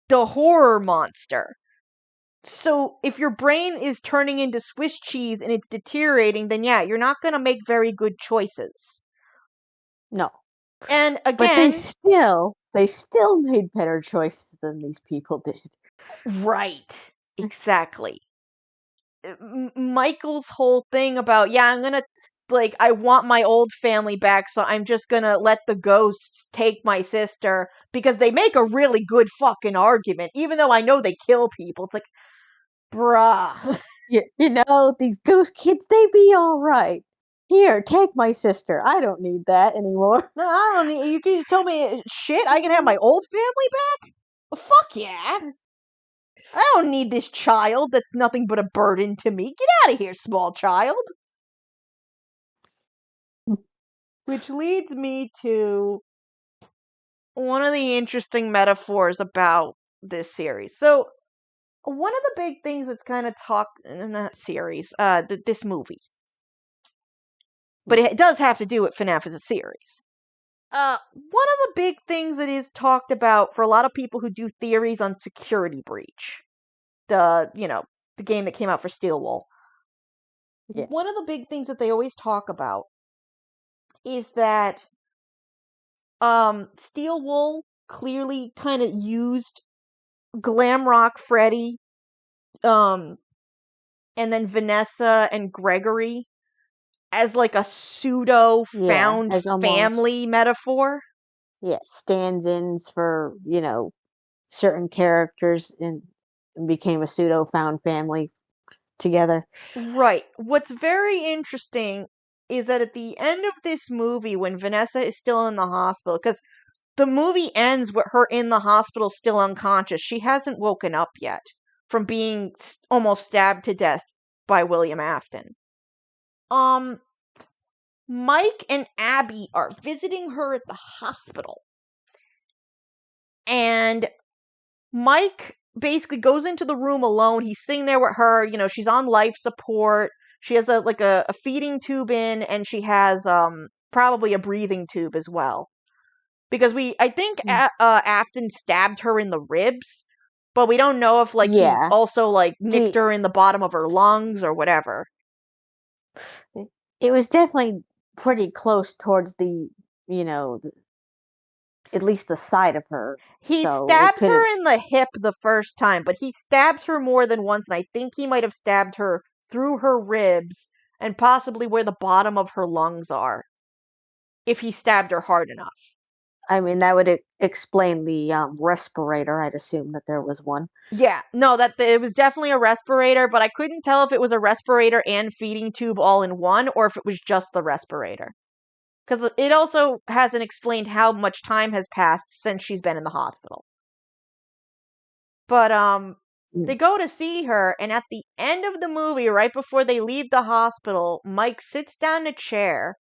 the horror monster. So if your brain is turning into Swiss cheese and it's deteriorating, then yeah, you're not going to make very good choices. no, And but again, they still made better choices than these people did. right, exactly. Michael's whole thing about, yeah, I'm going to, like, I want my old family back, so I'm just going to let the ghosts take my sister, because they make a really good fucking argument, even though I know they kill people. It's like, bruh. These ghost kids, they be all right. Here, take my sister. I don't need that anymore. No, I don't need, you can tell me shit, I can have my old family back? Fuck yeah! I don't need this child that's nothing but a burden to me. Get out of here, small child. Which leads me to one of the interesting metaphors about this series. So, one of the big things that's kind of talked in that series, this movie, but it does have to do with FNAF as a series. One of the big things that is talked about for a lot of people who do theories on Security Breach, the game that came out for Steel Wool. Yeah. One of the big things that they always talk about is that Steel Wool clearly kind of used Glam Rock Freddy, and then Vanessa and Gregory as like a pseudo Yeah, found as almost, family metaphor. yeah, stand-ins for, certain characters and became a pseudo found family together. Right. What's very interesting is that at the end of this movie, when Vanessa is still in the hospital, because the movie ends with her in the hospital still unconscious. She hasn't woken up yet from being almost stabbed to death by William Afton. Um, Mike and Abby are visiting her at the hospital. And Mike basically goes into the room alone. He's sitting there with her. She's on life support. She has a feeding tube in, and she has probably a breathing tube as well. Because I think Mm. Afton stabbed her in the ribs, but we don't know if he Yeah. also nicked He her in the bottom of her lungs or whatever. it was definitely pretty close towards you know, th- at least the side of her. He So it stabs could have her in the hip the first time, but he stabs her more than once, and I think he might have stabbed her through her ribs and possibly where the bottom of her lungs are, if he stabbed her hard enough. I mean, that would explain the respirator. I'd assume that there was one. Yeah, no, that it was definitely a respirator, but I couldn't tell if it was a respirator and feeding tube all in one, or if it was just the respirator. Because it also hasn't explained how much time has passed since she's been in the hospital. But they Mm. go to see her, and at the end of the movie, right before they leave the hospital, Mike sits down in a chair,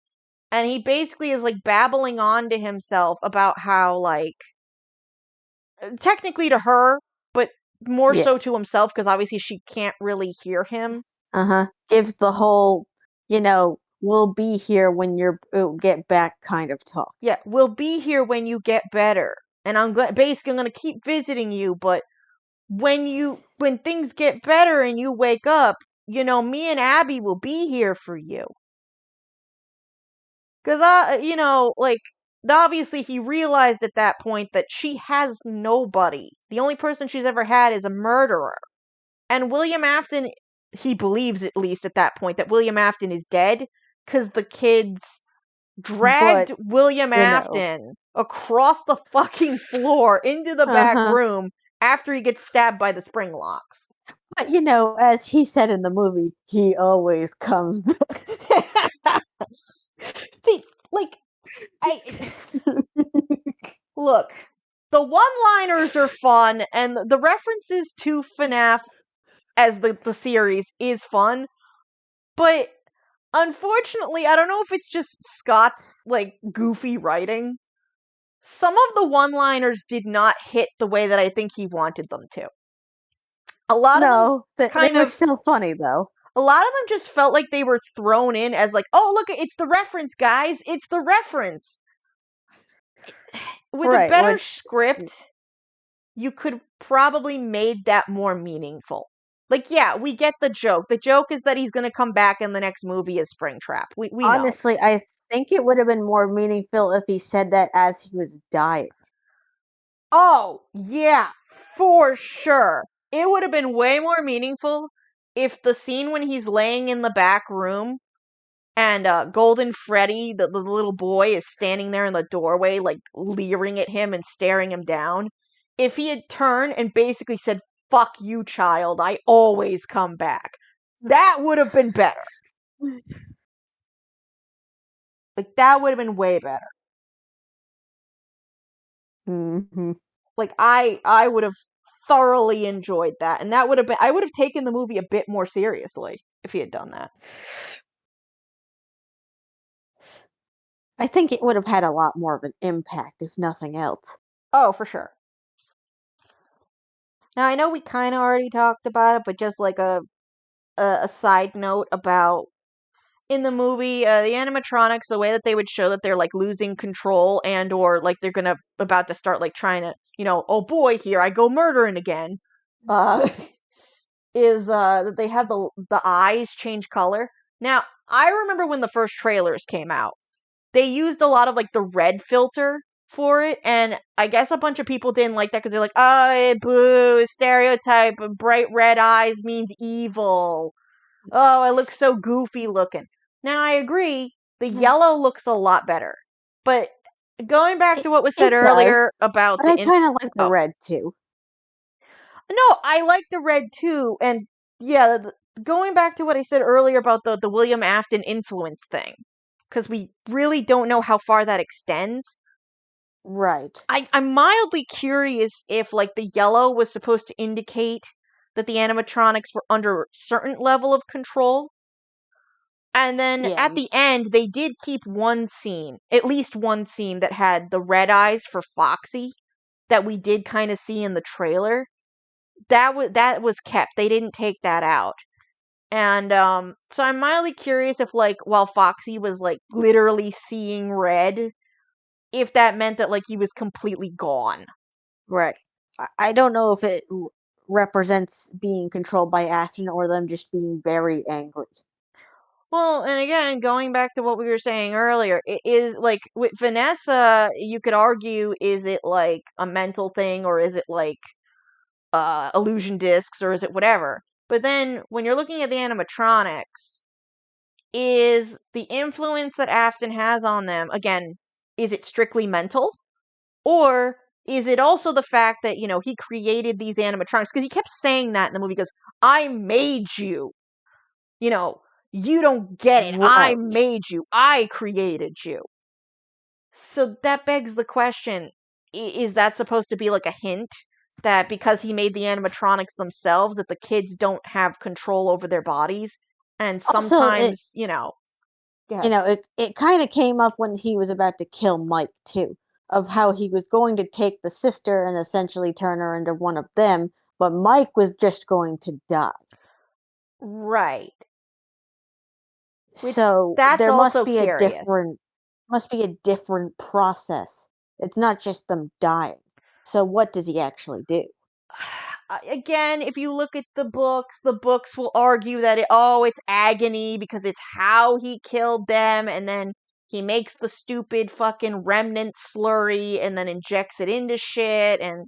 and he basically is babbling on to himself about how technically to her, but more Yeah. so to himself because obviously she can't really hear him. Uh-huh. Gives the whole, we'll be here when you're get back kind of talk. Yeah, we'll be here when you get better, and basically I'm gonna keep visiting you, but when things get better and you wake up, me and Abby will be here for you. Cause obviously he realized at that point that she has nobody. The only person she's ever had is a murderer. And William Afton, he believes at least at that point that William Afton is dead because the kids dragged But, William you know, Afton across the fucking floor into the back uh-huh. room after he gets stabbed by the spring locks. But as he said in the movie, he always comes back. See, I look, the one-liners are fun, and the references to FNAF as the series is fun, but unfortunately, I don't know if it's just Scott's goofy writing. Some of the one-liners did not hit the way that I think he wanted them to. A lot of them No, they kind were of still funny though. a lot of them just felt like they were thrown in as oh, look, it's the reference, guys. It's the reference. With a Right, better which script, you could probably made that more meaningful. Yeah, we get the joke. The joke is that he's going to come back in the next movie as Springtrap. We know. honestly, I think it would have been more meaningful if he said that as he was dying. Oh, yeah, for sure. It would have been way more meaningful if the scene when he's laying in the back room and Golden Freddy, the little boy, is standing there in the doorway, leering at him and staring him down. If he had turned and basically said, "Fuck you, child, I always come back," that would have been better. That would have been way better. Hmm. Like I would have thoroughly enjoyed that, and that would have been I would have taken the movie a bit more seriously if he had done that. I think it would have had a lot more of an impact, if nothing else. Oh, for sure. Now I know we kind of already talked about it, but just like a side note about in the movie, the animatronics, the way that they would show that they're like losing control and or like they're gonna about to start like trying to, oh boy, here I go murdering again. Uh, is that they have the eyes change color. Now I remember when the first trailers came out, they used a lot of like the red filter for it, and I guess a bunch of people didn't like that because they're like, oh, boo, stereotype, bright red eyes means evil. Oh, I look so goofy looking. Now, I agree, the Mm. yellow looks a lot better. But going back It to what was said it does, earlier about but I kinda like the oh, red too. no, I like the red too. And yeah, going back to what I said earlier about the William Afton influence thing, because we really don't know how far that extends. Right. I'm mildly curious if like the yellow was supposed to indicate that the animatronics were under a certain level of control. And then Yeah, at the end, they did keep one scene, at least one scene that had the red eyes for Foxy that we did kind of see in the trailer. That was kept. They didn't take that out. And so I'm mildly curious if like while Foxy was like literally seeing red, if that meant that like he was completely gone. right. I don't know if it represents being controlled by action or them just being very angry. Well, and again, going back to what we were saying earlier, it is like with Vanessa, you could argue, is it like a mental thing or is it like illusion discs or is it whatever? But then when you're looking at the animatronics, is the influence that Afton has on them, again, is it strictly mental? Or is it also the fact that, he created these animatronics? Because he kept saying that in the movie, he goes, I made you. You know, you don't get it. I Right. made you. I created you. So that begs the question, is that supposed to be like a hint that because he made the animatronics themselves that the kids don't have control over their bodies and Also, sometimes, go ahead. it kinda came up when he was about to kill Mike too, of how he was going to take the sister and essentially turn her into one of them, but Mike was just going to die. Right. Which So, that's there also curious. must be a different process. It's not just them dying. So, what does he actually do? Again, if you look at the books will argue that it's agony because it's how he killed them, and then he makes the stupid fucking remnant slurry and then injects it into shit. And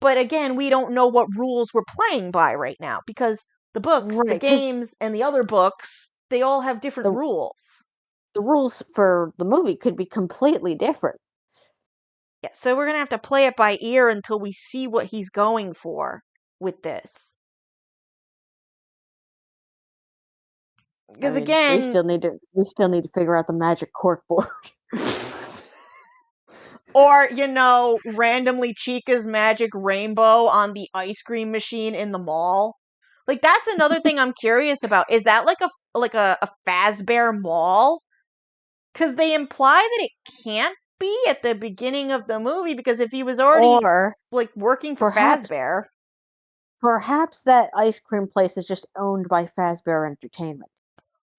but again, we don't know what rules we're playing by right now because the books, the Right? Because games, and the other books, they all have different the rules. the rules for the movie could be completely different. Yeah, so we're gonna have to play it by ear until we see what he's going for with this. I Because mean, again, we still need to figure out the magic cork board. or, randomly Chica's magic rainbow on the ice cream machine in the mall. Like that's another thing I'm curious about. Is that like a Fazbear mall? Cuz they imply that it can't be at the beginning of the movie because if he was already Or like working for perhaps Fazbear, perhaps that ice cream place is just owned by Fazbear Entertainment.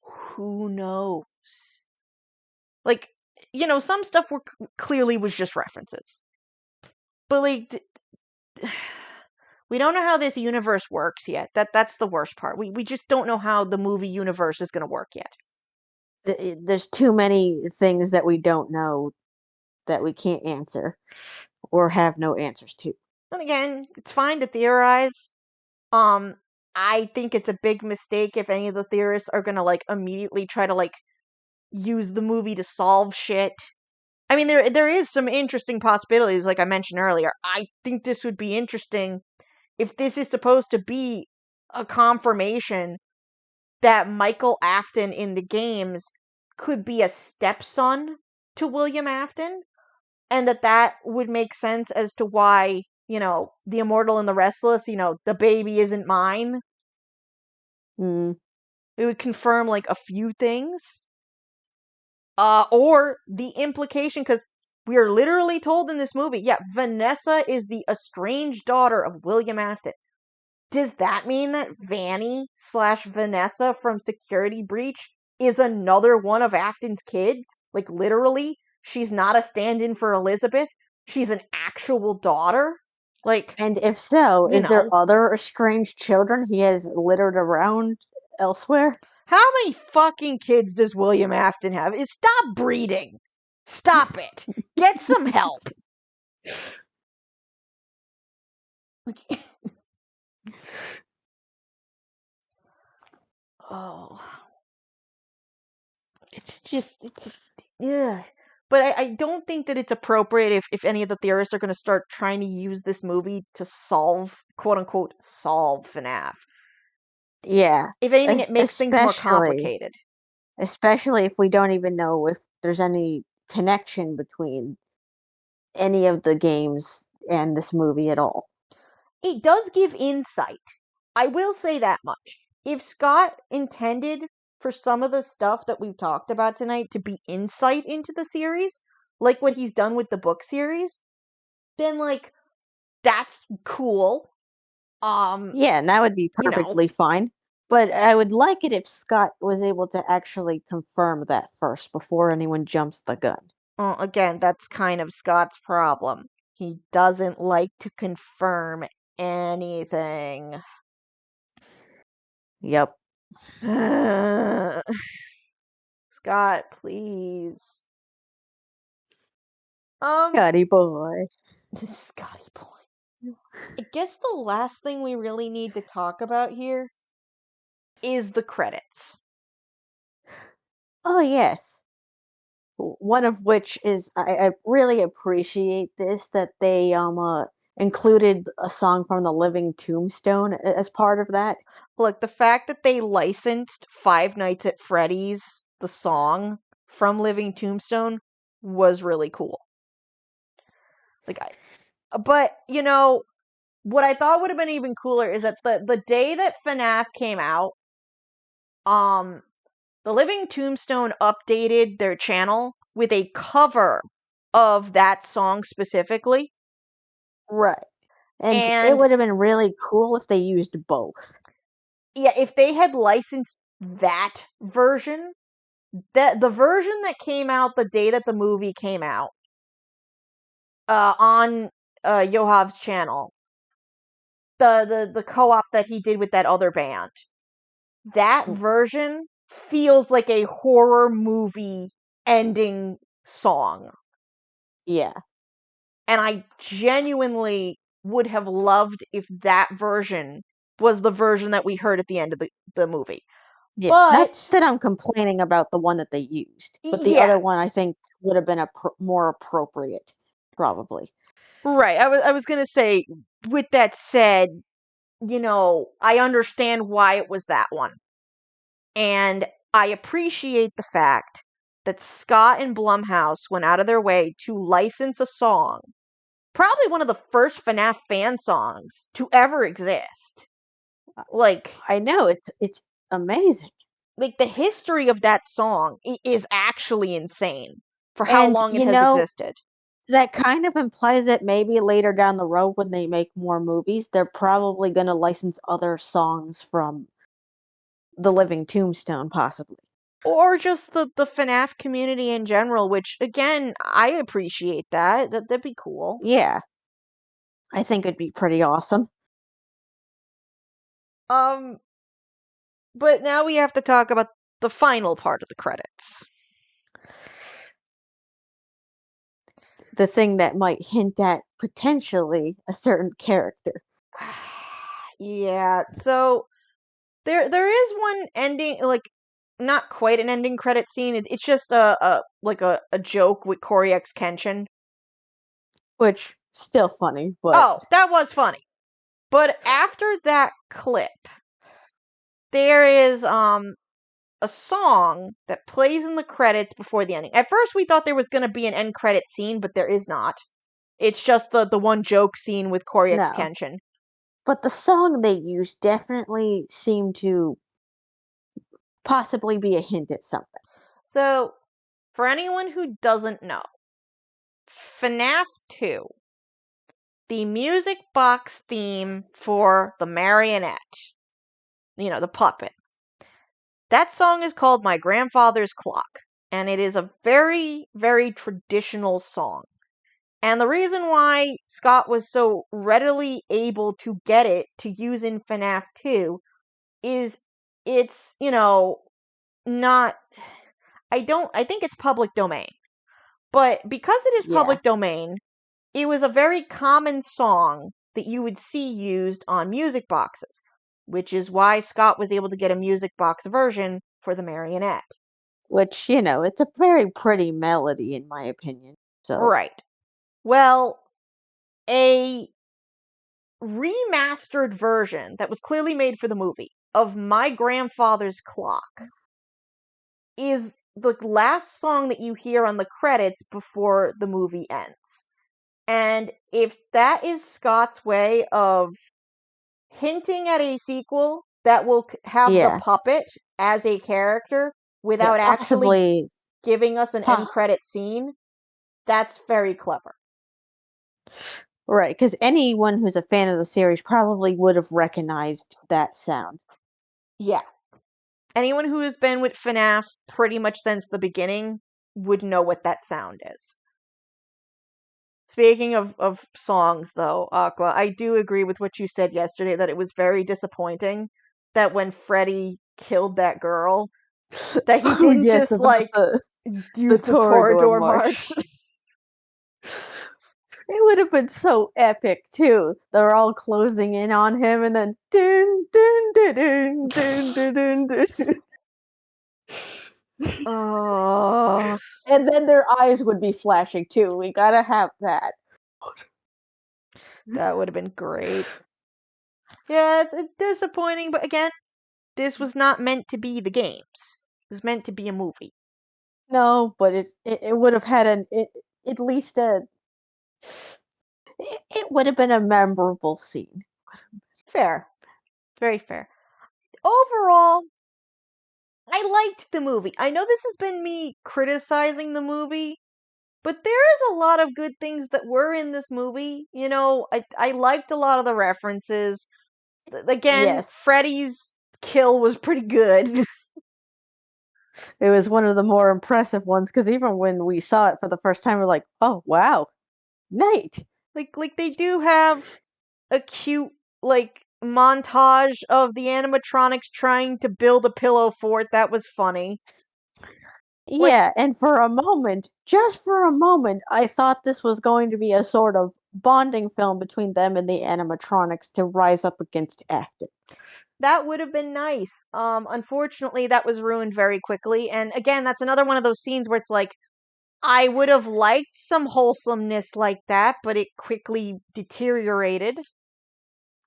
who knows? Like, some stuff clearly was just references. But like we don't know how this universe works yet. That's the worst part. We just don't know how the movie universe is going to work yet. There's too many things that we don't know that we can't answer or have no answers to. And again, it's fine to theorize. Um I think it's a big mistake if any of the theorists are going to like immediately try to like use the movie to solve shit. I mean there is some interesting possibilities like I mentioned earlier. I think this would be interesting if this is supposed to be a confirmation that Michael Afton in the games could be a stepson to William Afton. and that would make sense as to why, the Immortal and the Restless, the baby isn't mine. Mm. It would confirm like a few things. Or the implication, because we are literally told in this movie, yeah, Vanessa is the estranged daughter of William Afton. Does that mean that Vanny/Vanessa from Security Breach is another one of Afton's kids? Like, literally, she's not a stand-in for Elizabeth. She's an actual daughter? Like, And if so, you is there know. other estranged children he has littered around elsewhere? How many fucking kids does William Afton have? Stop breeding. Stop it. Get some help. Oh. Yeah. But I don't think that it's appropriate if any of the theorists are going to start trying to use this movie to solve, quote unquote, solve FNAF. Yeah, If anything, it makes things more especially complicated. if we don't even know if there's any connection between any of the games and this movie at all. It does give insight. I will say that much. If Scott intended for some of the stuff that we've talked about tonight to be insight into the series, like what he's done with the book series, then like that's cool. Yeah, and that would be You know, perfectly fine. But I would like it if Scott was able to actually confirm that first before anyone jumps the gun. again, that's kind of Scott's problem. He doesn't like to confirm anything. Yep. Scott, please. Um, Scotty boy. Scotty boy. I guess the last thing we really need to talk about here is the credits. Oh yes. One of which is I really appreciate this that they included a song from the Living Tombstone as part of that. Look, the fact that they licensed Five Nights at Freddy's, the song from Living Tombstone, was really cool. Like, but what I thought would have been even cooler is that the day that FNAF came out, um, the Living Tombstone updated their channel with a cover of that song specifically. Right. And it And would have been really cool if they used both. yeah, if they had licensed that version, the version that came out the day that the movie came out, on Yohav's channel, the co-op that he did with that other band, that Mm. version feels like a horror movie ending song. Yeah. And I genuinely would have loved if that version was the version that we heard at the end of the movie. Yeah. Not But that I'm complaining about the one that they used, but the yeah, other one I think would have been more appropriate, probably. right. I was gonna say, with that said, I understand why it was that one. And I appreciate the fact that Scott and Blumhouse went out of their way to license a song, probably one of the first FNAF fan songs to ever exist. Uh, Like, I know it's amazing. the history of that song is actually insane for how And long it has existed. that kind of implies that maybe later down the road when they make more movies, they're probably going to license other songs from The Living Tombstone, possibly. Or just the FNAF community in general, which again, I appreciate that. That'd be cool. Yeah, I think it'd be pretty awesome. Um, but now we have to talk about the final part of the credits. The thing that might hint at potentially a certain character, Yeah, so there is one ending, like, not quite an ending credit scene. It's just a joke with Corey X Kenshin. which still funny, but Oh, that was funny. But after that clip, there is a song that plays in the credits before the ending. At first, we thought there was going to be an end credit scene, but there is not. It's just the one joke scene with Koryuk's No. Kenshin. But the song they used definitely seemed to possibly be a hint at something. So, for anyone who doesn't know, FNAF 2, the music box theme for the marionette, the puppet, that song is called My Grandfather's Clock, and it is a very, very traditional song. And the reason why Scott was so readily able to get it to use in FNAF 2 is it's, not I think it's public domain. But because it is Yeah. public domain, it was a very common song that you would see used on music boxes, which is why Scott was able to get a music box version for the marionette. Which, it's a very pretty melody in my opinion. So, Right. Well, a remastered version that was clearly made for the movie of My Grandfather's Clock is the last song that you hear on the credits before the movie ends. And if that is Scott's way of hinting at a sequel that will have the yeah. puppet as a character Yeah, without actually possibly giving us an po- end credit scene, that's very clever. right, cuz anyone who's a fan of the series probably would have recognized that sound. Yeah. Anyone who has been with FNAF pretty much since the beginning would know what that sound is. Speaking of songs, though, Aqua, I do agree with what you said yesterday that it was very disappointing that when Freddy killed that girl, that he Oh didn't yes, just, about like, the use the Torador Torador march. March. It would have been so epic too. They're all closing in on him, and then dun dun dun dun dun dun dun, dun. Oh, And then their eyes would be flashing too. We gotta have that. that would have been great. Yeah, it's disappointing, but again, this was not meant to be the games. It was meant to be a movie. No, but it would have had at least it would have been a memorable scene. Fair. Very fair. Overall, I liked the movie. I know this has been me criticizing the movie, but there is a lot of good things that were in this movie. I liked a lot of the references. Again, Yes, Freddy's kill was pretty good. it was one of the more impressive ones because even when we saw it for the first time, we're like, "Oh wow, Nate!" like they do have a cute montage of the animatronics trying to build a pillow fort. That was funny. Like Yeah, and for a moment, just for a moment, I thought this was going to be a sort of bonding film between them and the animatronics to rise up against Afton. that would have been nice. Unfortunately, that was ruined very quickly. And again, that's another one of those scenes where it's like, I would have liked some wholesomeness like that, but it quickly deteriorated.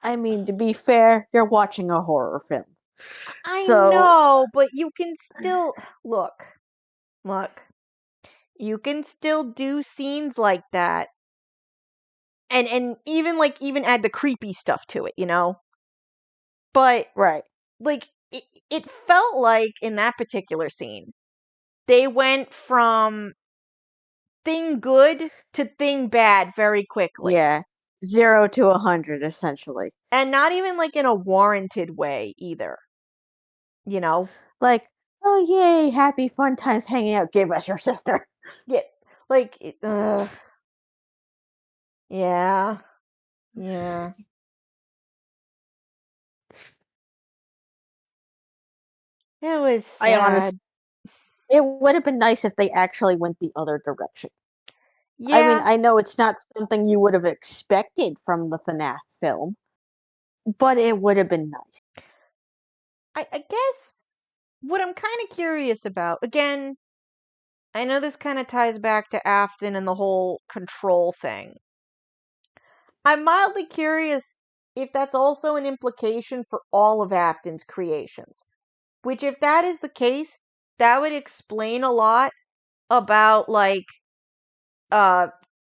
I mean, to be fair, you're watching a horror film. I So, know, but you can still look. You can still do scenes like that, and even add the creepy stuff to it. But right. it felt like in that particular scene, they went from thing good to thing bad very quickly. Yeah. 0 to 100, essentially. And not even like in a warranted way either, you know? Like, oh, yay, happy fun times hanging out. Give us your sister. Yeah, like, yeah, yeah. It was I honestly, sad. it would have been nice if they actually went the other direction. I mean, Yeah, I know it's not something you would have expected from the FNAF film, but it would have been nice. I guess what I'm kind of curious about, again, I know this kind of ties back to Afton and the whole control thing. I'm mildly curious if that's also an implication for all of Afton's creations. Which, if that is the case, that would explain a lot about, like, uh,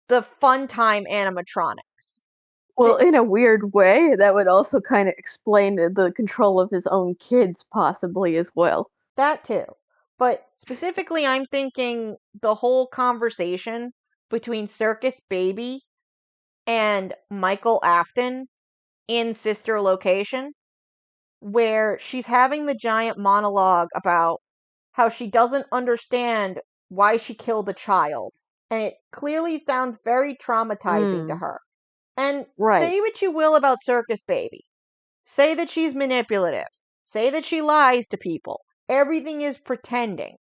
the fun time animatronics. Well, Th- in a weird way, that would also kind of explain the control of his own kids, possibly as well. that too. But specifically, I'm thinking the whole conversation between Circus Baby and Michael Afton in Sister Location, where she's having the giant monologue about how she doesn't understand why she killed a child. And it clearly sounds very traumatizing to Mm, her. And right. say what you will about Circus Baby. Say that she's manipulative. Say that she lies to people. Everything is pretending.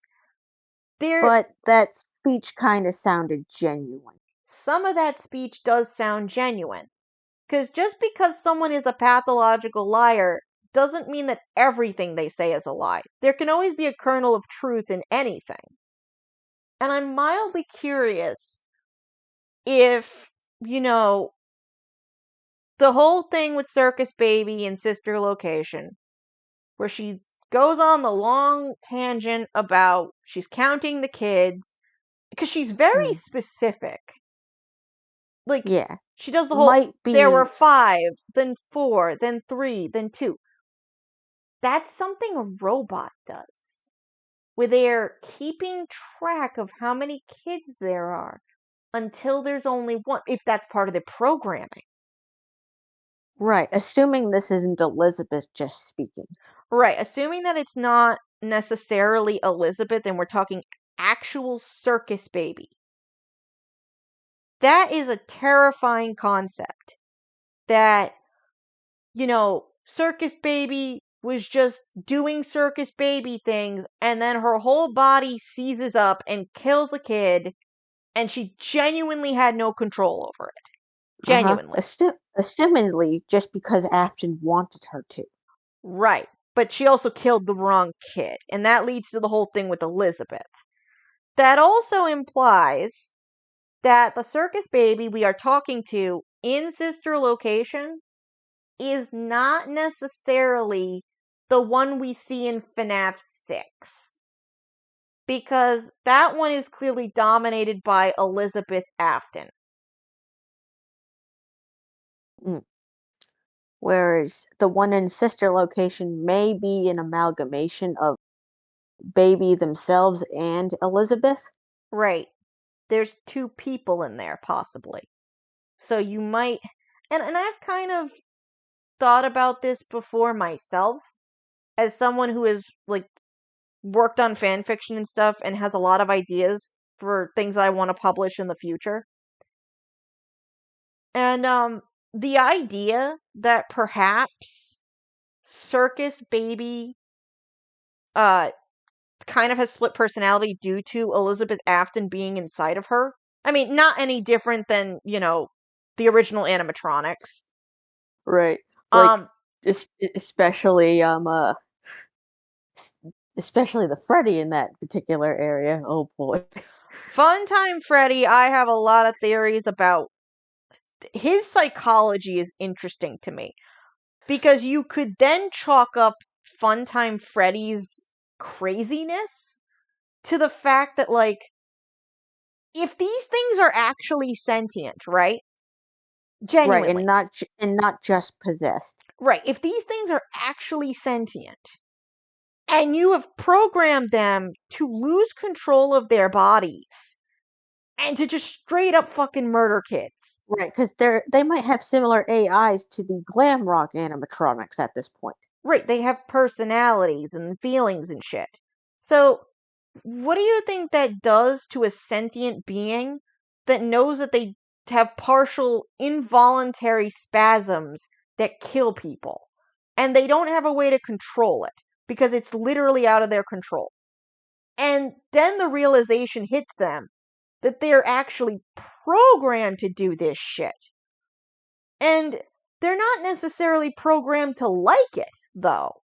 There, But that speech kind of sounded genuine. some of that speech does sound genuine. Because just because someone is a pathological liar doesn't mean that everything they say is a lie. There can always be a kernel of truth in anything. And I'm mildly curious if, you know, the whole thing with Circus Baby and Sister Location, where she goes on the long tangent about she's counting the kids, because she's very Mm, specific. Like, yeah. she does the whole, Might there were be 5, then 4, then 3, then 2. That's something a robot does, where they're keeping track of how many kids there are until there's only one, if that's part of the programming. right. Assuming this isn't Elizabeth just speaking. Right, assuming that it's not necessarily Elizabeth and we're talking actual Circus Baby. That is a terrifying concept. That, Circus Baby was just doing Circus Baby things, and then her whole body seizes up and kills a kid, and she genuinely had no control over it. Uh huh. Genuinely. Assumingly, just because Afton wanted her to. Right. But she also killed the wrong kid, and that leads to the whole thing with Elizabeth. That also implies that the Circus Baby we are talking to in Sister Location is not necessarily the one we see in FNAF 6. Because that one is clearly dominated by Elizabeth Afton. Mm. Whereas the one in Sister Location may be an amalgamation of Baby themselves and Elizabeth. Right. There's 2 people in there, possibly. So you might. And I've kind of thought about this before myself, as someone who has, like, worked on fan fiction and stuff and has a lot of ideas for things I want to publish in the future. And the idea that perhaps Circus Baby uh kind of has split personality due to Elizabeth Afton being inside of her. I mean, not any different than, the original animatronics. Right. Like, Um es- especially s- especially the Freddy in that particular area. Oh boy. Funtime Freddy, I have a lot of theories about. His psychology is interesting to me, because you could then chalk up Funtime Freddy's craziness to the fact that, like, if these things are actually sentient, right? Right, and Genuinely. not just possessed. Right. If these things are actually sentient and you have programmed them to lose control of their bodies and to just straight up fucking murder kids. Right, because they might have similar AIs to the glam rock animatronics at this point. Right, they have personalities and feelings and shit. So, what do you think that does to a sentient being that knows that they have partial involuntary spasms that kill people? And they don't have a way to control it because it's literally out of their control. And then the realization hits them that they're actually programmed to do this shit. And they're not necessarily programmed to like it, though.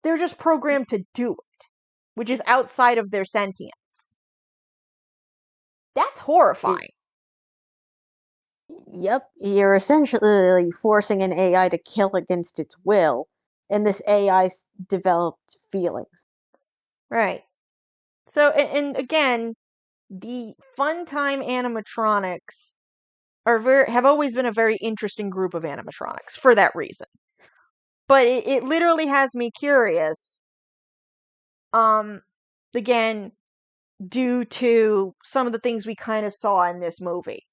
They're just programmed to do it, which is outside of their sentience. That's It, horrifying. yep, you're essentially forcing an AI to kill against its will, and this AI developed feelings. Right. So, and again, the Funtime animatronics have always been a very interesting group of animatronics for that reason. But it literally has me curious. Again, due to some of the things we kind of saw in this movie,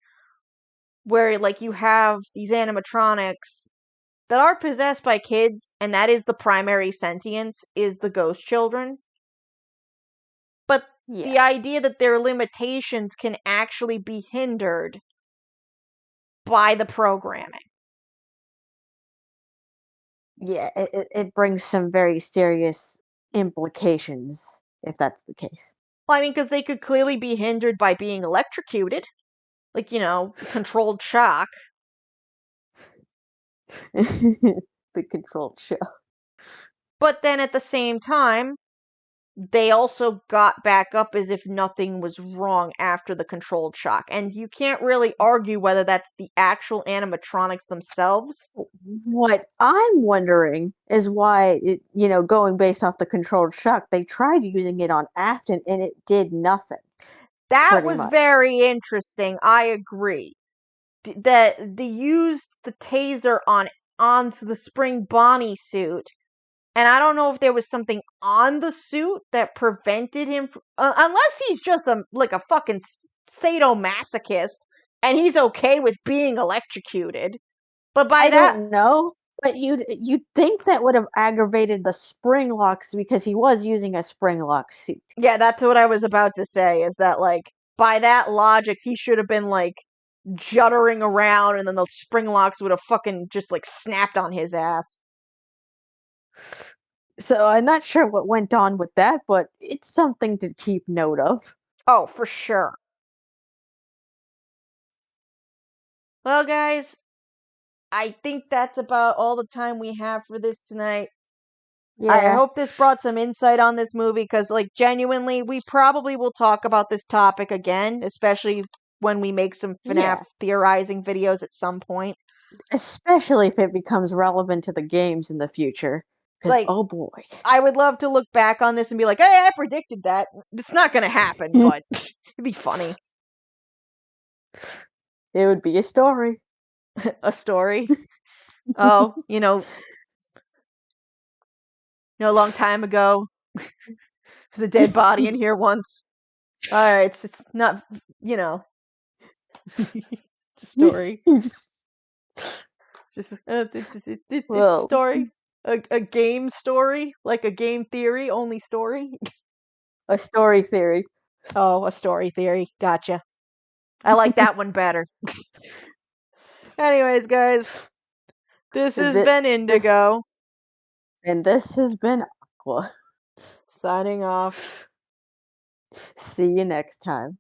where like you have these animatronics that are possessed by kids, and that is the primary sentience, is the ghost children. But the Yeah. idea that their limitations can actually be hindered by the programming. Yeah, it brings some very serious implications if that's the case. Well, I mean, because they could clearly be hindered by being electrocuted, like, controlled shock. The controlled show. But then at the same time, they also got back up as if nothing was wrong after the controlled shock. And you can't really argue whether that's the actual animatronics themselves. What I'm wondering is why, going based off the controlled shock, they tried using it on Afton and it did nothing, That pretty was much. very interesting. I agree. That they used the taser onto the Spring Bonnie suit, and I don't know if there was something on the suit that prevented him from, unless he's just a fucking sadomasochist and he's okay with being electrocuted. But by I that, don't know, but you'd think that would have aggravated the spring locks because he was using a spring lock suit. yeah, that's what I was about to say, is that like by that logic he should have been like juddering around, and then the spring locks would have fucking just like snapped on his ass. So I'm not sure what went on with that, but it's something to keep note of. Oh, for sure. Well, guys, I think that's about all the time we have for this tonight. I Yeah, hope this brought some insight on this movie, because, like, genuinely, we probably will talk about this topic again, especially when we make some FNAF yeah. theorizing videos at some point. Especially if it becomes relevant to the games in the future. Because, Like, oh boy. I would love to look back on this and be like, hey, I predicted that. It's not going to happen, It but it'd be funny. would be a story. A story. Oh, a long time ago, there's a dead body in here once. All right, it's not, you know, it's a story. Just- Just it's well, story. A game story, like a game theory, only story. a story theory. Oh, a story theory. Gotcha. I like that one better. Anyways, guys, this has Th- been this Indigo, and this has been Aqua. signing off. See you next time.